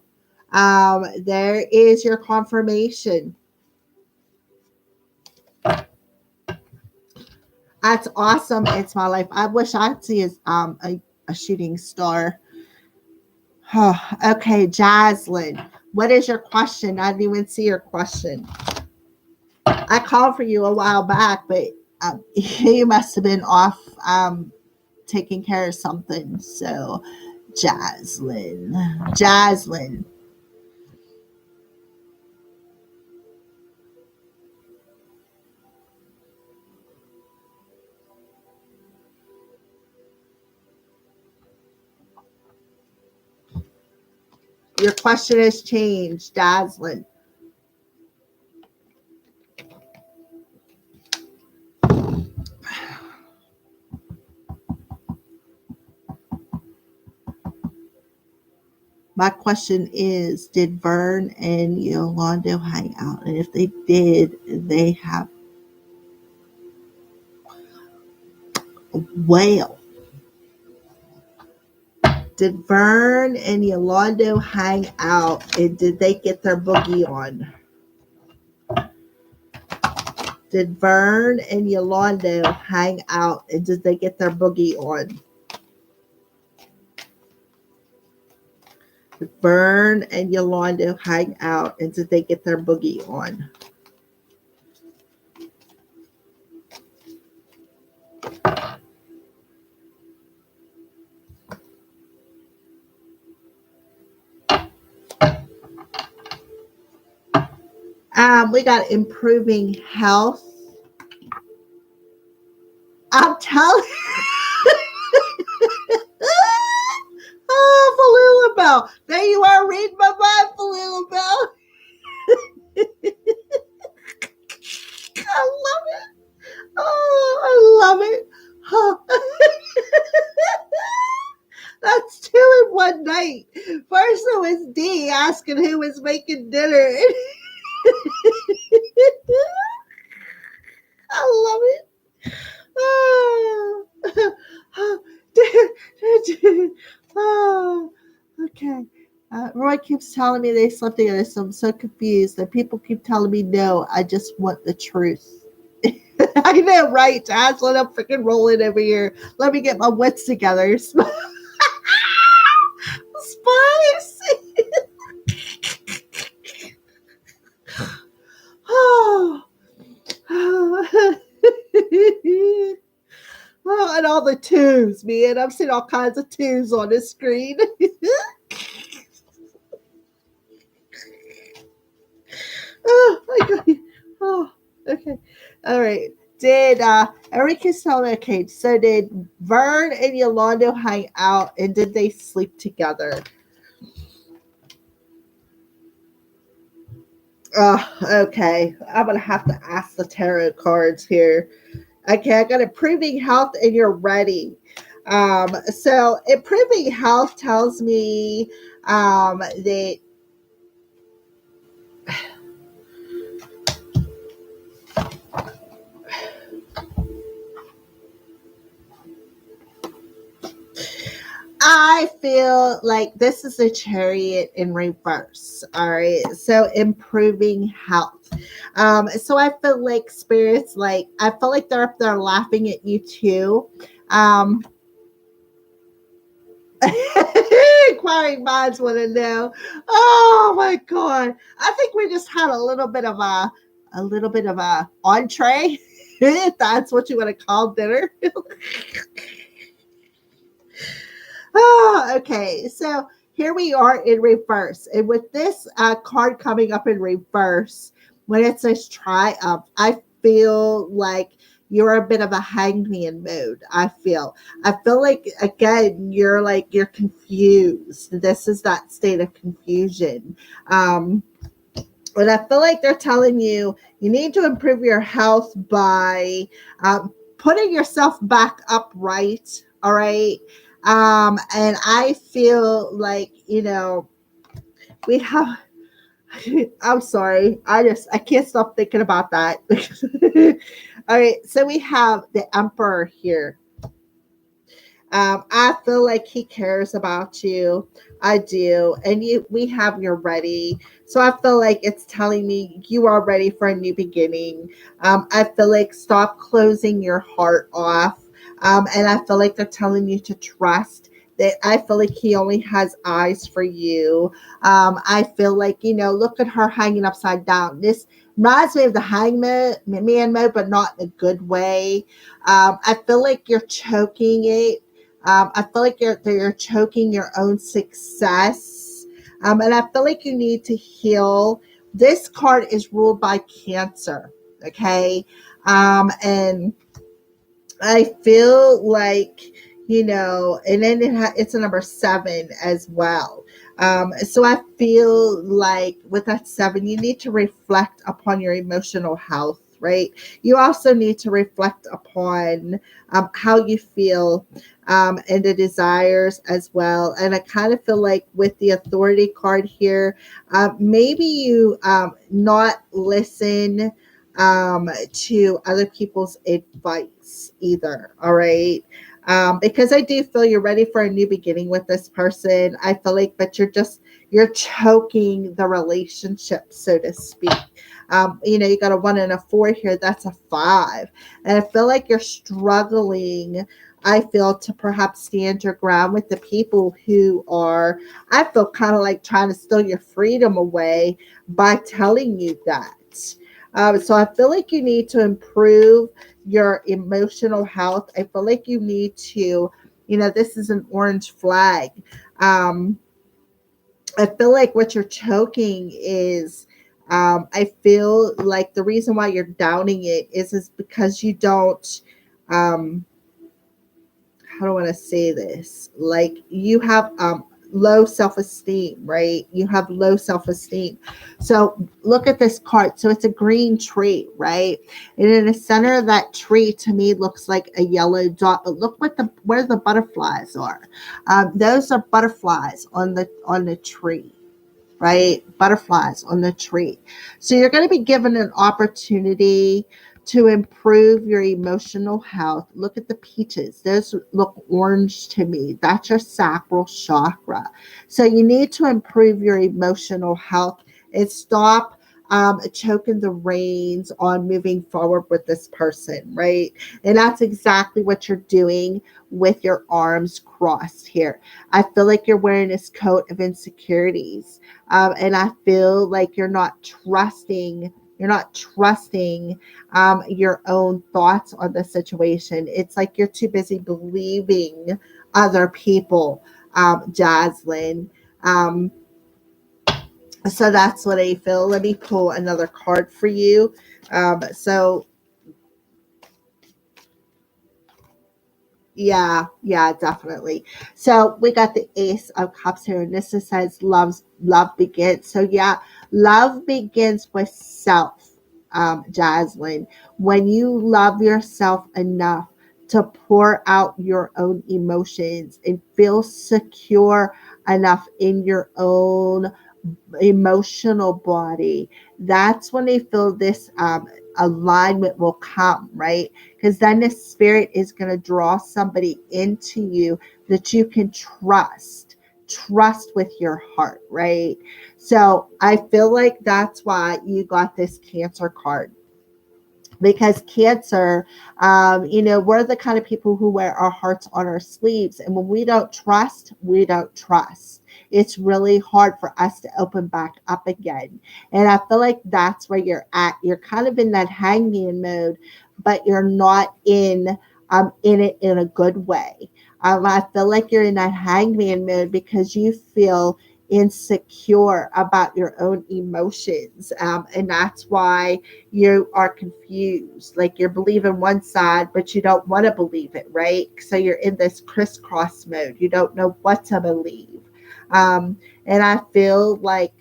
There is your confirmation. That's awesome. It's my life. I wish I'd see a shooting star. Oh, okay, Jaslyn. What is your question? I didn't even see your question. I called for you a while back, but you must have been off taking care of something. So, Jaslyn. Your question has changed, Jaslyn. My question is, did Vern and Yolanda hang out? And if they did, they have a whale. Did Vern and Yolanda hang out, and did they get their boogie on? Did Vern and Yolanda hang out, and did they get their boogie on? Did Vern and Yolanda hang out, and did they get their boogie on? We got improving health. I'm telling you. Oh, Falula Bell. There you are, reading my mind, Falula Bell. I love it. Oh, I love it. Oh. That's two in one night. First it was D asking who was making dinner. I love it. Oh, oh, okay. Roy keeps telling me they slept together, so I'm so confused. And people keep telling me no. I just want the truth. I know, right? Aslan, I'm freaking rolling over here. Let me get my wits together. Spice. Oh. Oh, and all the twos, man. I'm seeing all kinds of twos on the screen. Oh my god. Oh, okay. All right. Did Eric is telling me, okay, so did Vern and Yolanda hang out, and did they sleep together? Oh, okay. I'm gonna have to ask the tarot cards here. Okay, I got improving health, and you're ready. So improving health tells me that I feel like this is a chariot in reverse. All right. So improving health. So I feel like spirits, like, I feel like they're up there laughing at you too. inquiring minds want to know. Oh my god! I think we just had a little bit of a entree. If that's what you want to call dinner. Okay, so here we are in reverse. And with this card coming up in reverse, when it says triumph, I feel like you're a bit of a hangman mode. I feel like, again, you're confused. This is that state of confusion. And I feel like they're telling you you need to improve your health by putting yourself back upright. All right. And I feel like, we have, I'm sorry. I can't stop thinking about that. All right. So we have the emperor here. I feel like he cares about you. I do. And we have you're ready. So I feel like it's telling me you are ready for a new beginning. I feel like stop closing your heart off. And I feel like they're telling you to trust that. I feel like he only has eyes for you. I feel like, look at her hanging upside down. This reminds me of the hangman man mode, but not in a good way. I feel like you're choking it. I feel like you're choking your own success. And I feel like you need to heal. This card is ruled by Cancer. Okay. And I feel like, and then it's a number 7 as well. So I feel like with that 7, you need to reflect upon your emotional health, right? You also need to reflect upon how you feel and the desires as well. And I kind of feel like with the authority card here, maybe you not listen to other people's advice either. All right. Because I do feel you're ready for a new beginning with this person. I feel like, but you're choking the relationship, so to speak. You got a 1 and a 4 here. That's a 5. And I feel like you're struggling, I feel, to perhaps stand your ground with the people who are, I feel, kind of like trying to steal your freedom away by telling you that. So I feel like you need to improve your emotional health. I feel like you need to, this is an orange flag. I feel like what you're choking is, I feel like the reason why you're downing it is because you don't, how do I want to say this? Like you have low self-esteem, right? You have low self-esteem. So look at this card. So it's a green tree, right? And in the center of that tree, to me, looks like a yellow dot. But look where the butterflies are. Those are butterflies on the tree. Right? Butterflies on the tree. So you're going to be given an opportunity to improve your emotional health. Look at the peaches. Those look orange to me. That's your sacral chakra. So you need to improve your emotional health and stop choking the reins on moving forward with this person, right? And that's exactly what you're doing with your arms crossed here. I feel like you're wearing this coat of insecurities. And I feel like you're not trusting your own thoughts on the situation. It's like you're too busy believing other people, Jaslyn. So that's what I feel. Let me pull another card for you. So yeah, definitely. So we got the Ace of Cups here, and this just says love begins. So yeah, love begins with self, Jaslyn. When you love yourself enough to pour out your own emotions and feel secure enough in your own emotional body, that's when they feel this alignment will come, right? Because then the spirit is going to draw somebody into you that you can trust with your heart, right? So I feel like that's why you got this Cancer card, because Cancer, we're the kind of people who wear our hearts on our sleeves. And when we don't trust, we don't trust. It's really hard for us to open back up again. And I feel like that's where you're at. You're kind of in that hangman mode, but you're not in it in a good way. I feel like you're in that hangman mode because you feel insecure about your own emotions. And that's why you are confused. Like you're believing one side, but you don't want to believe it, right? So you're in this crisscross mode. You don't know what to believe. And I feel like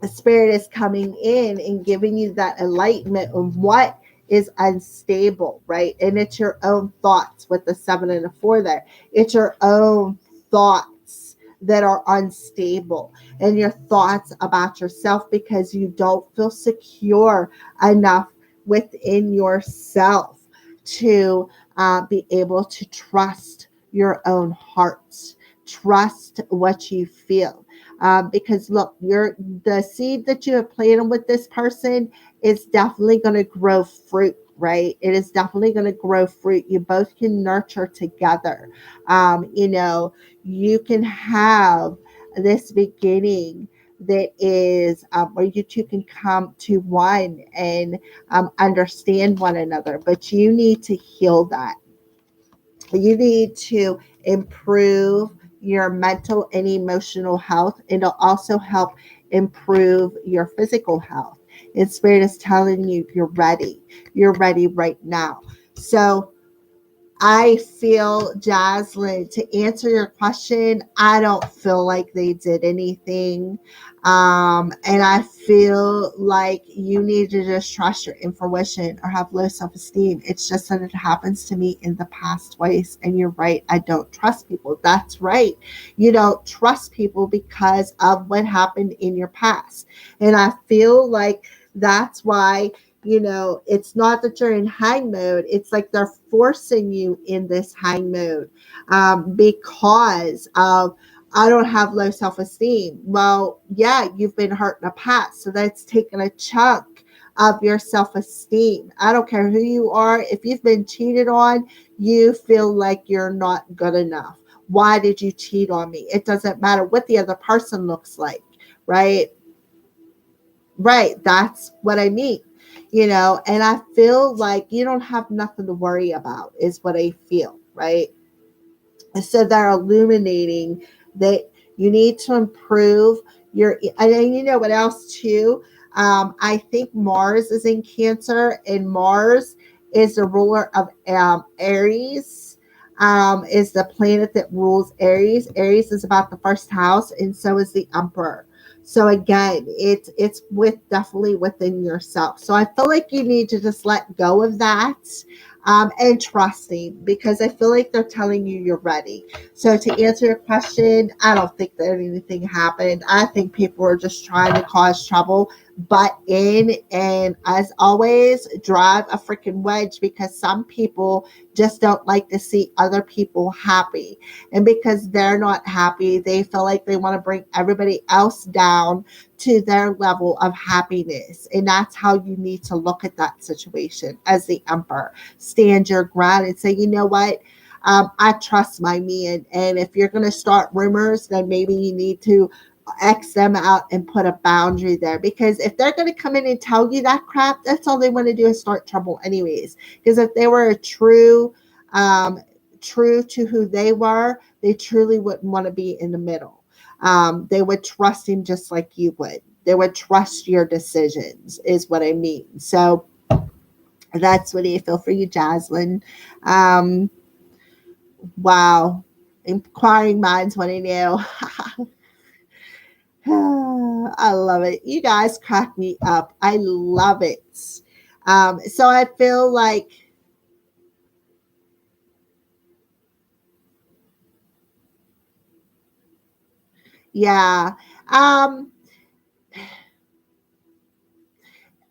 the spirit is coming in and giving you that enlightenment of what is unstable, right? And it's your own thoughts with the 7 and the 4 there. It's your own thoughts that are unstable, and your thoughts about yourself because you don't feel secure enough within yourself to be able to trust your own heart, trust what you feel. Because look, the seed that you have planted with this person is definitely going to grow fruit, right? It is definitely going to grow fruit. You both can nurture together. You know, you can have this beginning that is where you two can come to one and understand one another, but you need to heal that. You need to improve your mental and emotional health. It'll also help improve your physical health. And Spirit is telling you you're ready. You're ready right now. So I feel, Jaslyn, to answer your question, I don't feel like they did anything. And I feel like you need to just trust your intuition or have low self esteem. It's just that it happens to me in the past twice. And you're right, I don't trust people. That's right. You don't trust people because of what happened in your past. And I feel like that's why, you know, it's not that you're in hang mode. It's like they're forcing you in this hang mode because of, I don't have low self-esteem. Well, yeah, you've been hurt in the past. So that's taken a chunk of your self-esteem. I don't care who you are. If you've been cheated on, you feel like you're not good enough. Why did you cheat on me? It doesn't matter what the other person looks like, right? Right. That's what I mean. You know, and I feel like you don't have nothing to worry about, is what I feel, right? So they're illuminating that you need to improve your, and then you know what else too? I think Mars is in Cancer, and Mars is the ruler of Aries. Is the planet that rules Aries. Aries is about the first house, and so is the Emperor. So again, it's with definitely within yourself. So I feel like you need to just let go of that and trusting, because I feel like they're telling you you're ready. So to answer your question, I don't think that anything happened. I think people are just trying to cause trouble, butt in, and as always, drive a freaking wedge, because some people just don't like to see other people happy. And because they're not happy, they feel like they want to bring everybody else down to their level of happiness. And that's how you need to look at that situation as the Emperor. Stand your ground and say, you know what? I trust my man. And if you're going to start rumors, then maybe you need to X them out and put a boundary there. Because if they're going to come in and tell you that crap, that's all they want to do is start trouble anyways. Because if they were a true to who they were, they truly wouldn't want to be in the middle. They would trust him just like you would. They would trust your decisions, is what I mean. So that's what I feel for you, Jaslyn. Um, wow. Inquiring minds want to know. I love it. You guys crack me up. I love it. So I feel like, yeah. Um,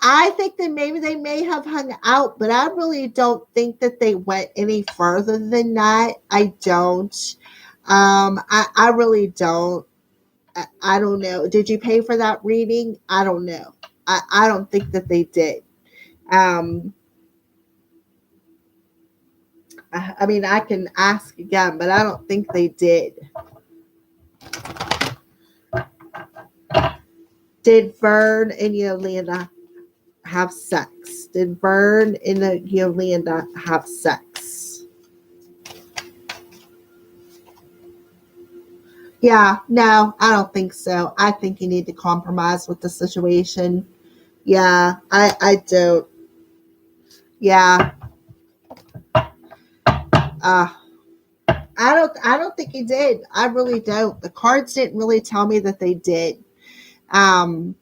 I think that maybe they may have hung out, but I really don't think that they went any further than that. I don't. I really don't. I don't know. Did you pay for that reading? I don't know. I don't think that they did. Um, I mean, I can ask again, but I don't think they did. Did Vern and Yolanda have sex? Did Vern and Yolanda have sex? Yeah, no, I don't think so. I think you need to compromise with the situation. Yeah, I don't. Yeah, uh, I don't think he did. I really don't. The cards didn't really tell me that they did. Um,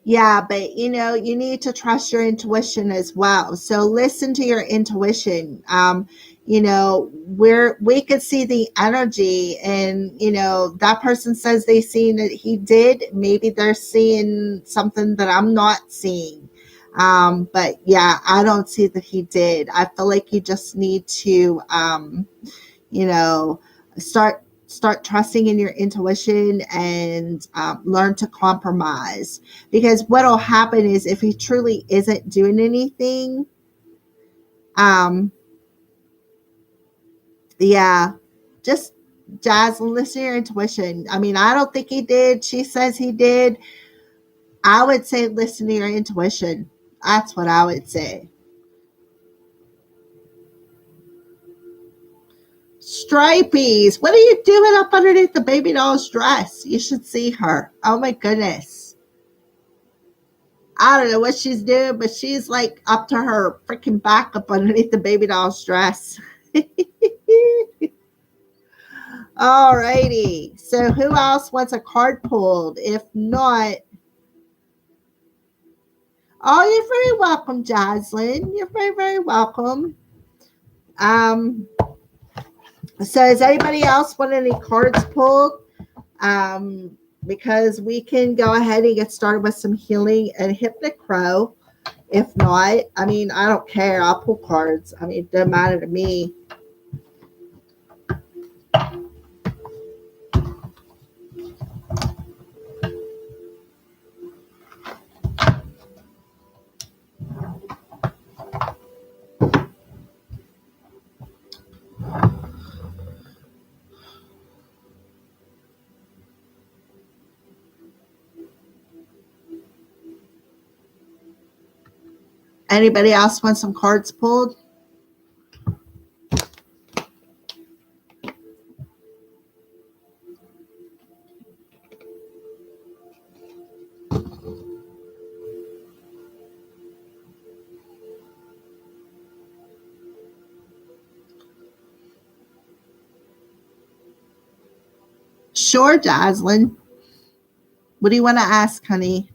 Yeah, but you need to trust your intuition as well. So listen to your intuition. Where we could see the energy, and that person says they seen that he did. Maybe they're seeing something that I'm not seeing. But yeah, I don't see that he did. I feel like you just need to you know start trusting in your intuition, and learn to compromise, because what'll happen is, if he truly isn't doing anything, um yeah, just Jazz, listen to your intuition. I mean, I don't think he did. She says he did. I would say listen to your intuition. That's what I would say. Stripies, what are you doing up underneath the baby doll's dress? You should see her. Oh my goodness. I don't know what she's doing, but she's like up to her freaking back up underneath the baby doll's dress. Alrighty. So who else wants a card pulled? If not, oh, you're very welcome, Jocelyn. You're very, very welcome. Um, so does anybody else want any cards pulled? Because we can go ahead and get started with some healing and Hypnocrow. If not, I mean, I don't care. I'll pull cards. I mean, it doesn't matter to me. Anybody else want some cards pulled? Sure, Jocelyn. What do you want to ask, honey?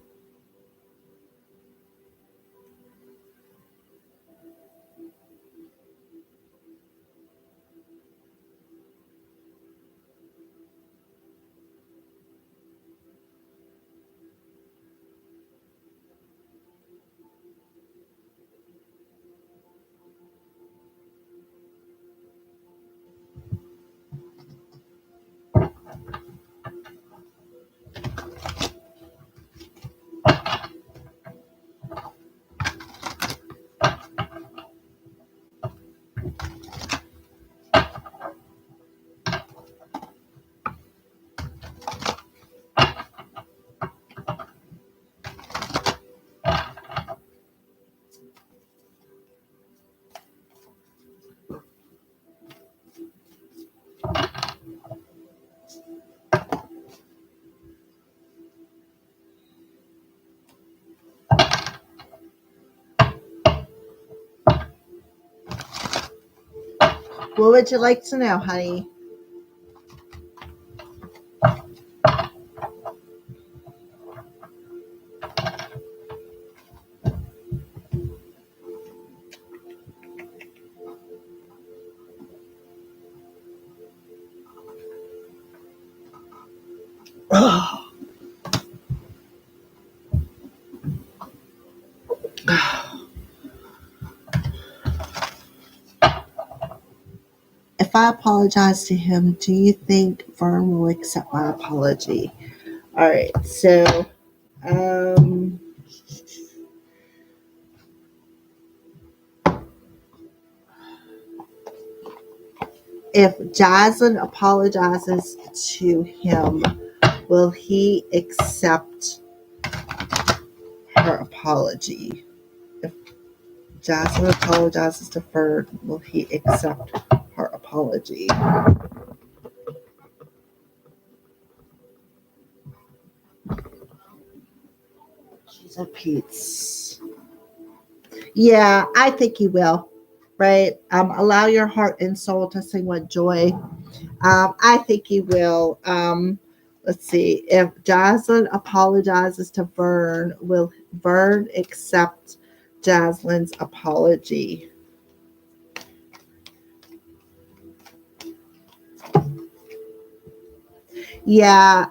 What would you like to know, honey? If I apologize to him, do you think Vern will accept my apology? All right. So, um, if Jocelyn apologizes to him, will he accept her apology? If Jocelyn apologizes to Ferd, will he accept her apology? She's a Pete's. Yeah, I think he will. Right? Allow your heart and soul to sing with joy. I think he will. Let's see. If Jocelyn apologizes to Vern, will Vern accept Jocelyn's apology? Yeah.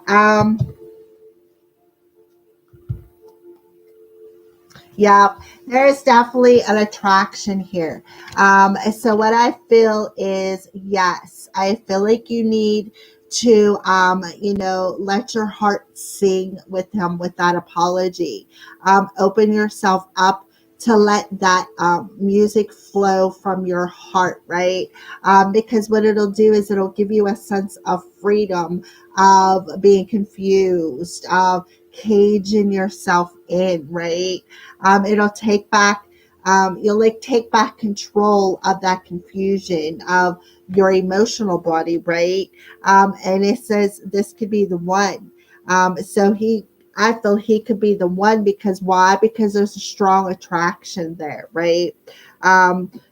Yeah, there's definitely an attraction here. So what I feel is, yes, I feel like you need to, let your heart sing with him with that apology. Open yourself up to let that music flow from your heart, right? Because what it'll do is it'll give you a sense of freedom, of being confused, of caging yourself in, right? It'll take back, you'll like take back control of that confusion of your emotional body, right? And it says this could be the one. So I feel he could be the one because why? Because there's a strong attraction there, right?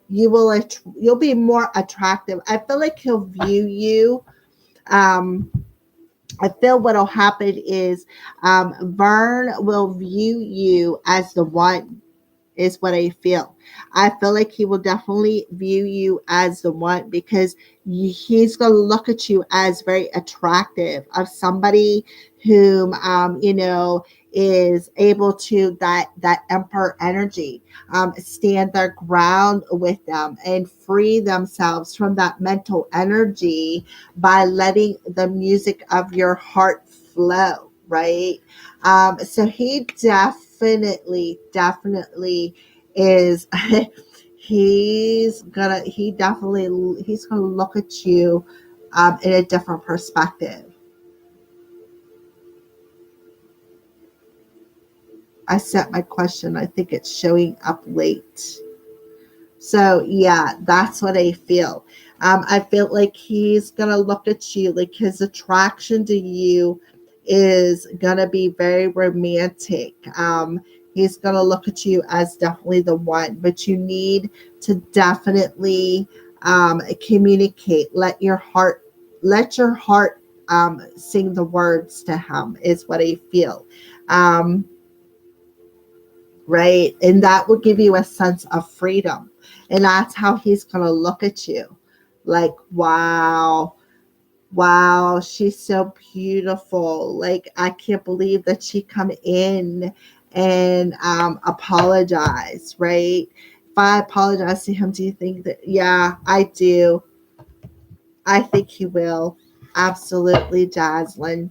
You'll be more attractive. I feel like he'll view you. Um, I feel what'll happen is Vern will view you as the one, is what I feel. I feel like he will definitely view you as the one because he's going to look at you as very attractive, of somebody whom, is able to that emperor energy, stand their ground with them and free themselves from that mental energy by letting the music of your heart flow, right? So he definitely is he's gonna look at you in a different perspective. I sent my question. I think it's showing up late. So yeah, that's what I feel. I feel like he's gonna look at you, like his attraction to you is gonna be very romantic. He's gonna look at you as definitely the one, but you need to definitely communicate. Let your heart sing the words to him. Is what I feel. Um, right? And that will give you a sense of freedom. And that's how he's going to look at you. Like, wow, wow, she's so beautiful. Like, I can't believe that she come in and apologize, right? If I apologize to him, do you think that? Yeah, I do. I think he will. Absolutely, Jaslyn.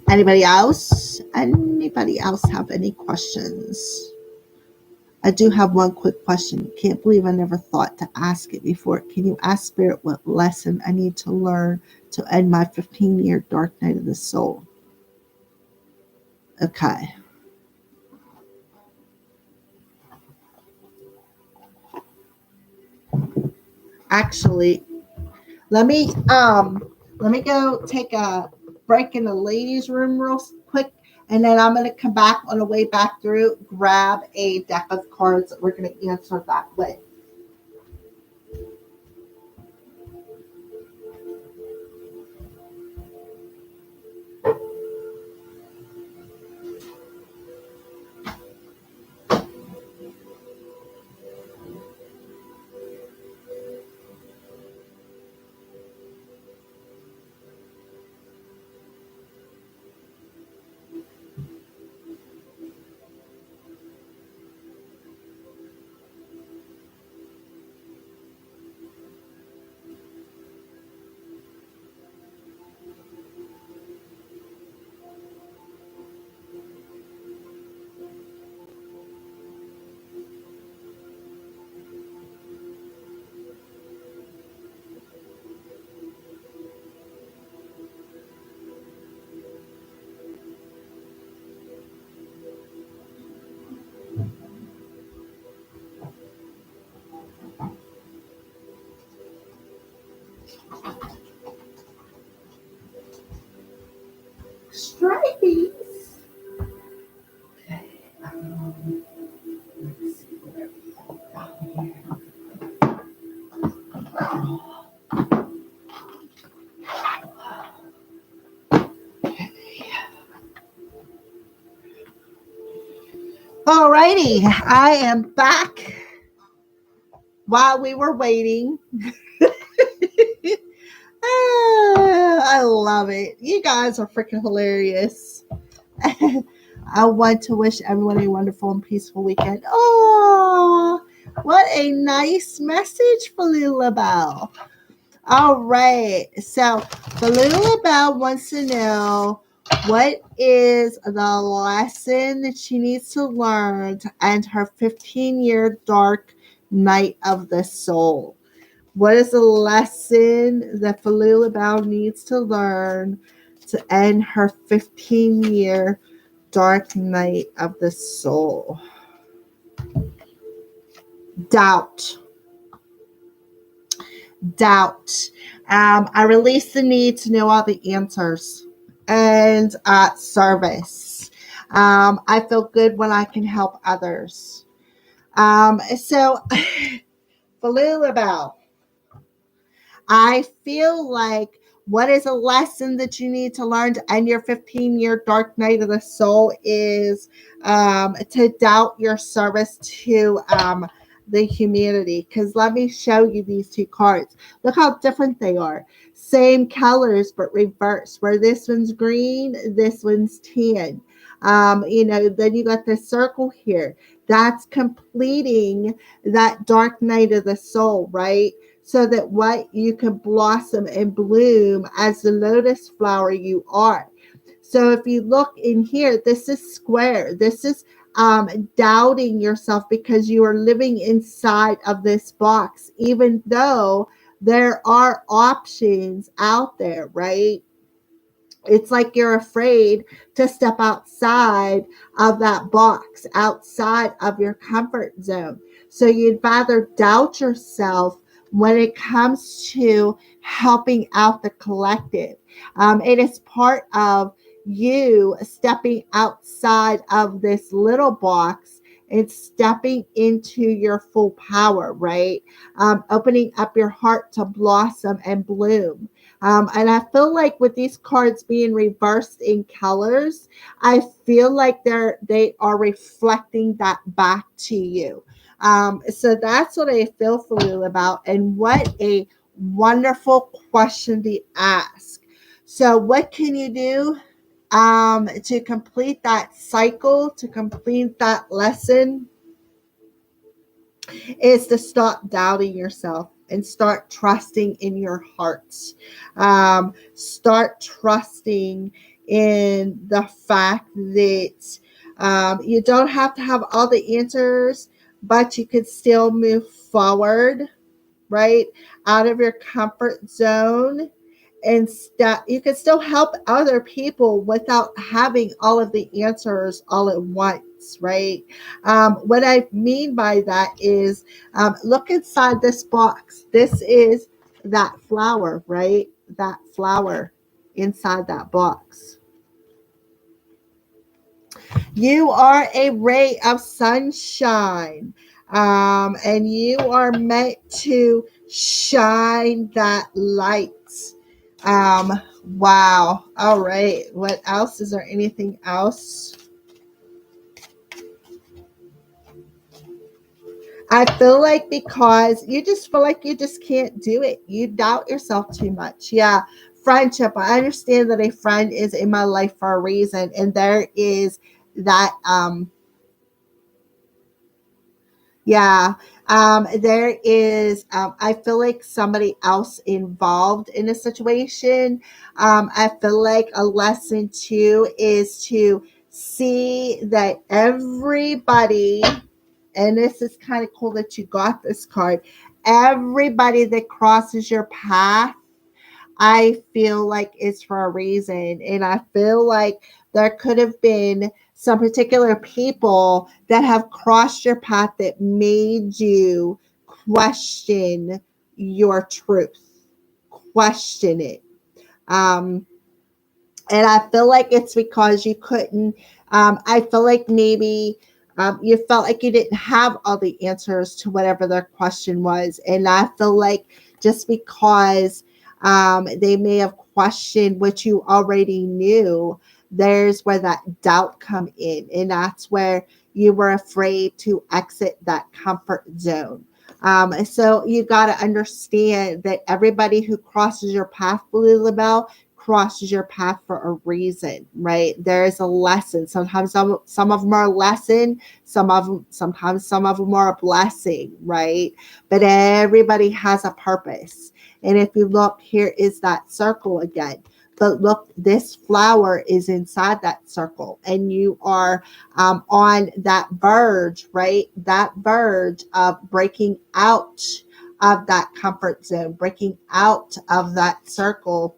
Anybody else? Anybody else have any questions? I do have one quick question. Can't believe I never thought to ask it before. Can you ask Spirit what lesson I need to learn to end my 15-year dark night of the soul? Okay. Actually, let me go take a break in the ladies' room real quick, and then I'm gonna come back on the way back through, grab a deck of cards that we're gonna answer that with. Stripies. Let's see what I've got here. Alrighty, I am back while we were waiting. I love it. You guys are freaking hilarious. I want to wish everyone a wonderful and peaceful weekend. Oh, what a nice message for Lula Bell. All right. So, Lula Bell wants to know what is the lesson that she needs to learn to end her 15-year dark night of the soul. What is the lesson that Falula Bell needs to learn to end her 15-year dark night of the soul? Doubt. I release the need to know all the answers and service. I feel good when I can help others. So, Falula Bell, I feel like what is a lesson that you need to learn to end your 15-year dark night of the soul is to doubt your service to the humanity. Because let me show you these two cards. Look how different they are. Same colors, but reverse. Where this one's green, this one's tan. Then you got this circle here. That's completing that dark night of the soul, right? So that what you can blossom and bloom as the lotus flower you are. So if you look in here, this is square. This is doubting yourself because you are living inside of this box, even though there are options out there, right? It's like you're afraid to step outside of that box, outside of your comfort zone. So you'd rather doubt yourself when it comes to helping out the collective. It is part of you stepping outside of this little box and stepping into your full power, right? Opening up your heart to blossom and bloom. And I feel like with these cards being reversed in colors, I feel like they are reflecting that back to you. So that's what I feel for you about, and what a wonderful question to ask. So what can you do to complete that cycle, to complete that lesson? Is to stop doubting yourself and start trusting in your hearts. Start trusting in the fact that you don't have to have all the answers, but you could still move forward, right? Out of your comfort zone, and you can still help other people without having all of the answers all at once, right? What I mean by that is, look inside this box. This is that flower, right? That flower inside that box. You are a ray of sunshine, and you are meant to shine that light. Wow. All right. What else? Is there anything else? I feel like because you just feel like you just can't do it. You doubt yourself too much. Yeah. Friendship. I understand that a friend is in my life for a reason. And there is that, yeah. There is, I feel like somebody else involved in a situation. I feel like a lesson too is to see that everybody, and this is kind of cool that you got this card, everybody that crosses your path, I feel like it's for a reason. And I feel like there could have been some particular people that have crossed your path that made you question your truth, question it. Um, and I feel like it's because you couldn't, I feel like maybe you felt like you didn't have all the answers to whatever their question was. And I feel like just because they may have questioned what you already knew, there's where that doubt come in. And that's where you were afraid to exit that comfort zone. So you got to understand that everybody who crosses your path, Blue Labelle, crosses your path for a reason, right? There is a lesson. Sometimes some of them are a lesson. Sometimes some of them are a blessing, right? But everybody has a purpose. And if you look, here is that circle again. But look, this flower is inside that circle, and you are on that verge, right? That verge of breaking out of that comfort zone, breaking out of that circle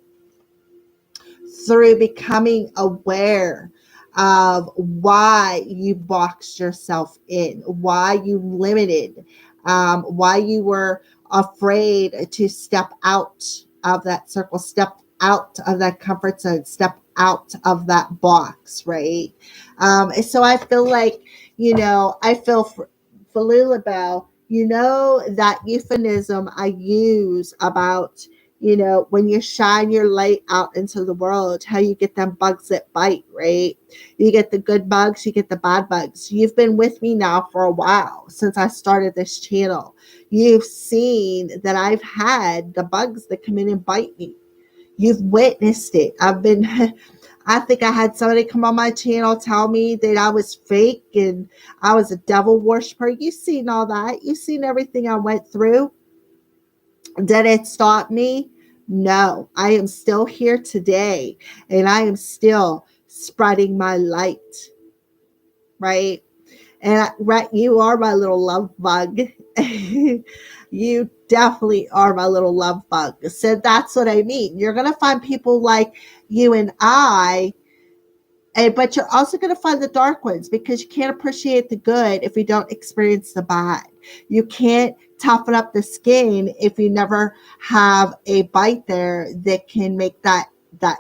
through becoming aware of why you boxed yourself in, why you limited, why you were afraid to step out of that circle, step out of that comfort zone, step out of that box, right? So I feel like, I feel for Lulabelle, that euphemism I use about, when you shine your light out into the world, how you get them bugs that bite, right? You get the good bugs, you get the bad bugs. You've been with me now for a while since I started this channel. You've seen that I've had the bugs that come in and bite me. You've witnessed it. I think I had somebody come on my channel tell me that I was fake and I was a devil worshiper. You've seen all that. You've seen everything I went through. Did it stop me? No, I am still here today and I am still spreading my light, right? And right, you are my little love bug. You definitely are my little love bug. So that's what I mean. You're going to find people like you and I, but you're also going to find the dark ones because you can't appreciate the good if you don't experience the bad. You can't toughen up the skin if you never have a bite there that can make that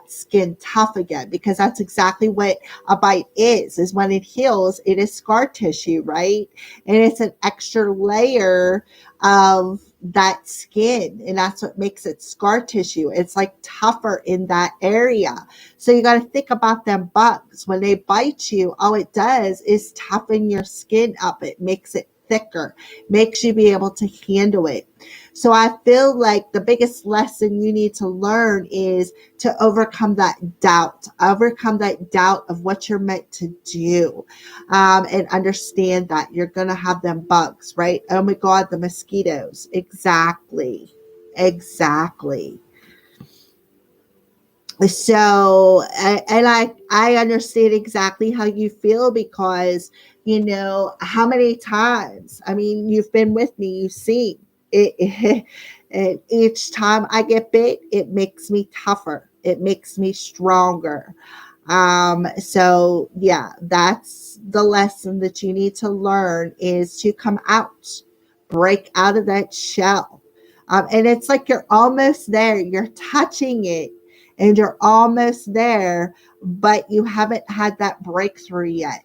skin tough again, because that's exactly what a bite is when it heals. It is scar tissue, right? And it's an extra layer of that skin, and that's what makes it scar tissue. It's like tougher in that area. So you got to think about them bugs. When they bite you, all it does is toughen your skin up. It makes it thicker, makes you be able to handle it. So I feel like the biggest lesson you need to learn is to overcome that doubt of what you're meant to do, and understand that you're going to have them bugs, right? Oh my God, the mosquitoes. Exactly. So, and I understand exactly how you feel because, how many times, I mean, you've been with me, you've seen it, and each time I get bit, it makes me tougher. It makes me stronger. So yeah, that's the lesson that you need to learn, is to come out, break out of that shell. And it's like you're almost there. You're touching it and you're almost there, but you haven't had that breakthrough yet.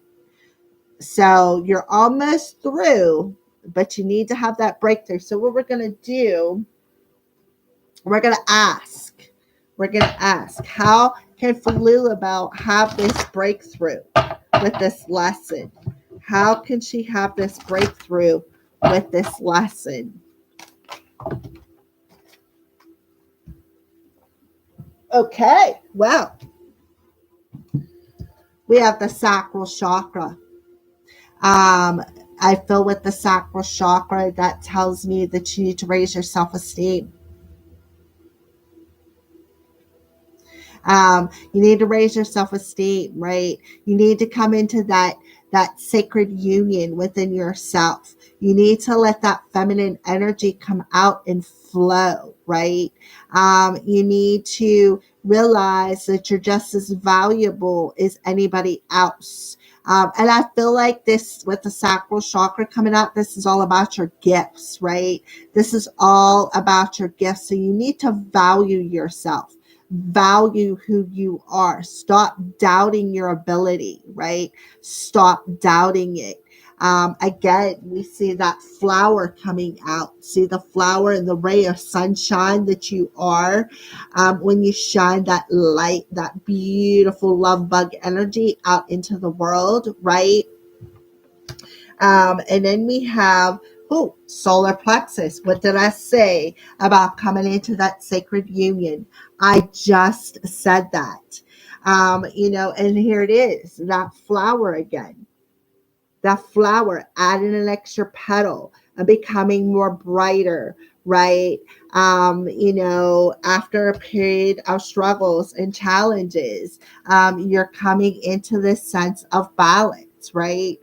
So you're almost through, but you need to have that breakthrough. So what we're going to do, we're going to ask, how can Lulabelle have this breakthrough with this lesson? How can she have this breakthrough with this lesson? Okay, well, we have the sacral chakra. I feel with the sacral chakra, that tells me that you need to raise your self-esteem. You need to raise your self-esteem, right? You need to come into that sacred union within yourself. You need to let that feminine energy come out and flow, right? You need to realize that you're just as valuable as anybody else. And I feel like this with the sacral chakra coming out, this is all about your gifts, right? This is all about your gifts. So you need to value yourself, value who you are. Stop doubting your ability, right? Stop doubting it. Again, we see that flower coming out. See the flower and the ray of sunshine that you are. When you shine that light, that beautiful love bug energy out into the world, right? And then we have, solar plexus. What did I say about coming into that sacred union? I just said that. And here it is, that flower again. That flower, adding an extra petal and becoming more brighter, right? After a period of struggles and challenges, you're coming into this sense of balance, right?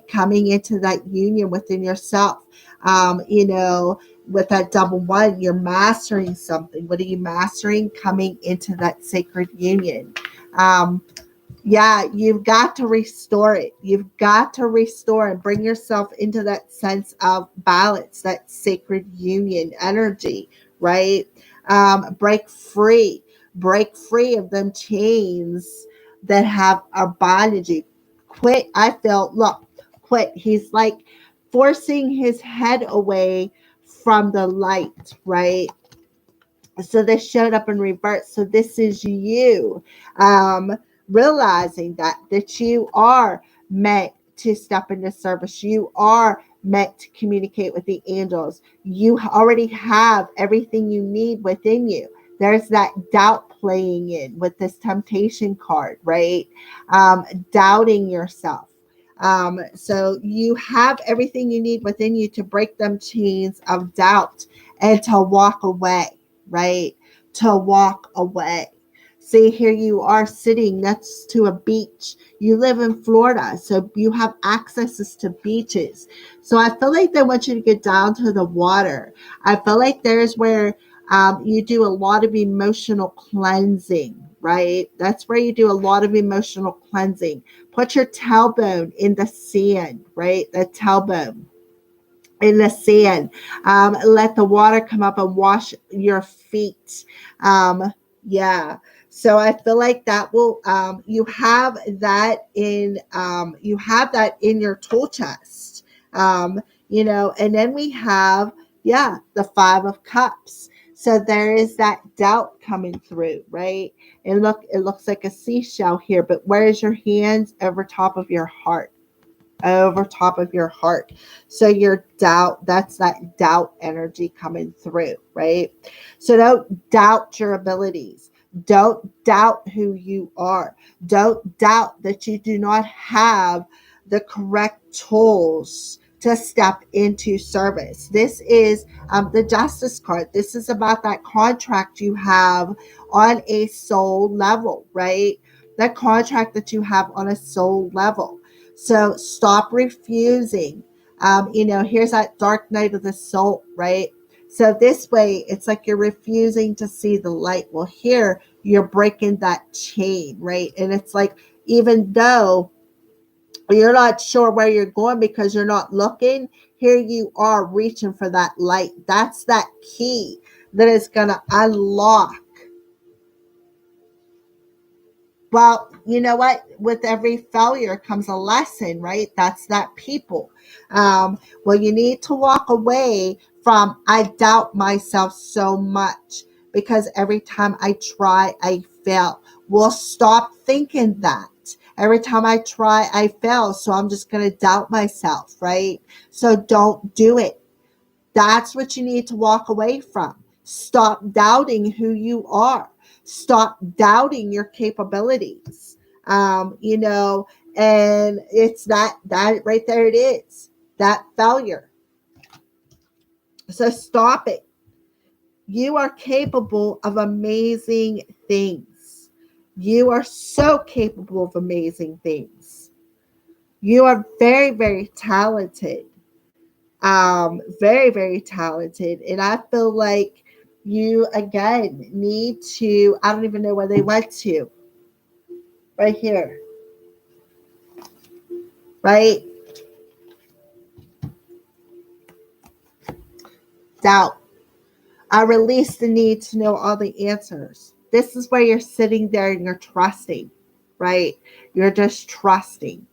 Coming into that union within yourself. With that double one, you're mastering something. What are you mastering? Coming into that sacred union. You've got to restore it. You've got to restore and bring yourself into that sense of balance, that sacred union energy, right? Break free of them chains that have a bondage you. Quit. He's like forcing his head away from the light, right? So this showed up in reverse. So this is you realizing that you are meant to step into service. You are meant to communicate with the angels. You already have everything you need within you. There's that doubt playing in with this temptation card, right? Doubting yourself. So you have everything you need within you to break them chains of doubt and to walk away, right? To walk away. See, here you are sitting next to a beach. You live in Florida, so you have accesses to beaches. So I feel like they want you to get down to the water. I feel like there's where you do a lot of emotional cleansing, right? That's where you do a lot of emotional cleansing. Put your tailbone in the sand, right? The tailbone in the sand. Let the water come up and wash your feet. Yeah. So I feel like that will you have that in your tool chest. And then we have the 5 of Cups. So there is that doubt coming through, right? And look, it looks like a seashell here, but where is your hands over top of your heart? Over top of your heart. So your doubt, that's that doubt energy coming through, right? So don't doubt your abilities. Don't doubt who you are. Don't doubt that you do not have the correct tools to step into service. This is the Justice card. This is about that contract you have on a soul level, right? That contract that you have on a soul level. So stop refusing. Here's that dark night of the soul, right? So this way, it's like you're refusing to see the light. Well, here you're breaking that chain, right? And it's like, even though you're not sure where you're going because you're not looking, here you are reaching for that light. That's that key that is going to unlock. Well, you know what? With every failure comes a lesson, right? That's that people. Well, you need to walk away from, I doubt myself so much because every time I try, I fail. Well, stop thinking that. Every time I try, I fail. So I'm just going to doubt myself, right? So don't do it. That's what you need to walk away from. Stop doubting who you are. Stop doubting your capabilities. And it's that right there it is, that failure. So stop it. You are capable of amazing things. You are so capable of amazing things. You are very, very talented. Very, very talented. And I feel like you, again, need to, I don't even know where they went to. Right here. right? Doubt. I release the need to know all the answers. This is where you're sitting there and you're trusting, right? You're just trusting.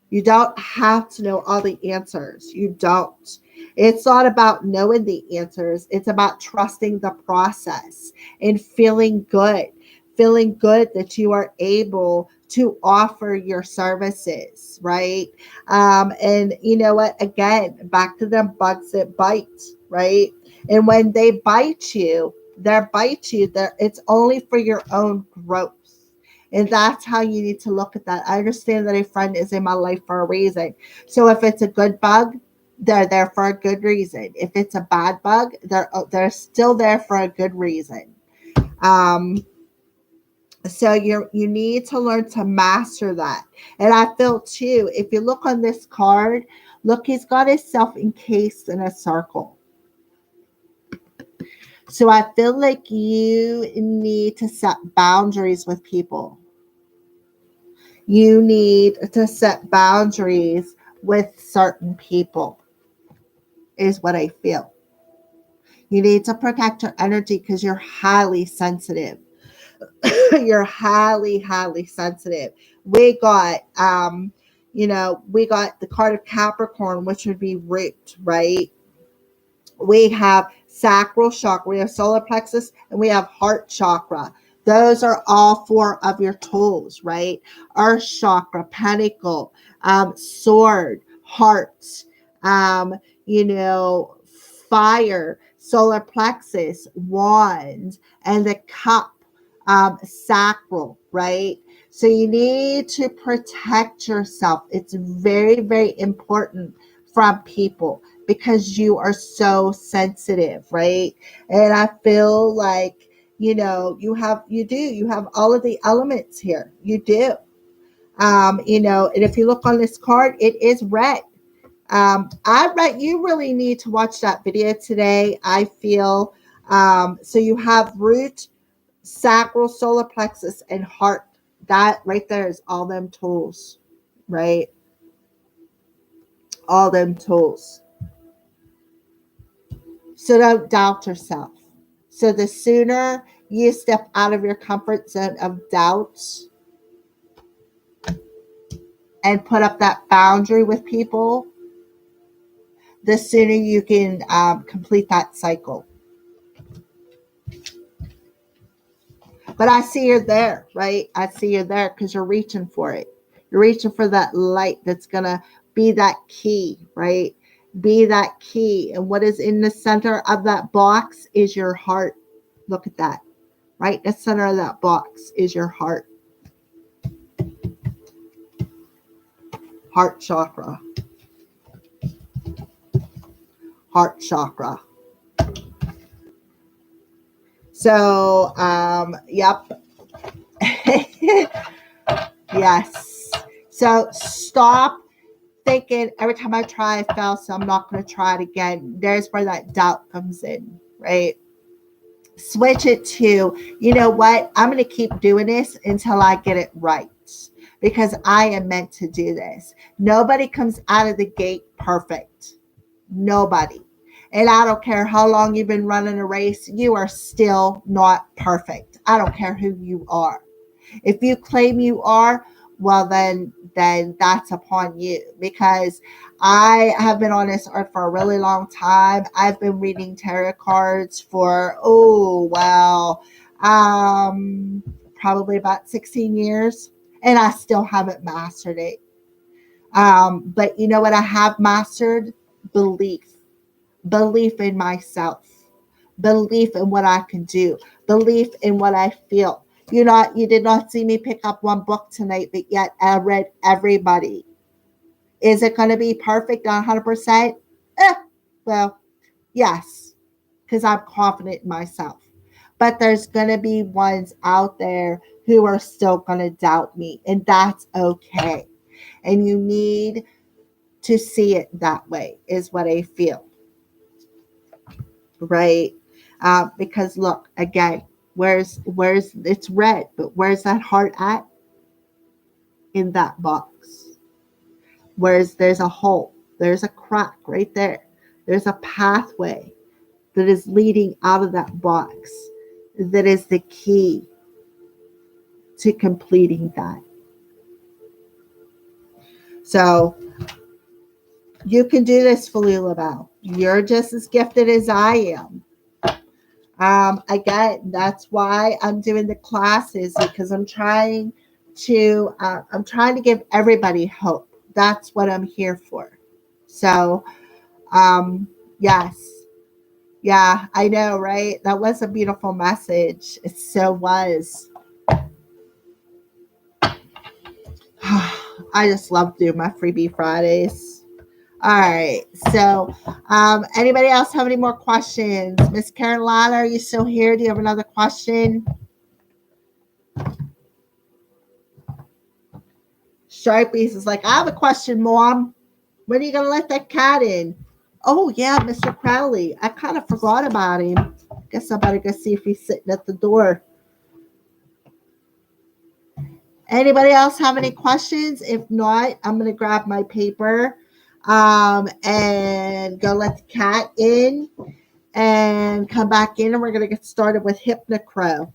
You don't have to know all the answers. You don't. It's not about knowing the answers. It's about trusting the process and feeling good that you are able to offer your services, right? And you know what? Again, back to them bugs that bite, right? And when they bite you, it's only for your own growth. And that's how you need to look at that. I understand that a friend is in my life for a reason. So if it's a good bug, they're there for a good reason. If it's a bad bug, they're still there for a good reason. Um, so you need to learn to master that. And I feel too, if you look on this card, look, he's got himself encased in a circle. So I feel like you need to set boundaries with people. You need to set boundaries with certain people, is what I feel. You need to protect your energy because you're highly sensitive. You're highly, highly sensitive. We got, we got the card of Capricorn, which would be root, right? We have sacral chakra, we have solar plexus, and we have heart chakra. Those are all four of your tools, right? Earth chakra, pentacle, sword, heart, um, you know, fire, solar plexus, wand, and the cup, sacral, right? So you need to protect yourself. It's very, very important from people because you are so sensitive, right? And I feel like, you have all of the elements here. You do. And if you look on this card, it is red. I read you really need to watch that video today. I feel so you have root, sacral, solar plexus, and heart. That right there is all them tools, right? All them tools. So don't doubt yourself. So the sooner you step out of your comfort zone of doubts and put up that boundary with people, the sooner you can complete that cycle. But I see you're there, right? I see you're there because you're reaching for it. You're reaching for that light that's going to be that key, right? Be that key. And what is in the center of that box is your heart. Look at that. Right? The center of that box is your heart. Heart chakra. Heart chakra. So, yep. Yes. So stop thinking every time I try, I fail, so I'm not going to try it again. There's where that doubt comes in, right? Switch it to, you know what? I'm going to keep doing this until I get it right because I am meant to do this. Nobody comes out of the gate perfect. Nobody. And I don't care how long you've been running a race, you are still not perfect. I don't care who you are. If you claim you are, well then that's upon you, because I have been on this earth for a really long time. I've been reading tarot cards for probably about 16 years, and I still haven't mastered it. But you know what I have mastered? Belief in myself, belief in what I can do, belief in what I feel. You did not see me pick up one book tonight, but yet I read everybody. Is it going to be perfect 100%? Well, yes, because I'm confident in myself. But there's going to be ones out there who are still going to doubt me, and that's okay. And you need to see it that way, is what I feel. Right? Because look, again, where's it's red, but where's that heart at? in that box. Whereas there's a hole, there's a crack right there. There's a pathway that is leading out of that box that is the key to completing that. So you can do this, Falula Bell. You're just as gifted as I am. Again, that's why I'm doing the classes, because I'm trying to give everybody hope. That's what I'm here for. So, yes, yeah, I know, right? That was a beautiful message. It so was. I just love doing my freebie Fridays. All right. So, anybody else have any more questions? Miss Carolina, are you still here? Do you have another question? Sharpies is like, I have a question, Mom. When are you going to let that cat in? Oh, yeah, Mr. Crowley. I kind of forgot about him. Guess I better go see if he's sitting at the door. Anybody else have any questions? If not, I'm going to grab my paper and go let the cat in and come back in, and we're going to get started with Hypnocrow.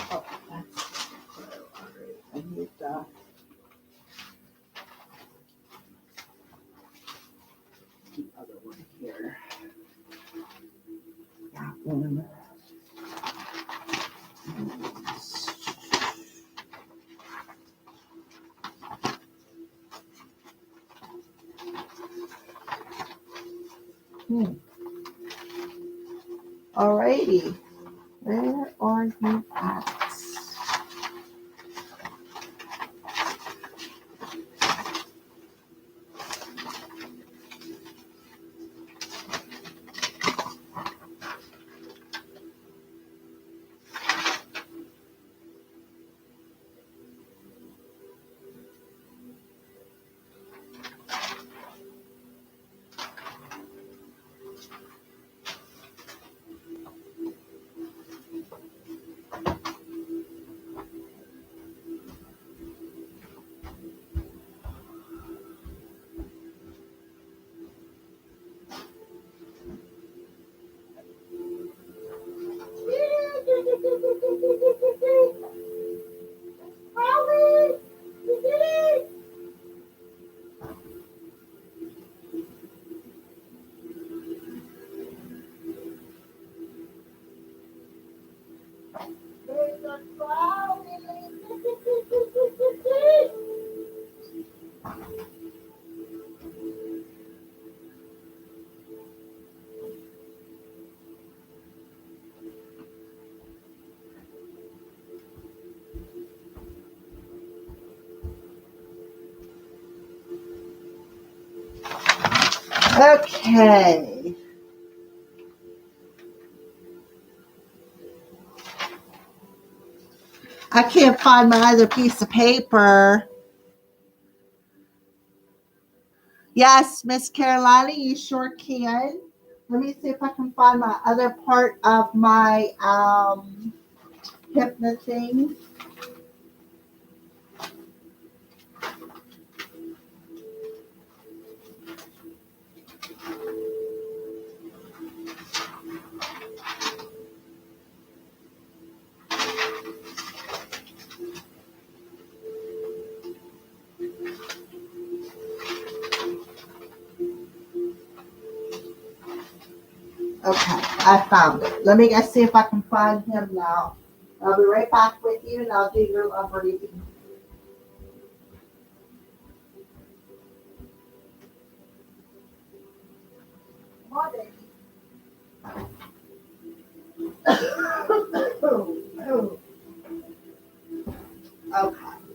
Oh, that's all right. I need the other one here. That one. All righty. Where are you at? Okay. I can't find my other piece of paper. Yes, Miss Carolina, you sure can. Let me see if I can find my other part of my hypno thing. Okay, I found it. Let me see if I can find him now. I'll be right back with you, and I'll do your love reading. Okay,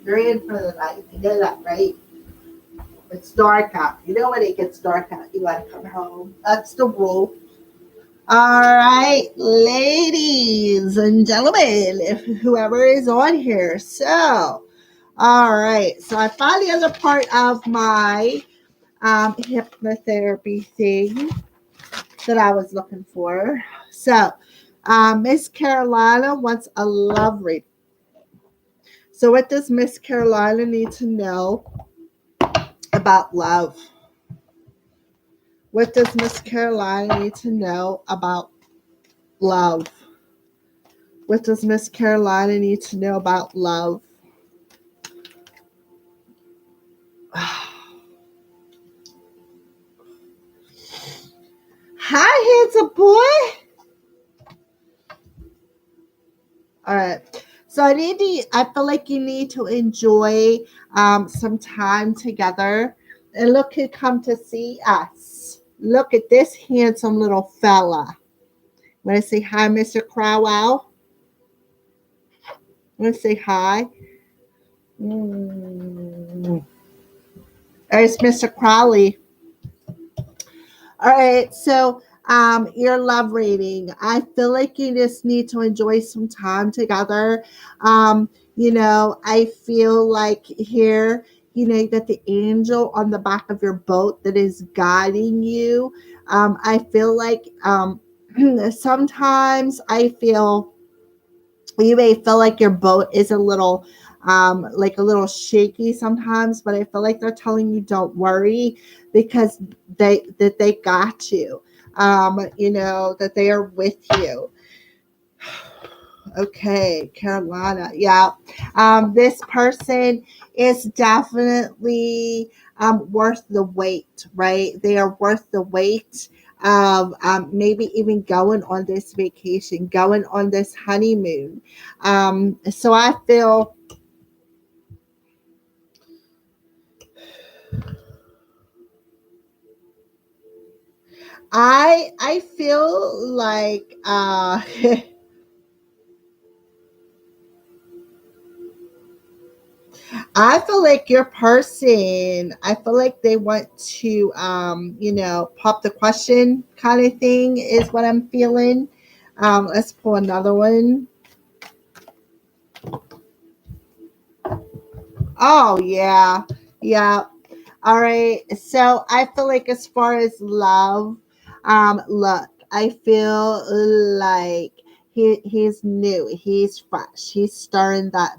you're in for the night. You know that, right? It's dark out. You know when it gets dark out, you gotta come home. That's the rule. All right, ladies and gentlemen, if whoever is on here. So, all right. So I found the other part of my hypnotherapy thing that I was looking for. So, Miss Carolina wants a love reading. So, what does Miss Carolina need to know about love? What does Miss Carolina need to know about love? What does Miss Carolina need to know about love? Hi, handsome boy. All right. So I feel like you need to enjoy some time together. And look who come to see us. Look at this handsome little fella. Want to say hi, Mr. Crowell? Want to say hi? There's Mr. Crowley. All right, so your love rating. I feel like you just need to enjoy some time together. I feel like here, you got the angel on the back of your boat that is guiding you. I feel like sometimes I feel you may feel like your boat is a little like a little shaky sometimes, but I feel like they're telling you don't worry because they got you. That they are with you. Okay, Carolina. Yeah. This person is definitely worth the wait, right? They are worth the wait of maybe even going on this vacation, going on this honeymoon. So I feel like I feel like your person, I feel like they want to, pop the question kind of thing is what I'm feeling. Let's pull another one. Oh, yeah. Yeah. All right. So I feel like as far as love, look, I feel like he's new, he's fresh, he's stirring that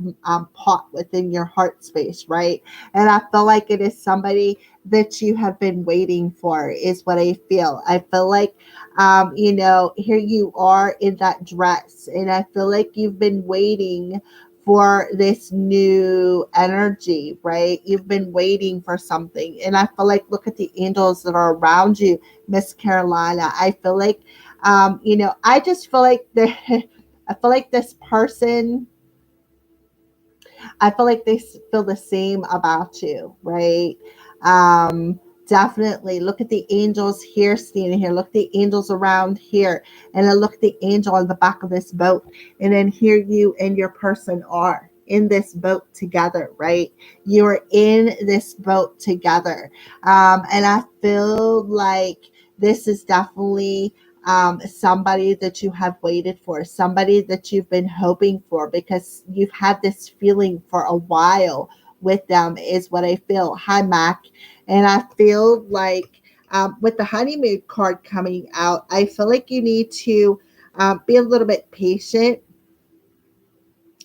pot within your heart space, right? And I feel like it is somebody that you have been waiting for, is what I feel. I feel like here you are in that dress, and I feel like you've been waiting for this new energy, right? You've been waiting for something. And I feel like, look at the angels that are around you, Miss Carolina. I feel like, I just feel like I feel like this person, I feel like they feel the same about you, right? Definitely look at the angels here standing here. Look at the angels around here. And then look at the angel on the back of this boat. And then here you and your person are in this boat together, right? You are in this boat together. And I feel like this is definitely somebody that you have waited for, somebody that you've been hoping for, because you've had this feeling for a while with them, is what I feel. Hi, Mac. And I feel like with the honeymoon card coming out, I feel like you need to be a little bit patient.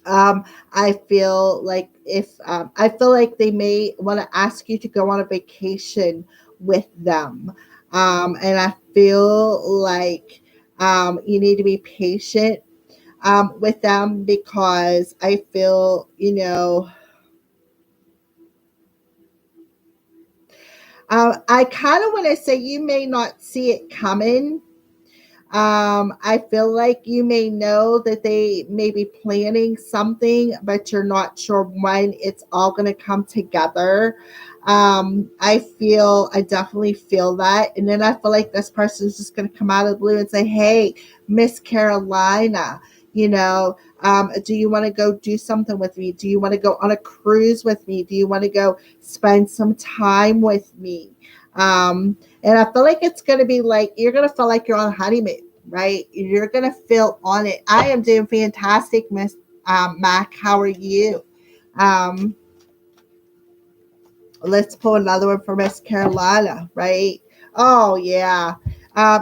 I feel like if I feel like they may want to ask you to go on a vacation with them, and I feel like you need to be patient with them, because I feel I kind of want to say you may not see it coming, I feel like you may know that they may be planning something, but you're not sure when it's all going to come together. I definitely feel that. And then I feel like this person is just going to come out of the blue and say, hey, Miss Carolina, you know, do you want to go do something with me? Do you want to go on a cruise with me? Do you want to go spend some time with me? And I feel like it's going to be like, you're going to feel like you're on honeymoon, right? You're going to feel on it. I am doing fantastic, Miss Mac. How are you? Um, let's pull another one for Miss Carolina, right? Oh, yeah.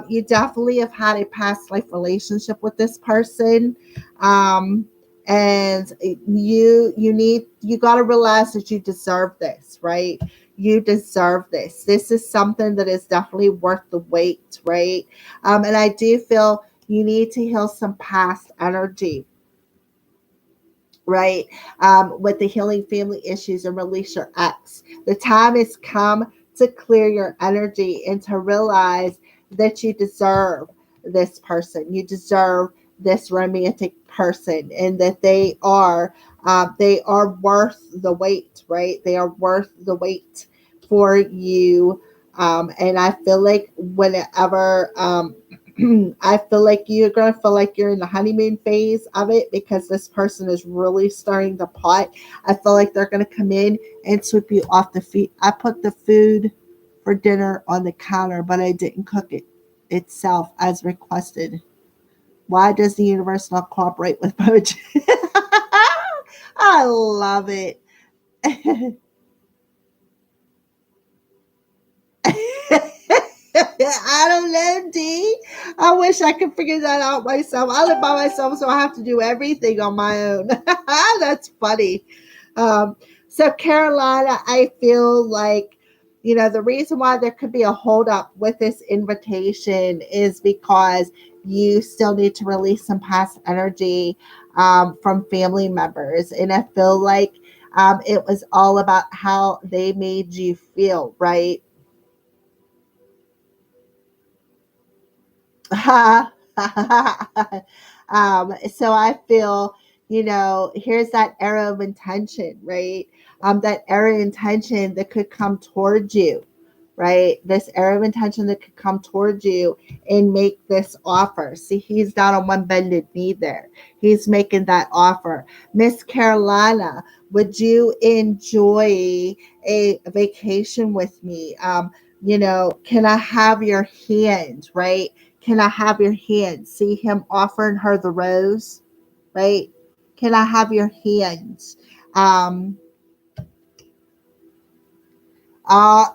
You definitely have had a past life relationship with this person. Um, and you got to realize that you deserve this, right? You deserve this. This is something that is definitely worth the wait, right? And I do feel you need to heal some past energy, right? With the healing family issues and release your ex. The time has come to clear your energy and to realize that you deserve this person. You deserve this romantic person, and that they are worth the wait, right? They are worth the wait for you. And I feel like whenever I feel like you're going to feel like you're in the honeymoon phase of it, because this person is really stirring the pot. I feel like they're going to come in and sweep you off the feet. I put the food for dinner on the counter, but I didn't cook it itself as requested. Why does the universe not cooperate with poetry? I love it. I don't know, D. I wish I could figure that out myself. I live by myself, so I have to do everything on my own. That's funny. Um, so, Carolina, I feel like, the reason why there could be a holdup with this invitation is because you still need to release some past energy from family members. And I feel like it was all about how they made you feel, right? So I feel, here's that arrow of intention, right? That arrow of intention that could come towards you, right? This arrow of intention that could come towards you and make this offer. See, he's down on one bended knee there. He's making that offer. Miss Carolina, would you enjoy a vacation with me? Can I have your hand, right? Can I have your hand? See him offering her the rose, right? Can I have your hands? Um,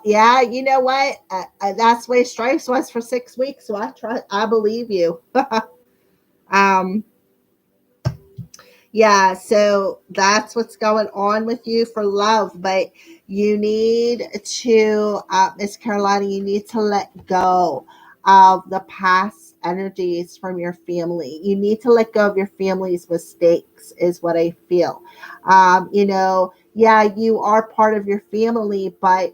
yeah, you know what? That's the way stripes was for 6 weeks, so I believe you. um, Yeah, so that's what's going on with you for love. But you need to, Miss Carolina, you need to let go of the past energies from your family. You need to let go of your family's mistakes, is what I feel. Yeah, you are part of your family, but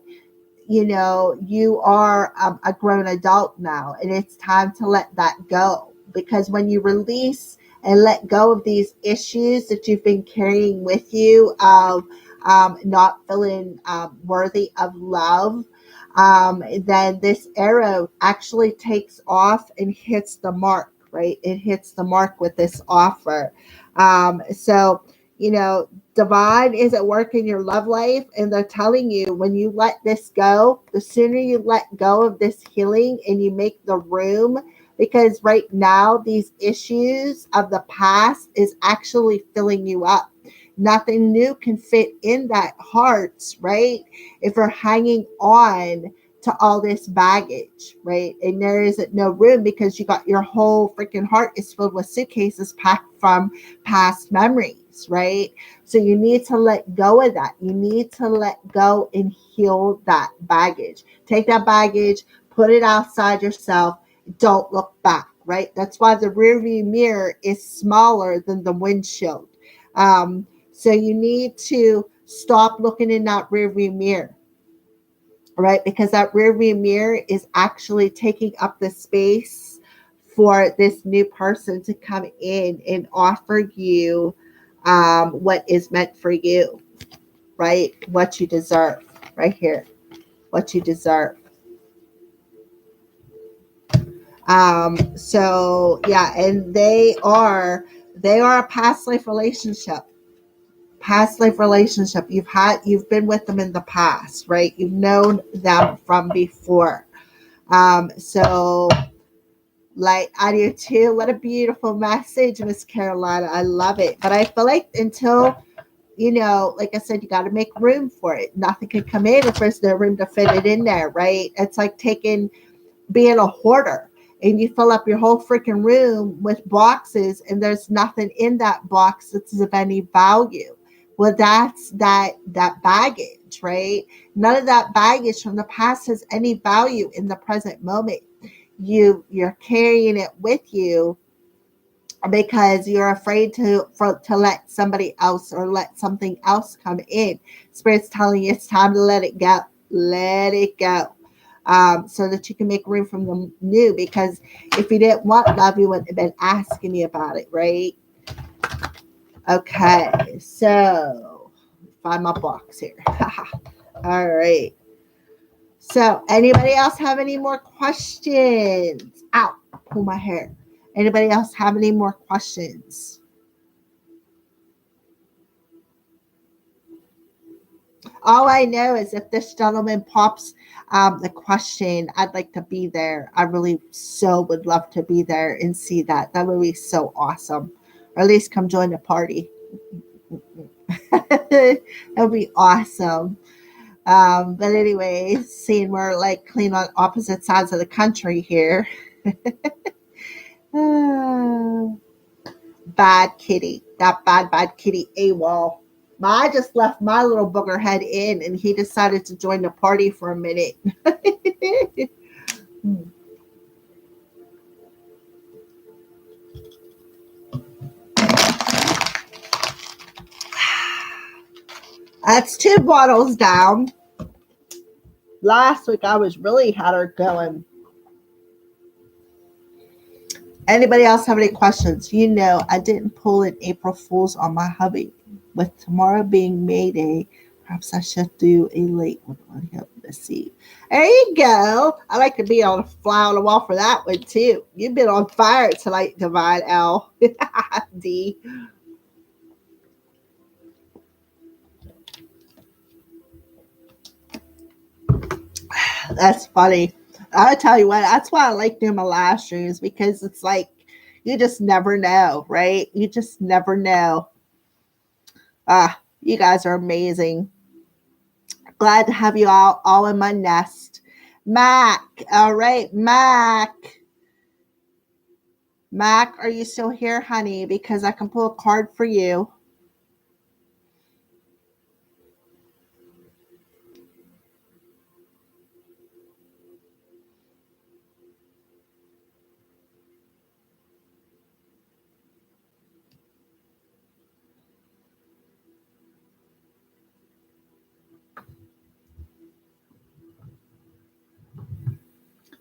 you are a grown adult now, and it's time to let that go, because when you release and let go of these issues that you've been carrying with you of not feeling worthy of love, then this arrow actually takes off and hits the mark, right? It hits the mark with this offer. So, divine is at work in your love life, and they're telling you, when you let this go, the sooner you let go of this healing and you make the room, because right now these issues of the past is actually filling you up. Nothing new can fit in that heart, right? If you're hanging on to all this baggage, right? And there isn't no room, because you got your whole freaking heart is filled with suitcases packed from past memories, right? So you need to let go of that. You need to let go and heal that baggage. Take that baggage, put it outside yourself. Don't look back, right? That's why the rear view mirror is smaller than the windshield. So you need to stop looking in that rear view mirror, right? Because that rear view mirror is actually taking up the space for this new person to come in and offer you what is meant for you, right? What you deserve, right here, what you deserve. So yeah, and they are a past life relationship. Past life relationship. You've been with them in the past, right? You've known them from before. So like I do too. What a beautiful message, Miss Carolina. I love it. But I feel like until, like I said, you got to make room for it. Nothing can come in if there's no room to fit it in there, right? It's like being a hoarder, and you fill up your whole freaking room with boxes and there's nothing in that box that's of any value. Well, that's that baggage, right? None of that baggage from the past has any value in the present moment. You're carrying it with you because you're afraid to let somebody else or let something else come in. Spirit's telling you it's time to let it go. Let it go. So that you can make room for the new. Because if you didn't want love, you wouldn't have been asking me about it, right? Okay, so find my box here. All right. So, anybody else have any more questions? Ow, pull my hair. Anybody else have any more questions? All I know is if this gentleman pops the question, I'd like to be there. I really so would love to be there and see that. That would be so awesome. Or at least come join the party. That would be awesome. But anyway, seeing we're like clean on opposite sides of the country here. Bad kitty. That bad kitty AWOL. I just left my little booger head in and he decided to join the party for a minute. That's 2 bottles down. Last week I was really had her going. Anybody else have any questions? I didn't pull an April Fool's on my hubby. With tomorrow being May Day, perhaps I should do a late one on him. Let's see. There you go. I like to be on a fly on the wall for that one too. You've been on fire tonight, Divine L. D. That's funny. I'll tell you what, that's why I like doing my live streams, because it's like you just never know, right? You just never know. You guys are amazing. Glad to have you all in my nest. Mac, all right, Mac. Mac, are you still here, honey? Because I can pull a card for you.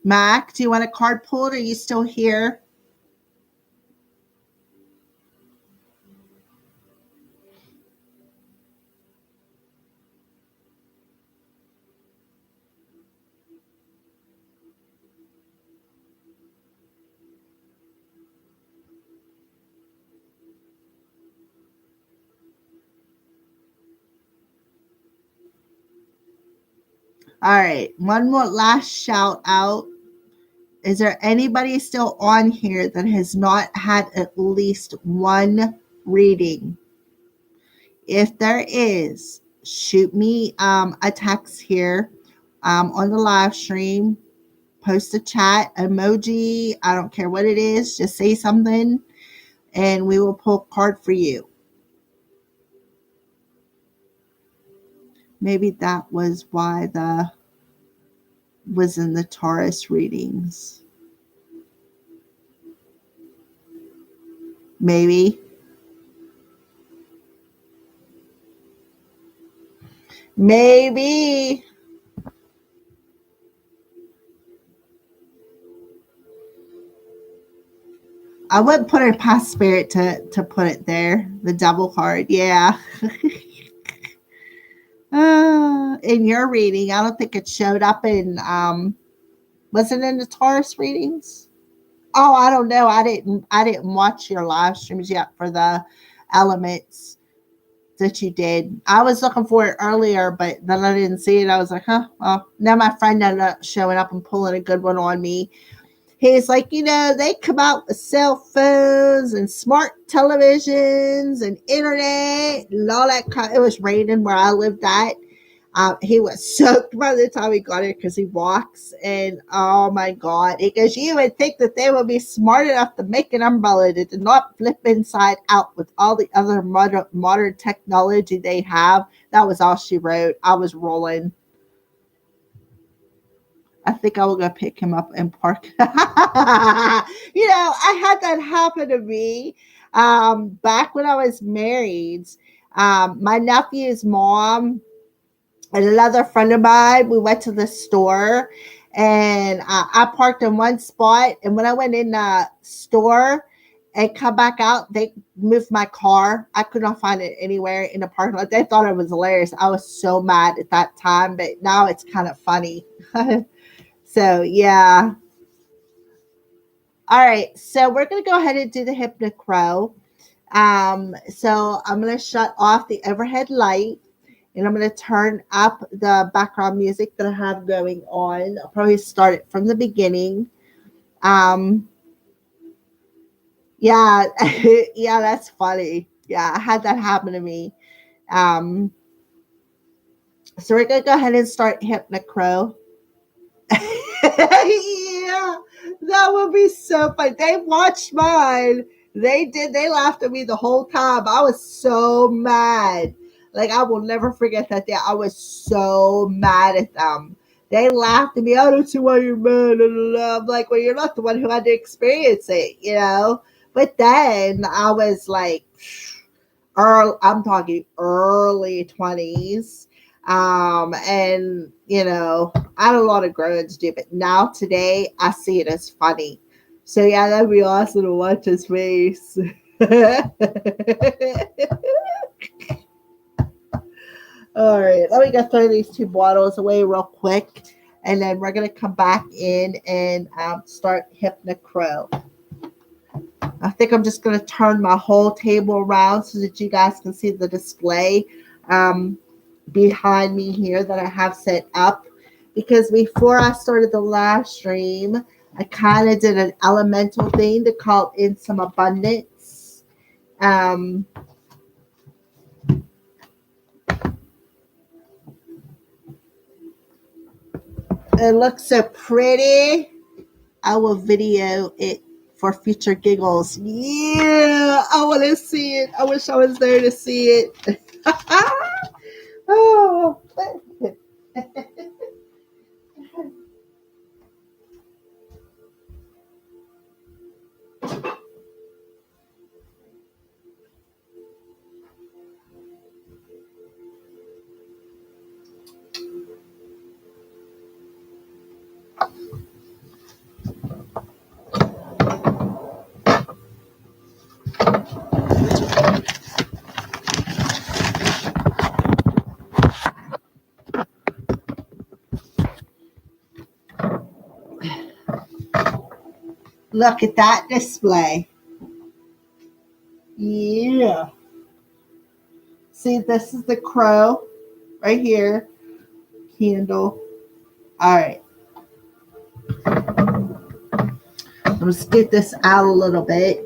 Mac, do you want a card pulled? Are you still here? All right, one more last shout out. Is there anybody still on here that has not had at least one reading? If there is, shoot me a text here on the live stream. Post a chat emoji. I don't care what it is. Just say something and we will pull a card for you. Maybe that was why was in the Taurus readings. Maybe. I wouldn't put it past spirit to put it there. The devil card, yeah. In your reading, I don't think it showed up in. Was it in the Taurus readings? Oh, I don't know. I didn't watch your live streams yet for the elements that you did. I was looking for it earlier, but then I didn't see it. I was like, huh. Well, now my friend ended up showing up and pulling a good one on me. He's like, they come out with cell phones and smart televisions and internet and all that kind. It was raining where I lived at. He was soaked by the time he got here because he walks. And oh my God, he goes, you would think that they would be smart enough to make an umbrella that did not flip inside out with all the other modern technology they have. That was all she wrote. I was rolling. I think I will go pick him up and park. I had that happen to me back when I was married. My nephew's mom and another friend of mine, we went to the store and I parked in one spot. And when I went in the store and come back out, they moved my car. I could not find it anywhere in the parking lot. They thought it was hilarious. I was so mad at that time, but now it's kind of funny. So, yeah. All right. So we're going to go ahead and do the Hypnocrow. So I'm going to shut off the overhead light and I'm going to turn up the background music that I have going on. I'll probably start it from the beginning. Yeah, yeah, that's funny. Yeah, I had that happen to me. So we're going to go ahead and start Hypnocrow. Yeah, that would be so funny. They watched mine. They did. They laughed at me the whole time. I was so mad. Like, I will never forget that day. I was so mad at them. They laughed at me. I don't see why you're mad. I'm like, well, you're not the one who had to experience it. But then I was like, I'm talking early 20s. And I had a lot of growing to do, but now today I see it as funny. So yeah, that'd be awesome to watch his face. All right, let me go throw these two bottles away real quick, and then we're gonna come back in and start Hypnocrow. I think I'm just gonna turn my whole table around so that you guys can see the display behind me here that I have set up, because before I started the live stream, I kind of did an elemental thing to call in some abundance. It looks so pretty. I will video it for future giggles. Yeah, I want to see it. I wish I was there to see it. Oh. Look at that display. Yeah. See, this is the crow right here. Candle. All right. Let's get this out a little bit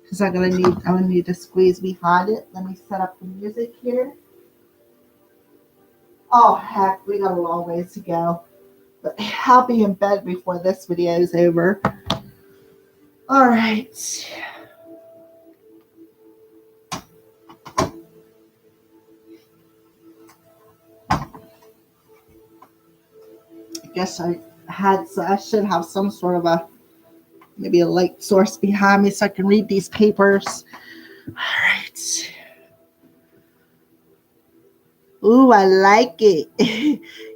because I'm gonna need to squeeze behind it. Let me set up the music here. Oh heck, we got a long ways to go. But I'll be in bed before this video is over. All right. I guess I should have some sort of maybe a light source behind me so I can read these papers. All right. Ooh, I like it.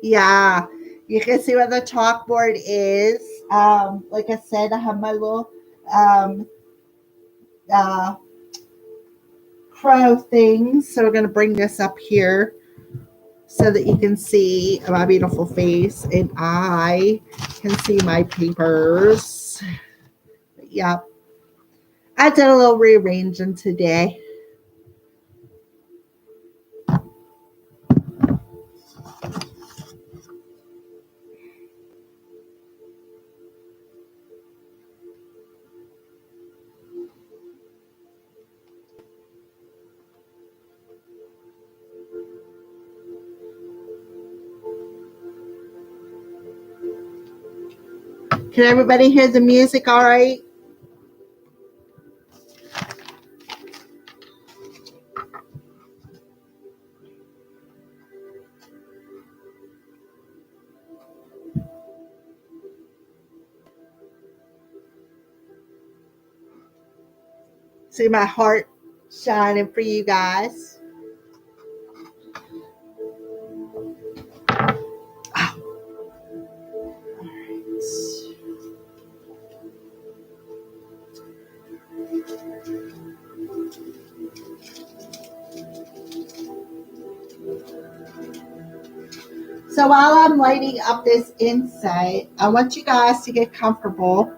Yeah. You can see where the chalkboard is. Like I said, I have my little um, uh, crow things. So we're going to bring this up here so that you can see my beautiful face and I can see my papers. Yep. I did a little rearranging today. Can everybody hear the music all right? See my heart shining for you guys. So while I'm lighting up this insight, I want you guys to get comfortable.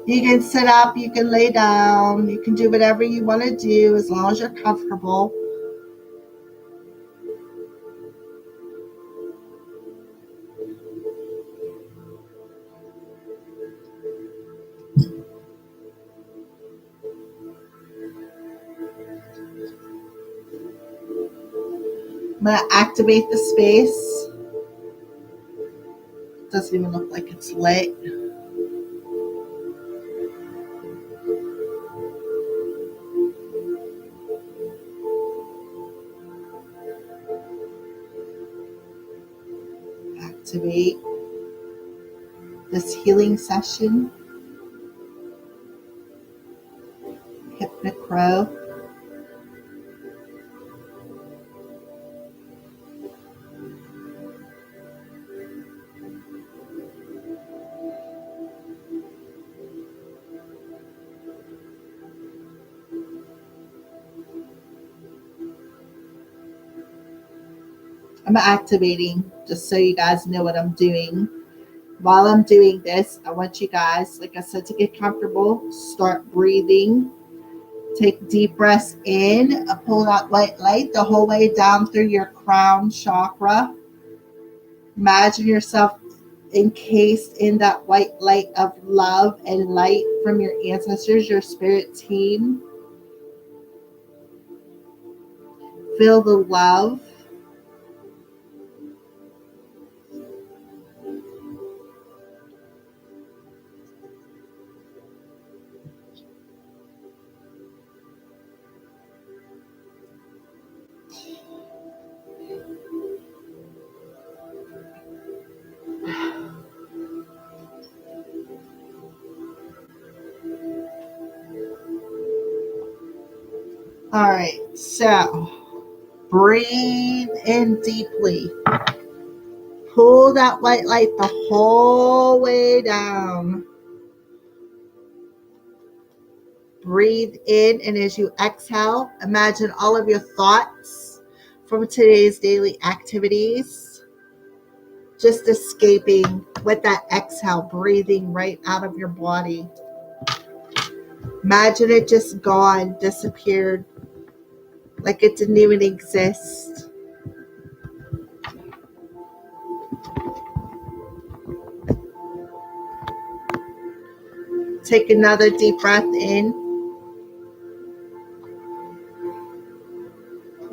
You can sit up, you can lay down, you can do whatever you want to do as long as you're comfortable. I'm going to activate the space. Doesn't even look like it's lit. Activate this healing session. Hypnocrow. I'm activating just so you guys know what I'm doing. While I'm doing this, I want you guys, like I said, to get comfortable. Start breathing. Take deep breaths in. Pull that white light the whole way down through your crown chakra. Imagine yourself encased in that white light of love and light from your ancestors, your spirit team. Feel the love. All right, so breathe in deeply. Pull that white light the whole way down. Breathe in, and as you exhale, imagine all of your thoughts from today's daily activities just escaping with that exhale, breathing right out of your body. Imagine it just gone, disappeared, like it didn't even exist. Take another deep breath in.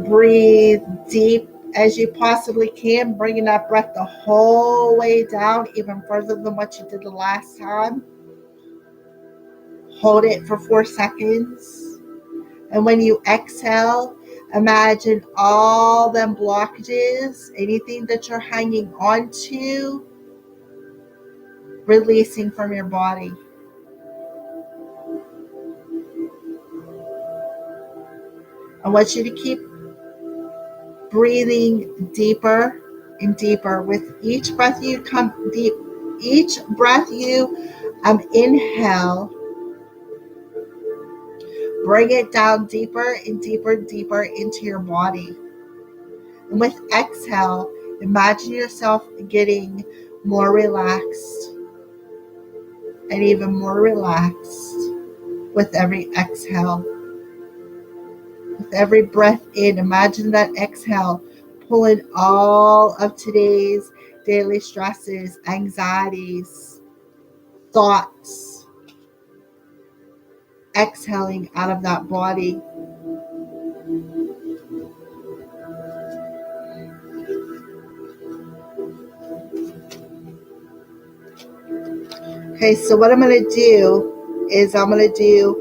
Breathe deep as you possibly can, bringing that breath the whole way down, even further than what you did the last time. Hold it for 4 seconds. And when you exhale, imagine all them blockages, anything that you're hanging on to, releasing from your body. I want you to keep breathing deeper. and deeper. With each breath you come deep, each breath you inhale, bring it down deeper and deeper and deeper into your body. And with exhale, imagine yourself getting more relaxed and even more relaxed with every exhale. With every breath in, imagine that exhale pulling all of today's daily stresses, anxieties, thoughts, exhaling out of that body. Okay, so what I'm going to do is I'm going to do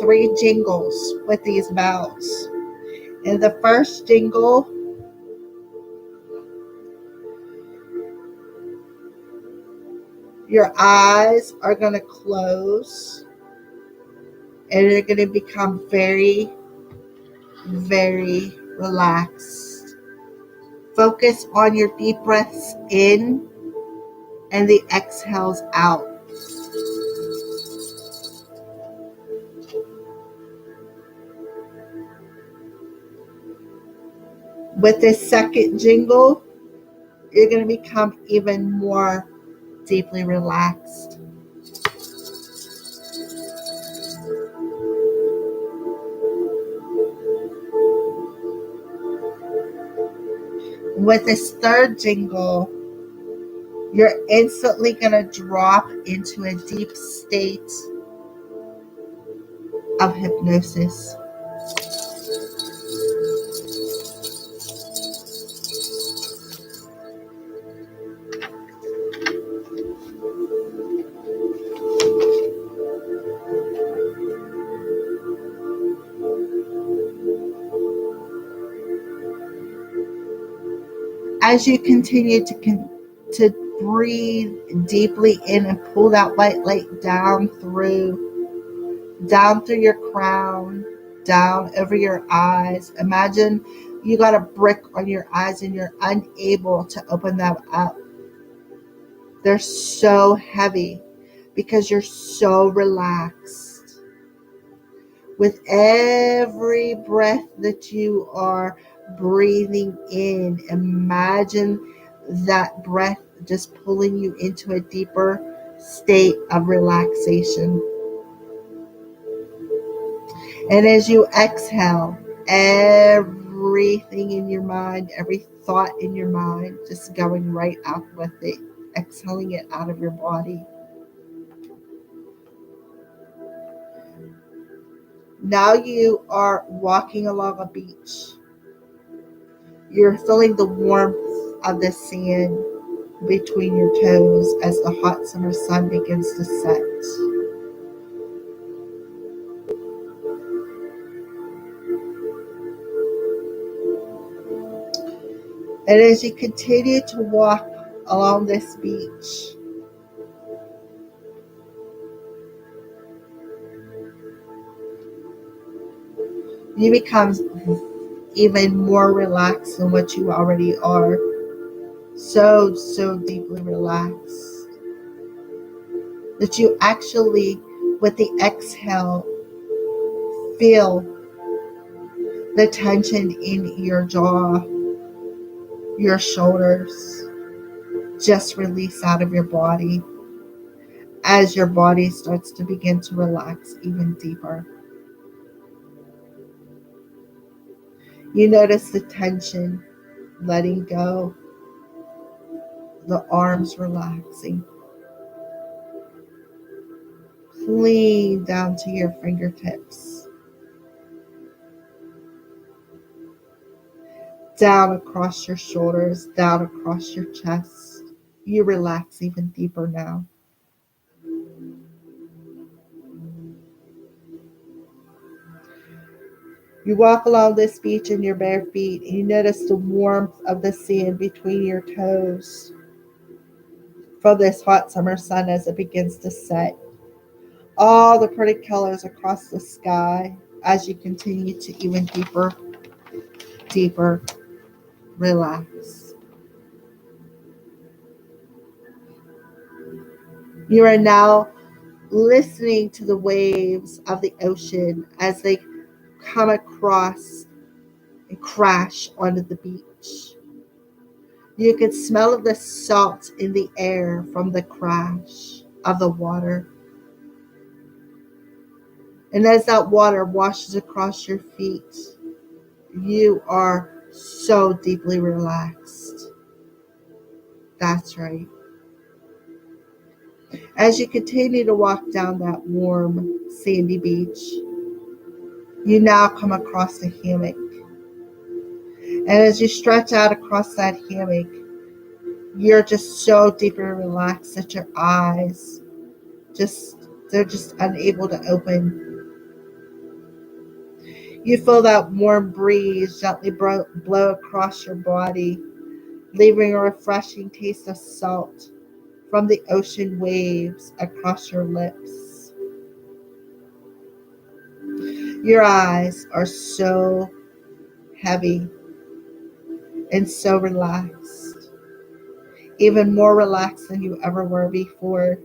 3 jingles with these bells. In the first jingle, your eyes are going to close and you're going to become very, very relaxed. Focus on your deep breaths in and the exhales out. With this second jingle, you're going to become even more deeply relaxed. With this third jingle, you're instantly going to drop into a deep state of hypnosis. As you continue to breathe deeply in and pull that white light down through your crown, down over your eyes. Imagine you got a brick on your eyes and you're unable to open them up. They're so heavy because you're so relaxed. With every breath that you are breathing in, imagine that breath just pulling you into a deeper state of relaxation. And as you exhale, everything in your mind, every thought in your mind, just going right out with it, exhaling it out of your body. Now you are walking along a beach. You're feeling the warmth of the sand between your toes as the hot summer sun begins to set. And as you continue to walk along this beach, you become even more relaxed than what you already are. So, so deeply relaxed that you actually, with the exhale, feel the tension in your jaw, your shoulders just release out of your body as your body starts to begin to relax even deeper. You notice the tension letting go, the arms relaxing, clean down to your fingertips, down across your shoulders, down across your chest. You relax even deeper now. You walk along this beach in your bare feet and you notice the warmth of the sand between your toes from this hot summer sun as it begins to set. All the pretty colors across the sky as you continue to even deeper, deeper relax. You are now listening to the waves of the ocean as they come across and crash onto the beach. You can smell the salt in the air from the crash of the water. And as that water washes across your feet, you are so deeply relaxed. That's right. As you continue to walk down that warm, sandy beach, you now come across a hammock. And as you stretch out across that hammock, you're just so deeply relaxed that your eyes they're just unable to open. You feel that warm breeze gently blow across your body, leaving a refreshing taste of salt from the ocean waves across your lips. Your eyes are so heavy and so relaxed, even more relaxed than you ever were before.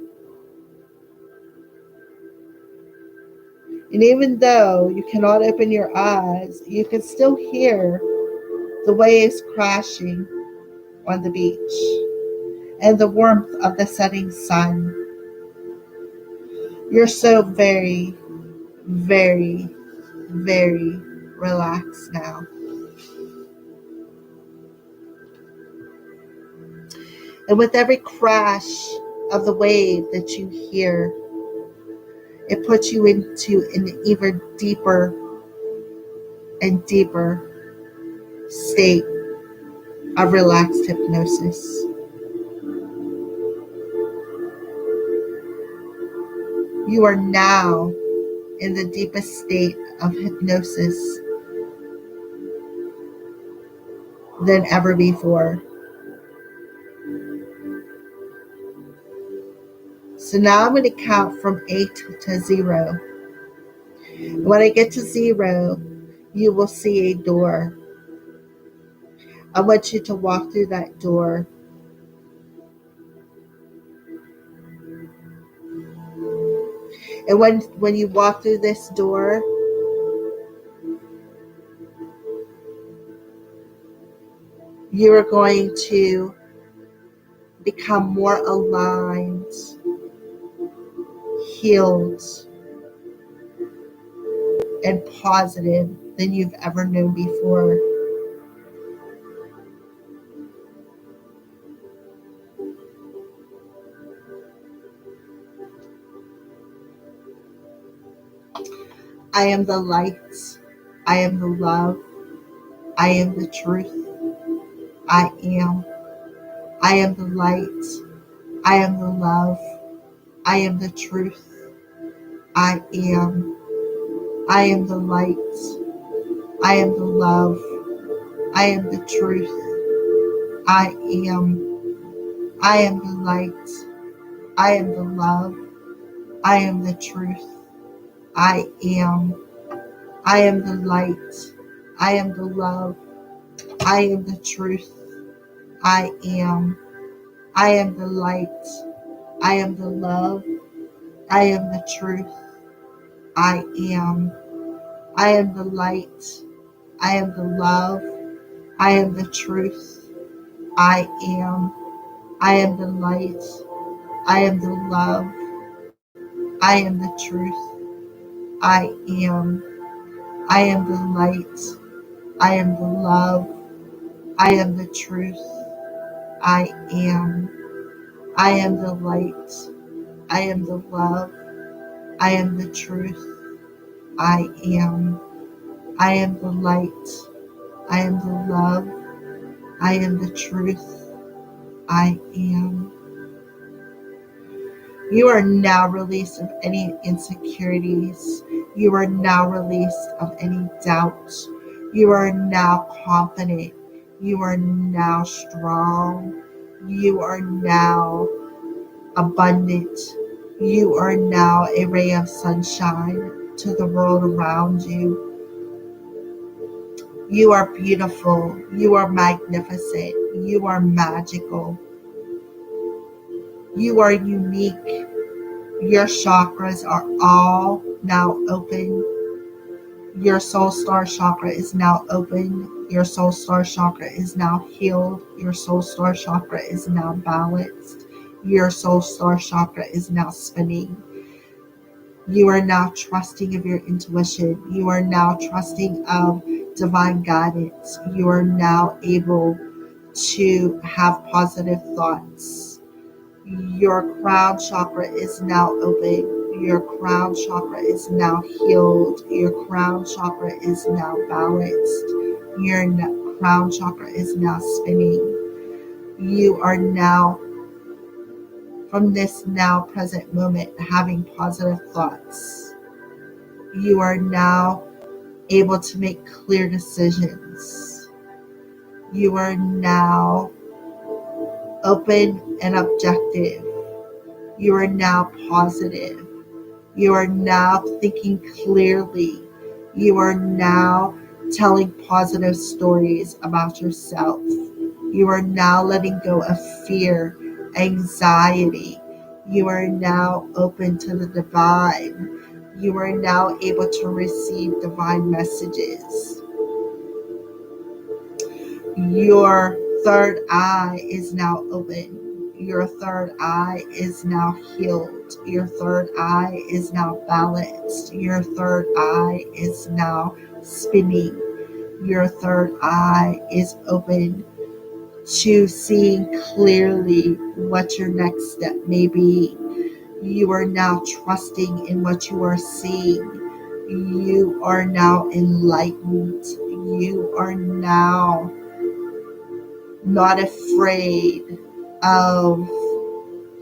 And even though you cannot open your eyes, you can still hear the waves crashing on the beach and the warmth of the setting sun. You're so very, very, very relaxed now. And with every crash of the wave that you hear, it puts you into an even deeper and deeper state of relaxed hypnosis. You are now in the deepest state of hypnosis than ever before. So now I'm going to count from 8 to 0. When I get to 0, you will see a door. I want you to walk through that door. And when you walk through this door, you are going to become more aligned, healed, and positive than you've ever known before. I am the light. I am the love. I am the truth. I am. I am the light. I am the love. I am the truth. I am. I am the light. I am the love. I am the truth. I am. I am the light. I am the love. I am the truth. I am. I am the light. I am the love. I am the truth. I am. I am the light. I am the love. I am the truth. I am. I am the light. I am the love. I am the truth. I am. I am the light. I am the love. I am the truth. I am. I am the light. I am the love. I am the truth. I am. I am the light. I am the love. I am the truth. I am. I am the light. I am the love. I am the truth. I am. You are now released of any insecurities. You are now released of any doubts. You are now confident. You are now strong. You are now abundant. You are now a ray of sunshine to the world around you. You are beautiful. You are magnificent. You are magical. You are unique. Your chakras are all now open. Your soul star chakra is now open. Your soul star chakra is now healed. Your soul star chakra is now balanced. Your soul star chakra is now spinning. You are now trusting of your intuition. You are now trusting of divine guidance. You are now able to have positive thoughts. Your crown chakra is now open. Your crown chakra is now healed. Your crown chakra is now balanced. Your crown chakra is now spinning. You are now, from this now present moment, having positive thoughts. You are now able to make clear decisions. You are now open and objective. You are now positive. You are now thinking clearly. You are now telling positive stories about yourself. You are now letting go of fear, anxiety. You are now open to the divine. You are now able to receive divine messages. Your third eye is now open. Your third eye is now healed. Your third eye is now balanced. Your third eye is now spinning. Your third eye is open to seeing clearly what your next step may be. You are now trusting in what you are seeing. You are now enlightened. You are now not afraid of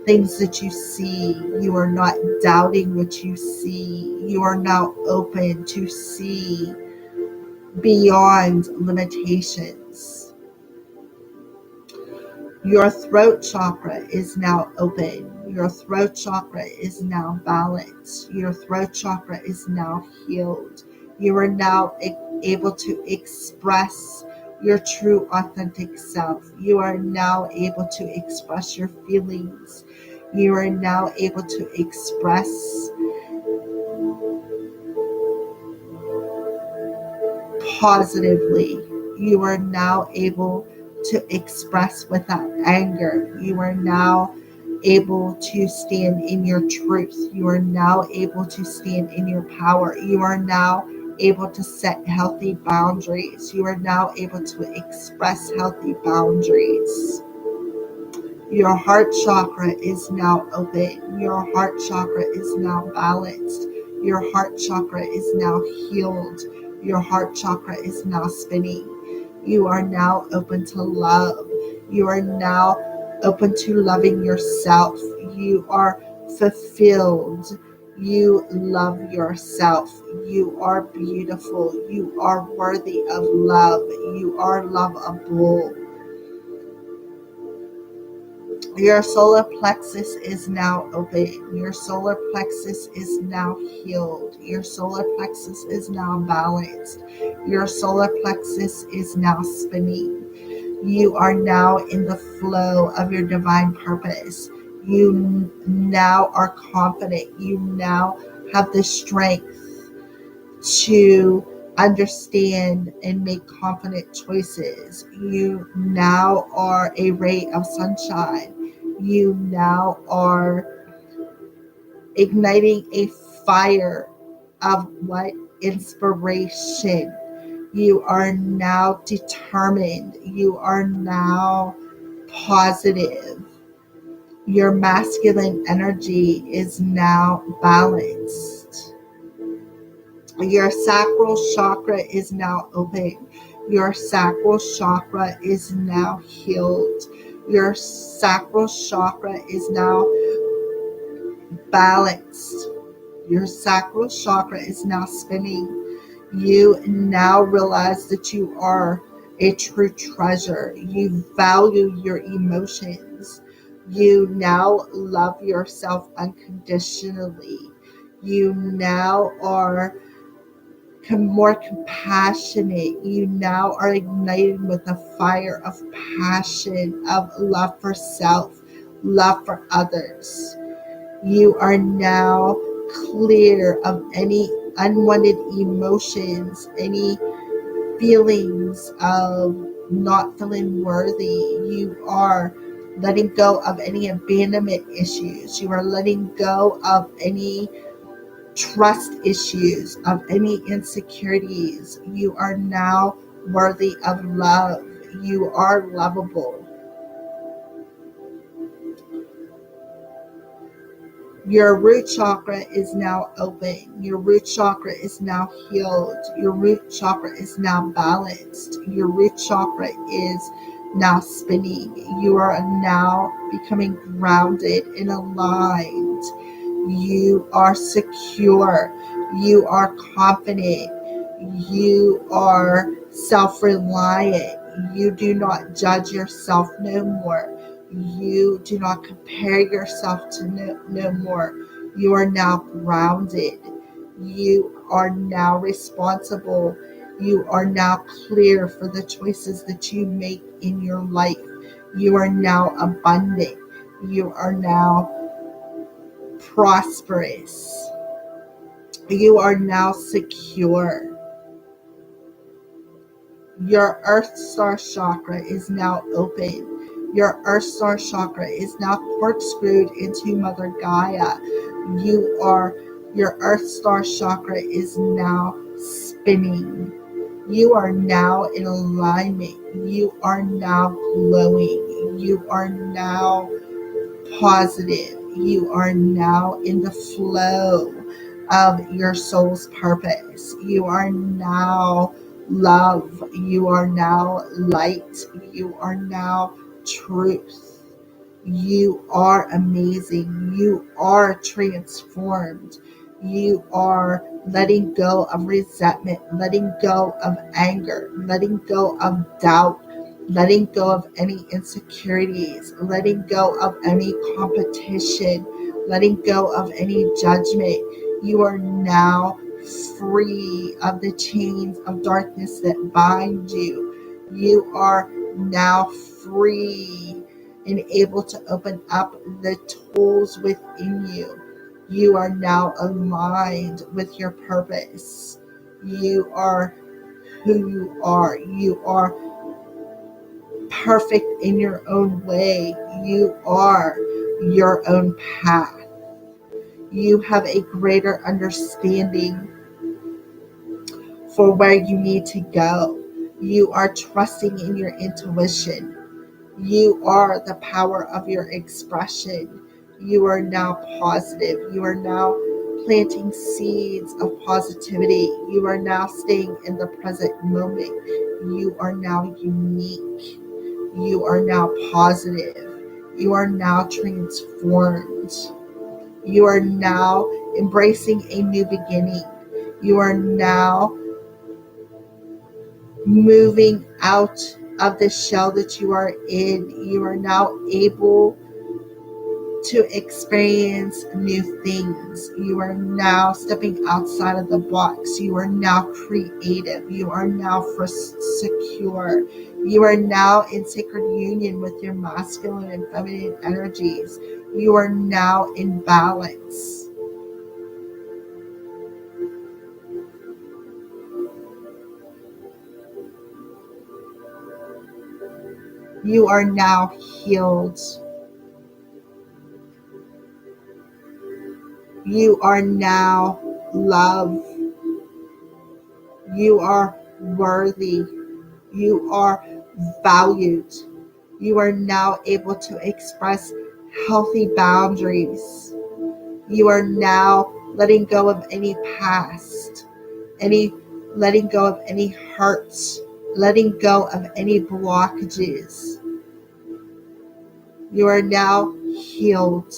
things that you see. You are not doubting what you see. You are now open to see beyond limitations. Your throat chakra is now open. Your throat chakra is now balanced. Your throat chakra is now healed. You are now able to express your true authentic self. You are now able to express your feelings. You are now able to express positively. You are now able to express without anger. You are now able to stand in your truth. You are now able to stand in your power. You are now able to set healthy boundaries. You are now able to express healthy boundaries. Your heart chakra is now open. Your heart chakra is now balanced. Your heart chakra is now healed. Your heart chakra is now spinning. You are now open to love. You are now open to loving yourself. You are fulfilled. You love yourself. You are beautiful. You are worthy of love. You are lovable. Your solar plexus is now open. Your solar plexus is now healed. Your solar plexus is now balanced. Your solar plexus is now spinning. You are now in the flow of your divine purpose. You now are confident. You now have the strength to understand and make confident choices. You now are a ray of sunshine. You now are igniting a fire of what? Inspiration. You are now determined. You are now positive. Your masculine energy is now balanced. Your sacral chakra is now open. Your sacral chakra is now healed. Your sacral chakra is now balanced. Your sacral chakra is now spinning. You now realize that you are a true treasure. You value your emotions. You now love yourself unconditionally. You now are more compassionate. You now are ignited with a fire of passion, of love for self, love for others. You are now clear of any unwanted emotions, any feelings of not feeling worthy. You are letting go of any abandonment issues. You are letting go of any trust issues, of any insecurities. You are now worthy of love. You are lovable. Your root chakra is now open. Your root chakra is now healed. Your root chakra is now balanced. Your root chakra is now spinning. You are now becoming grounded and aligned. You are secure. You are confident. You are self-reliant. You do not judge yourself no more. You do not compare yourself to no more. You are now grounded. You are now responsible. You are now clear for the choices that you make in your life. You are now abundant. You are now prosperous. You are now secure. Your Earth Star Chakra is now open. Your Earth Star Chakra is now corkscrewed into Mother Gaia. Your Earth Star Chakra is now spinning. You are now in alignment. You are now glowing. You are now positive. You are now in the flow of your soul's purpose. You are now love. You are now light. You are now truth. You are amazing. You are transformed. You are letting go of resentment, letting go of anger, letting go of doubt, letting go of any insecurities, letting go of any competition, letting go of any judgment. You are now free of the chains of darkness that bind you. You are now free and able to open up the tools within you. You are now aligned with your purpose. You are who you are. You are perfect in your own way. You are your own path. You have a greater understanding for where you need to go. You are trusting in your intuition. You are the power of your expression. You are now positive. You are now planting seeds of positivity. You are now staying in the present moment. You are now unique. You are now positive. You are now transformed. You are now embracing a new beginning. You are now moving out of the shell that you are in. You are now able to experience new things. You are now stepping outside of the box. You are now creative. You are now secure. You are now in sacred union with your masculine and feminine energies. You are now in balance. You are now healed. You are now love. You are worthy. You are valued. You are now able to express healthy boundaries. You are now letting go of any past, letting go of any hurts, letting go of any blockages. You are now healed.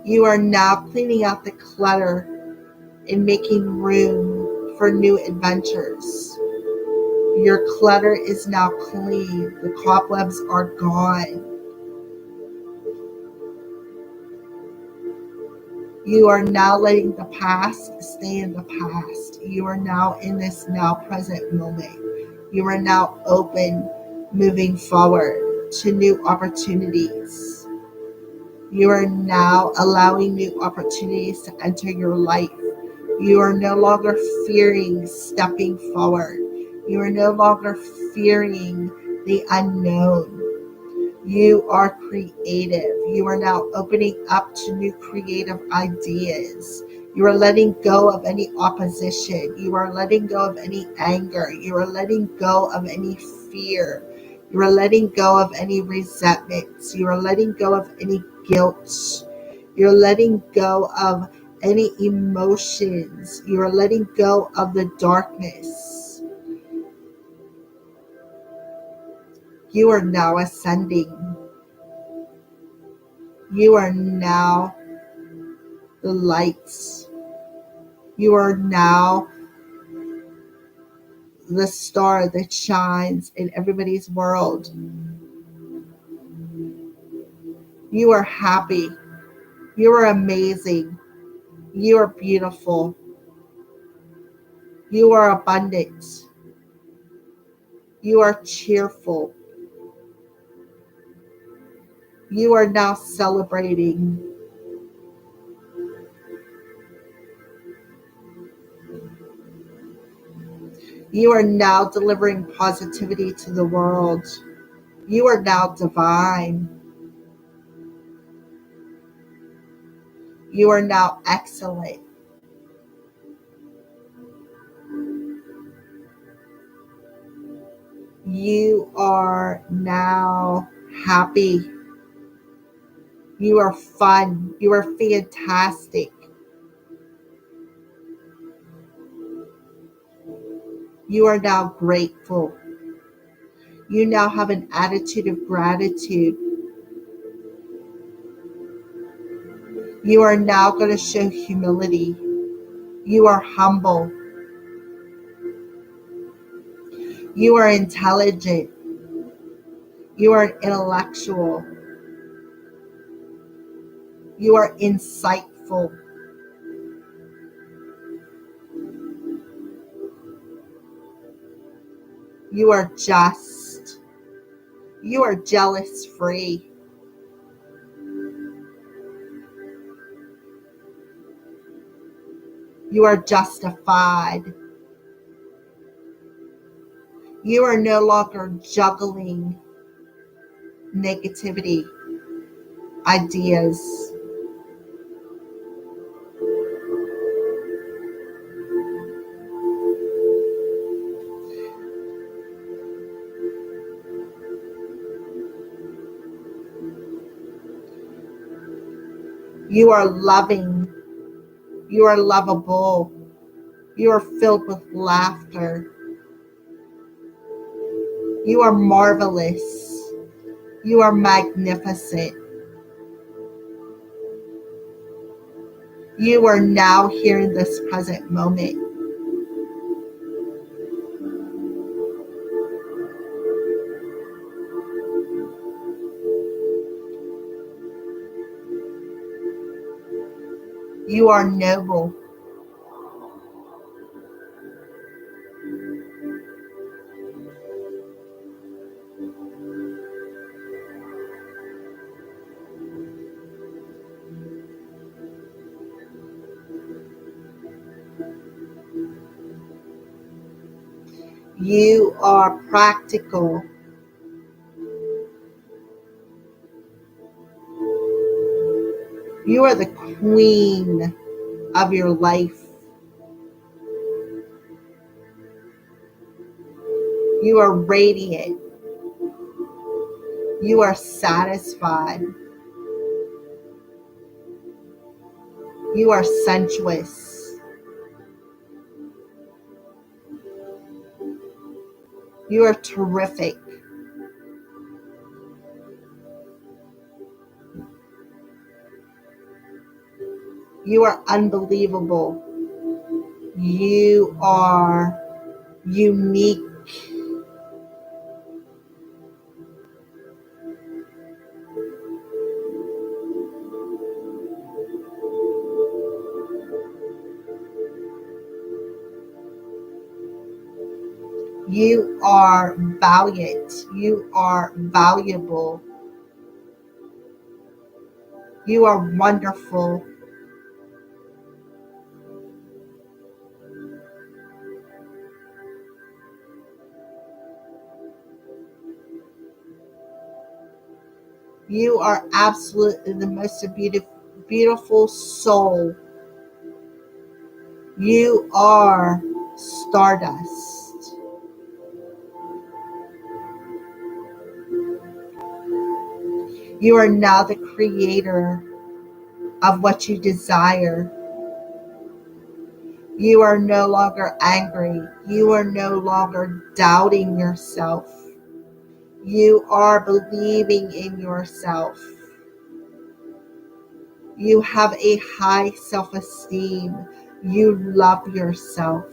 You are now cleaning out the clutter and making room for new adventures. Your clutter is now clean. The cobwebs are gone. You are now letting the past stay in the past. You are now in this now present moment. You are now open, moving forward. to new opportunities. You are now allowing new opportunities to enter your life. You are no longer fearing stepping forward. You are no longer fearing the unknown. You are creative. You are now opening up to new creative ideas. You are letting go of any opposition. You are letting go of any anger. You are letting go of any fear. You are letting go of any resentments. You are letting go of any guilt. You're letting go of any emotions. You are letting go of the darkness. You are now ascending. You are now the lights. You are now the star that shines in everybody's world. You are happy. You are amazing. You are beautiful. You are abundant. You are cheerful. You are now celebrating. You are now delivering positivity to the world. You are now divine. You are now excellent. You are now happy. You are fun. You are fantastic. You are now grateful. You now have an attitude of gratitude. You are now going to show humility. You are humble. You are intelligent. You are intellectual. You are insightful. You are just. You are jealous free. You are justified. You are no longer juggling negativity, ideas. You are loving. You are lovable. You are filled with laughter. You are marvelous. You are magnificent. You are now here in this present moment. You are noble. You are practical. You are the queen of your life. You are radiant. You are satisfied. You are sensuous. You are terrific. You are unbelievable. You are unique. You are valiant. You are valuable. You are wonderful. You are absolutely the most beautiful soul. You are stardust. You are now the creator of what you desire. You are no longer angry. You are no longer doubting yourself. You are believing in yourself. You have a high self-esteem. You love yourself.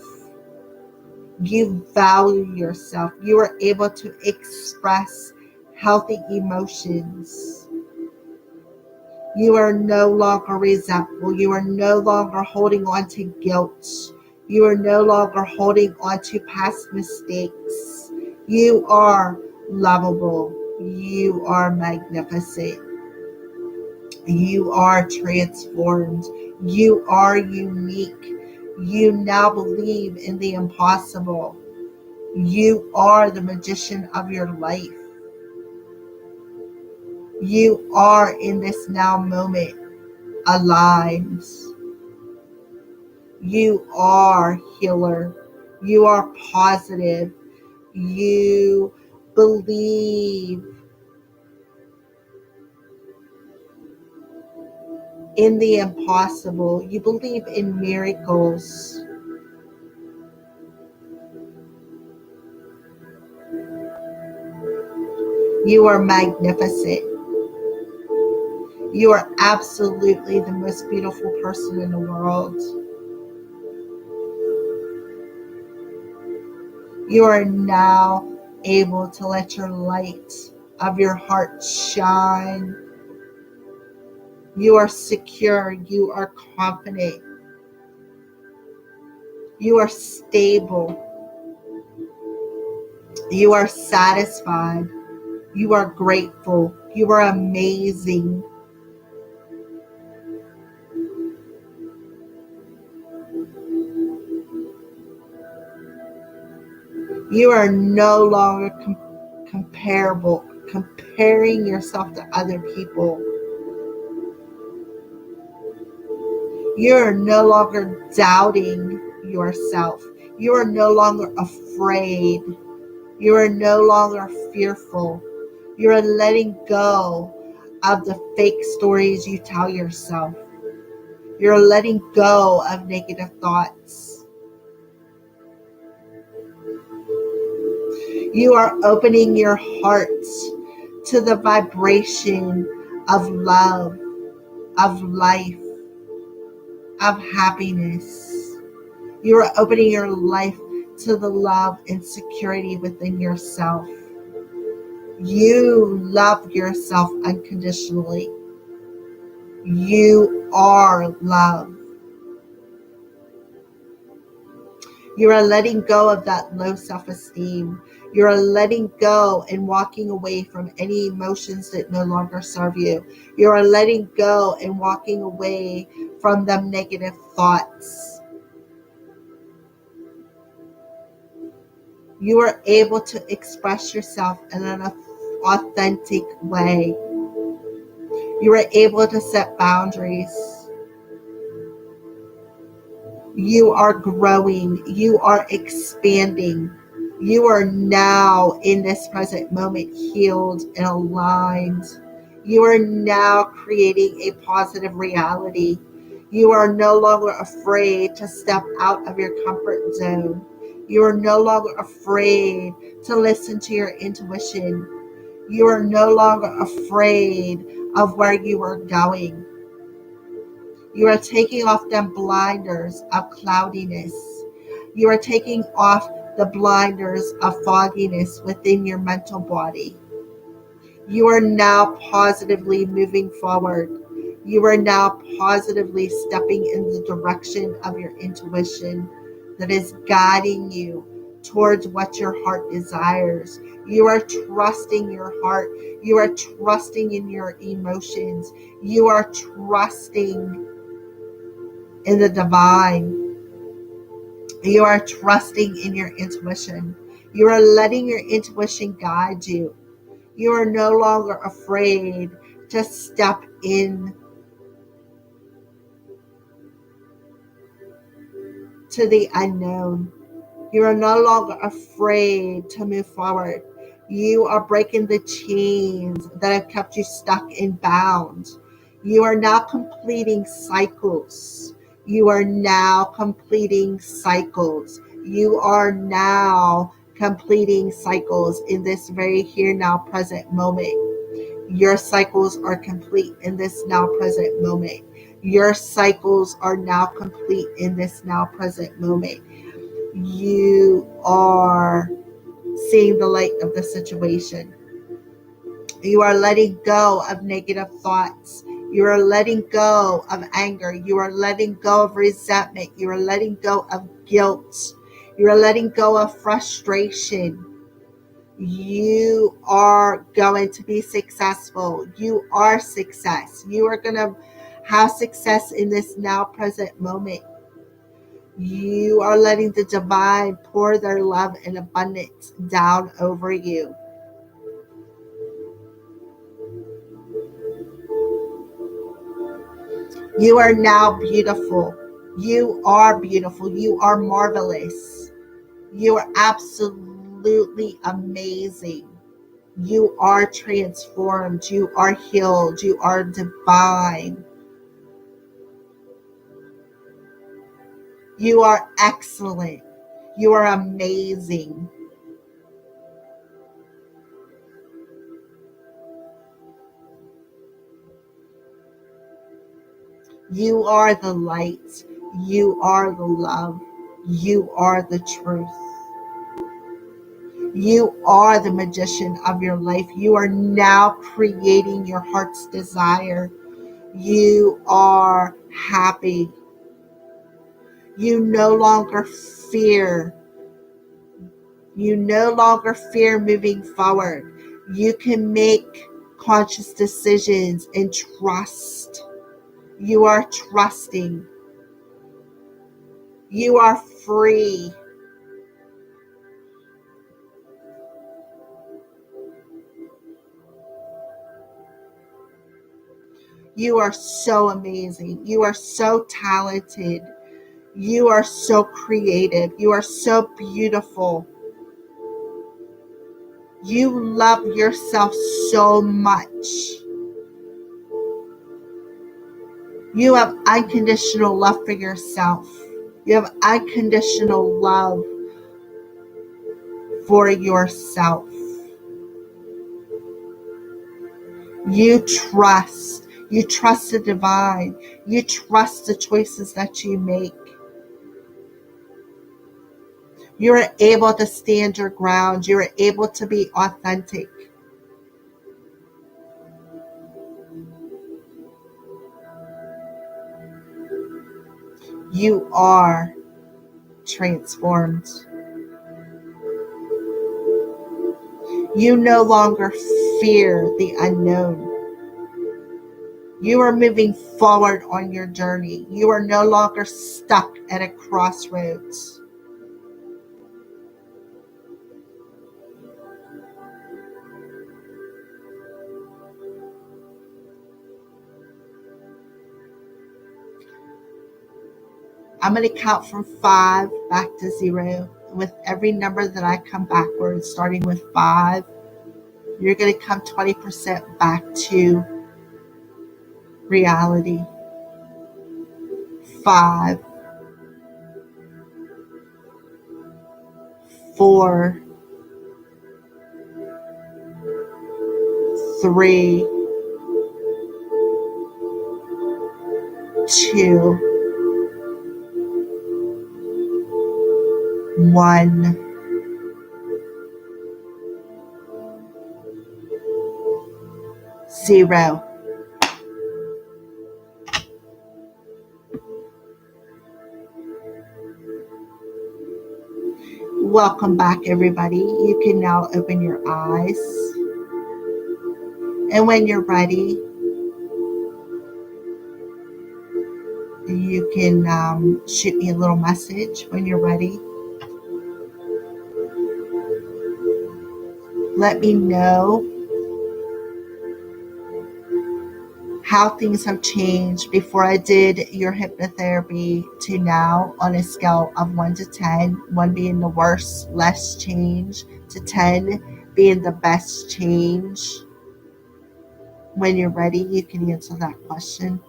You value yourself. You are able to express healthy emotions. You are no longer resentful. You are no longer holding on to guilt. You are no longer holding on to past mistakes. You are lovable. You are magnificent. You are transformed. You are unique. You now believe in the impossible. You are the magician of your life. You are in this now moment alive. You are healer. You are positive. You believe in the impossible. You believe in miracles. You are magnificent. You are absolutely the most beautiful person in the world. You are now able to let your light of your heart shine. You are secure. You are confident. You are stable. You are satisfied. You are grateful. You are amazing. You are no longer comparing yourself to other people. You are no longer doubting yourself. You are no longer afraid. You are no longer fearful. You are letting go of the fake stories you tell yourself. You're letting go of negative thoughts. You are opening your heart to the vibration of love, of life, of happiness. You are opening your life to the love and security within yourself. You love yourself unconditionally. You are love. You are letting go of that low self-esteem. You are letting go and walking away from any emotions that no longer serve you. You are letting go and walking away from the negative thoughts. You are able to express yourself in an authentic way. You are able to set boundaries. You are growing. You are expanding. You are now in this present moment healed and aligned. You are now creating a positive reality. You are no longer afraid to step out of your comfort zone. You are no longer afraid to listen to your intuition. You are no longer afraid of where you are going. You are taking off them blinders of cloudiness. You are taking off the blinders of fogginess within your mental body. You are now positively moving forward. You are now positively stepping in the direction of your intuition that is guiding you towards what your heart desires. You are trusting your heart. You are trusting in your emotions. You are trusting in the divine. You are trusting in your intuition. You are letting your intuition guide you. You are no longer afraid to step in to the unknown. You are no longer afraid to move forward. You are breaking the chains that have kept you stuck and bound. You are now completing cycles. You are now completing cycles. You are now completing cycles in this very here, now, present moment. Your cycles are complete in this now, present moment. Your cycles are now complete in this now, present moment. You are seeing the light of the situation. You are letting go of negative thoughts. You are letting go of anger. You are letting go of resentment. You are letting go of guilt. You are letting go of frustration. You are going to be successful. You are success. You are going to have success in this now present moment. You are letting the divine pour their love and abundance down over you. You are now beautiful. You are beautiful. You are marvelous. You are absolutely amazing. You are transformed. You are healed. You are divine. You are excellent. You are amazing. You are the light. You are the love. You are the truth. You are the magician of your life. You are now creating your heart's desire. You are happy. You no longer fear. You no longer fear moving forward. You can make conscious decisions and trust. You are trusting. You are free. You are so amazing. You are so talented. You are so creative. You are so beautiful. You love yourself so much. You have unconditional love for yourself. You have unconditional love for yourself. You trust. You trust the divine. You trust the choices that you make. You are able to stand your ground. You are able to be authentic. You are transformed. You no longer fear the unknown. You are moving forward on your journey. You are no longer stuck at a crossroads. I'm going to count from 5 back to 0. With every number that I come backwards, starting with 5, you're going to come 20% back to reality. 5, 4, 3, 2, 1. 0. Welcome back, everybody. You can now open your eyes. And when you're ready, you can shoot me a little message when you're ready. Let me know how things have changed before I did your hypnotherapy to now on a scale of 1 to 10, 1 being the worst, less change, to 10 being the best change. When you're ready, you can answer that question.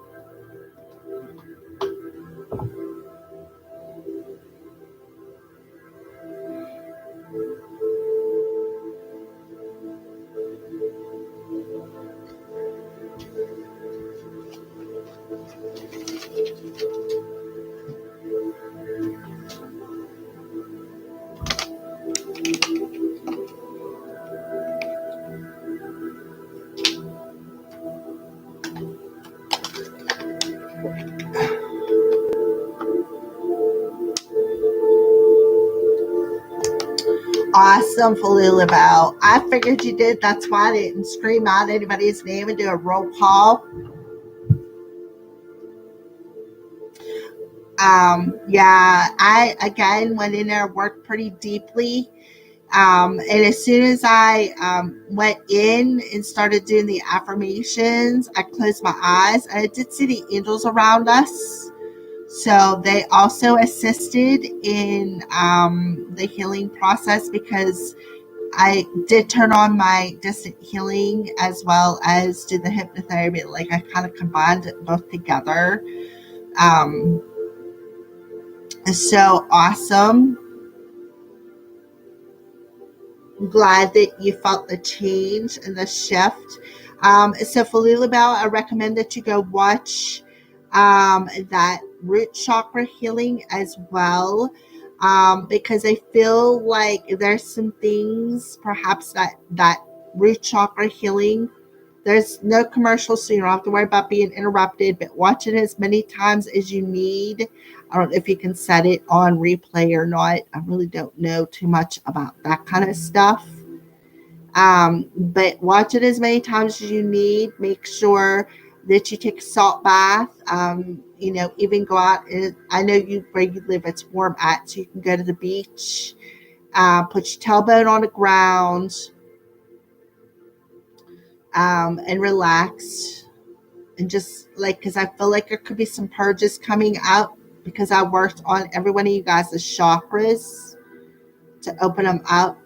Awesome, Falulabelle. I figured you did. That's why I didn't scream out anybody's name and do a roll call. Yeah, I again went in there, worked pretty deeply. And as soon as I went in and started doing the affirmations, I closed my eyes and I did see the angels around us. So they also assisted in the healing process because I did turn on my distant healing as well as do the hypnotherapy. Like I kind of combined it both together. So awesome. I'm glad that you felt the change and the shift. So for Lulabelle, I recommend that you go watch that root chakra healing as well. Because I feel like there's some things, perhaps that root chakra healing. There's no commercials, so you don't have to worry about being interrupted, but watch it as many times as you need. I don't know if you can set it on replay or not. I really don't know too much about that kind of stuff. But watch it as many times as you need. Make sure that you take a salt bath. Even go out. And I know where you live, it's warm at, so you can go to the beach. Put your tailbone on the ground. And relax, and just because I feel like there could be some purges coming out because I worked on every one of you guys' chakras to open them up.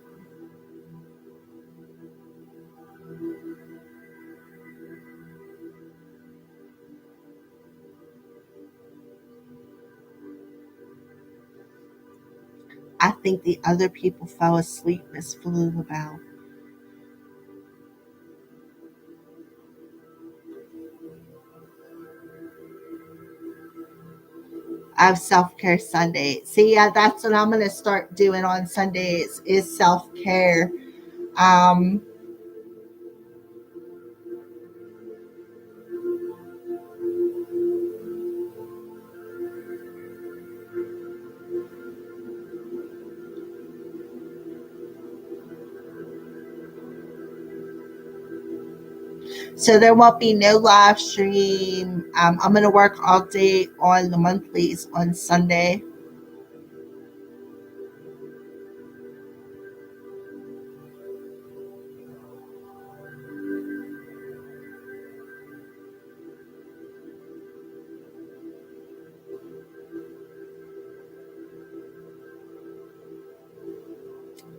I think the other people fell asleep, Miss Falulabelle. I have self-care Sunday. See, yeah, that's what I'm going to start doing on Sundays is self-care. So there won't be no live stream. I'm going to work all day on the monthlies on Sunday.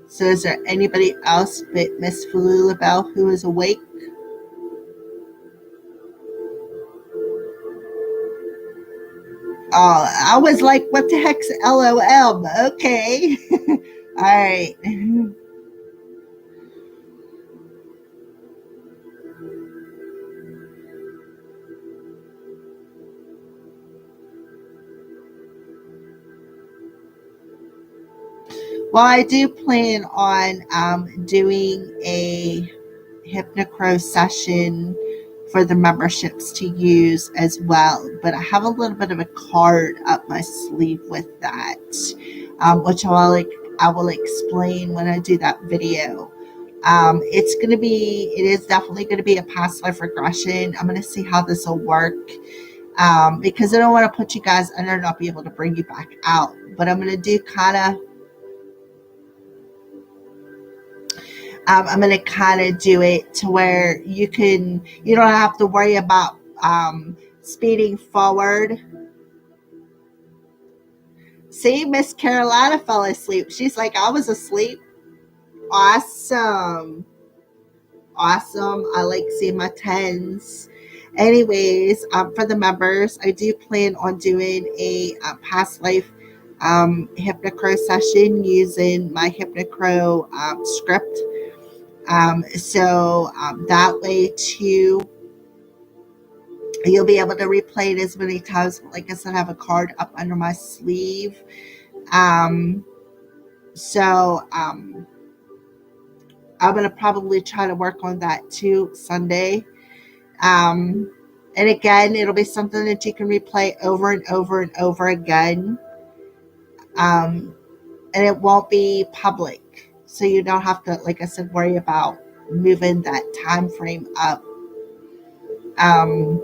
So is there anybody else but Miss Falulabelle who is awake? Oh, I was like, what the heck's LOL? Okay. All right. Well, I do plan on doing a Hypnocrow session for the memberships to use as well, but I have a little bit of a card up my sleeve with that, which I'll I will explain when I do that video. It is definitely going to be a past life regression. I'm going to see how this will work, because I don't want to put you guys under and not be able to bring you back out. But I'm going to do I'm going to kind of do it to where you don't have to worry about speeding forward. See, Miss Carolina fell asleep. She's like, I was asleep. Awesome. Awesome. I like seeing my tens. Anyways, for the members, I do plan on doing a past life Hypnocrow session using my Hypnocrow script. That way too, you'll be able to replay it as many times. Like I said, I have a card up under my sleeve. I'm going to probably try to work on that too Sunday. And again, it'll be something that you can replay over and over and over again. And it won't be public. So you don't have to, like I said, worry about moving that time frame up. I'm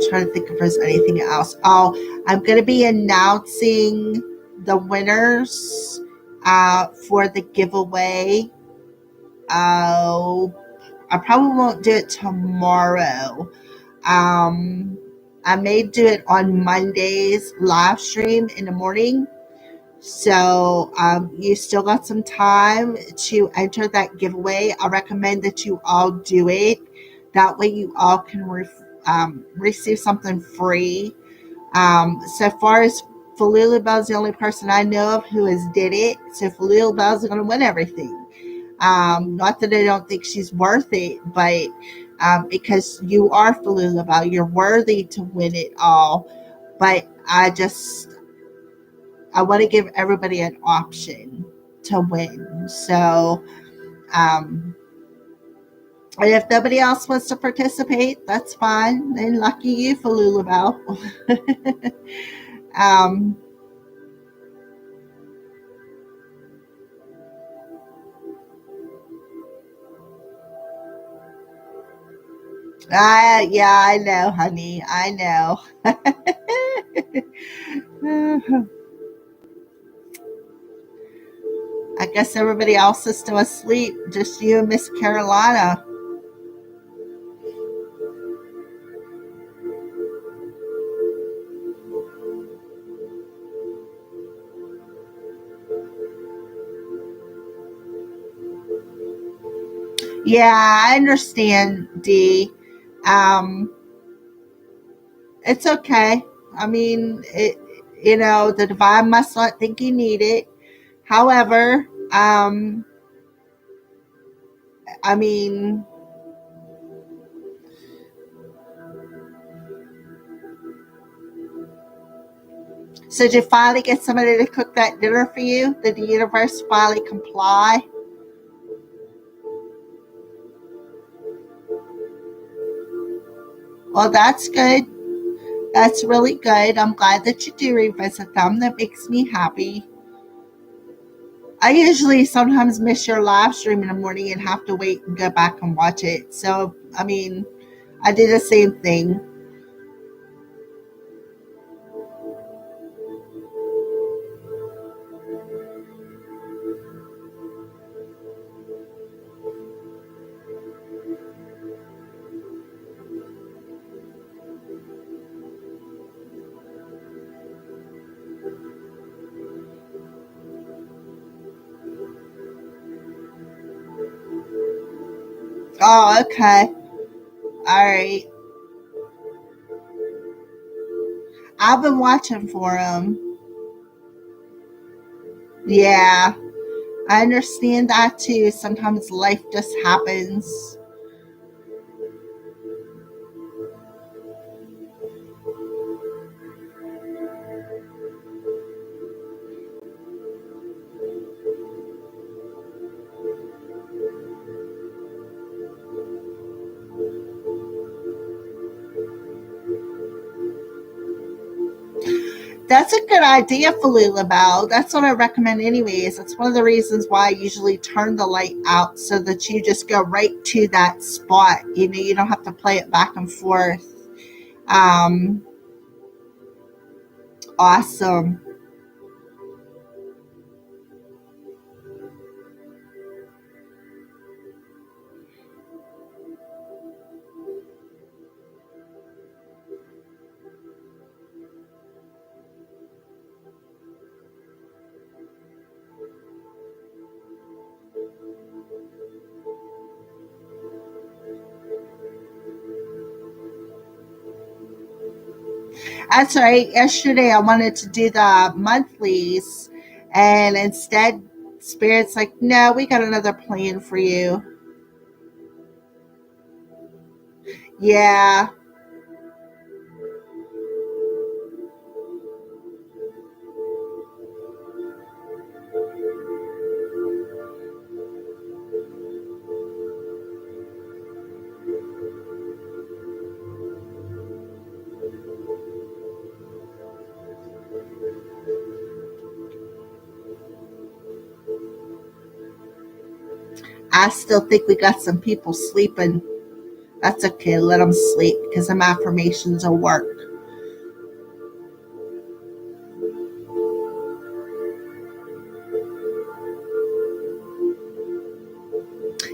trying to think if there's anything else. Oh, I'm going to be announcing the winners for the giveaway. I probably won't do it tomorrow. I may do it on Monday's live stream in the morning. So you still got some time to enter that giveaway. I recommend that you all do it. That way you all can receive something free. So far as Falula Bell's the only person I know of who has did it. So Falula Bell's going to win everything. Not that I don't think she's worth it, but because you are Falula Bell, you're worthy to win it all. But I want to give everybody an option to win. So, and if nobody else wants to participate, that's fine. Then lucky you, Falula Bell. Yeah, I know, honey. I know. I guess everybody else is still asleep. Just you and Miss Carolina. Yeah, I understand, Dee. It's okay. I mean, the divine must not think you need it. However, I mean, so did you finally get somebody to cook that dinner for you? Did the universe finally comply? Well, that's good. That's really good. I'm glad that you do revisit them. That makes me happy. I usually sometimes miss your live stream in the morning and have to wait and go back and watch it. So, I mean, I did the same thing. Oh, okay. All right. I've been watching for him. Yeah, I understand that too. Sometimes life just happens. That's a good idea, Falula Bell. That's what I recommend anyways. That's one of the reasons why I usually turn the light out so that you just go right to that spot. You know, you don't have to play it back and forth. Um, awesome. That's right. Yesterday I wanted to do the monthlies, and instead, Spirit's like, no, we got another plan for you. Yeah, I still think we got some people sleeping. That's okay. Let them sleep because some affirmations will work.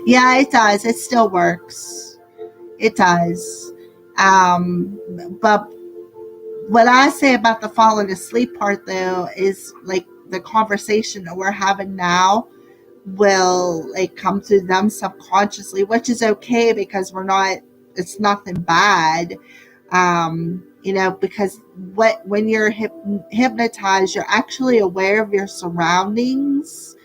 Yeah, it does. It still works. It does. Um, but what I say about the falling asleep part, though, is like the conversation that we're having now will like come to them subconsciously, which is okay because we're not. It's nothing bad. You know, because when you're hypnotized, you're actually aware of your surroundings,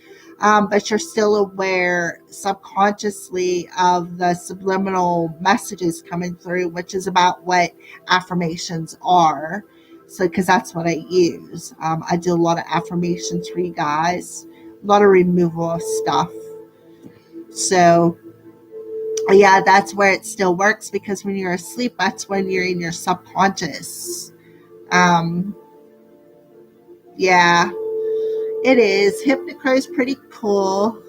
but you're still aware subconsciously of the subliminal messages coming through, which is about what affirmations are. So, because that's what I use, I do a lot of affirmations for you guys, a lot of removal of stuff. So, yeah, that's where it still works because when you're asleep, that's when you're in your subconscious. Um, yeah, it is. Hypnocrow is pretty cool.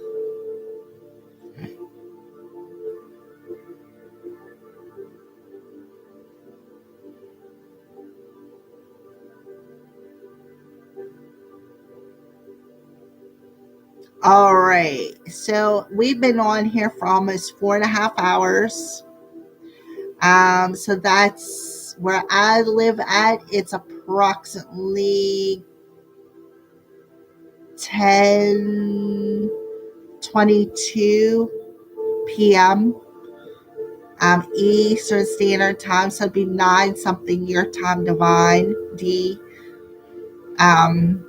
All right. So we've been on here for almost 4.5 hours. So that's where I live at. It's approximately 10:22 p.m. Eastern Standard Time. So it'd be 9 something your time, Divine D. Um,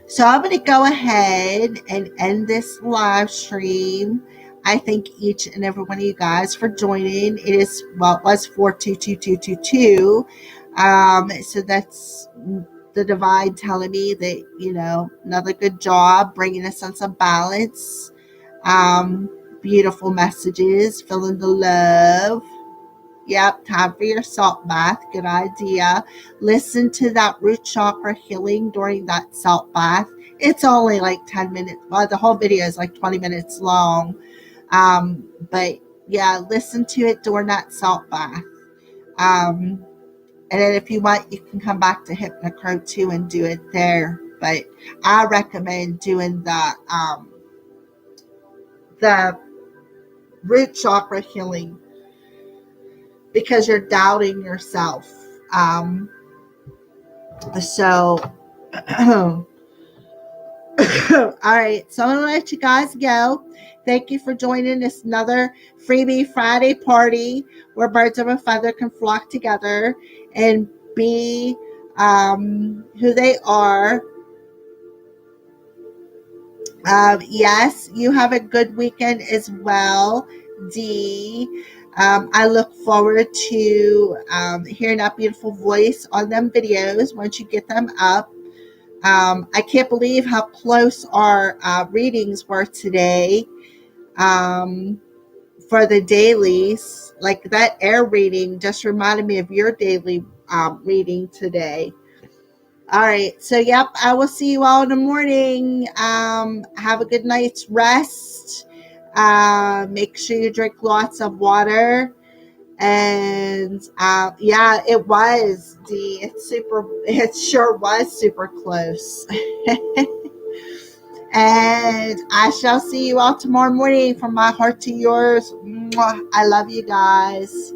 So I'm going to go ahead and end this live stream. I thank each and every one of you guys for joining. It is, well, it was 422222. So that's the divine telling me that, you know, another good job bringing a sense of balance. Beautiful messages, feeling the love. Yep, time for your salt bath. Good idea. Listen to that root chakra healing during that salt bath. It's only like 10 minutes. Well, the whole video is like 20 minutes long. But yeah, listen to it during that salt bath. And then if you want, you can come back to Hypnocrow too and do it there. But I recommend doing the root chakra healing because you're doubting yourself. So, all right. So I'm going to let you guys go. Thank you for joining this another Freebie Friday party where birds of a feather can flock together and be who they are. Yes, you have a good weekend as well, Dee. I look forward to hearing that beautiful voice on them videos once you get them up. I can't believe how close our readings were today for the dailies. Like that air reading just reminded me of your daily reading today. All right. So, yep, I will see you all in the morning. Have a good night's rest. Make sure you drink lots of water. And yeah, it was it sure was super close. And I shall see you all tomorrow morning. From my heart to yours. Mwah. I love you guys.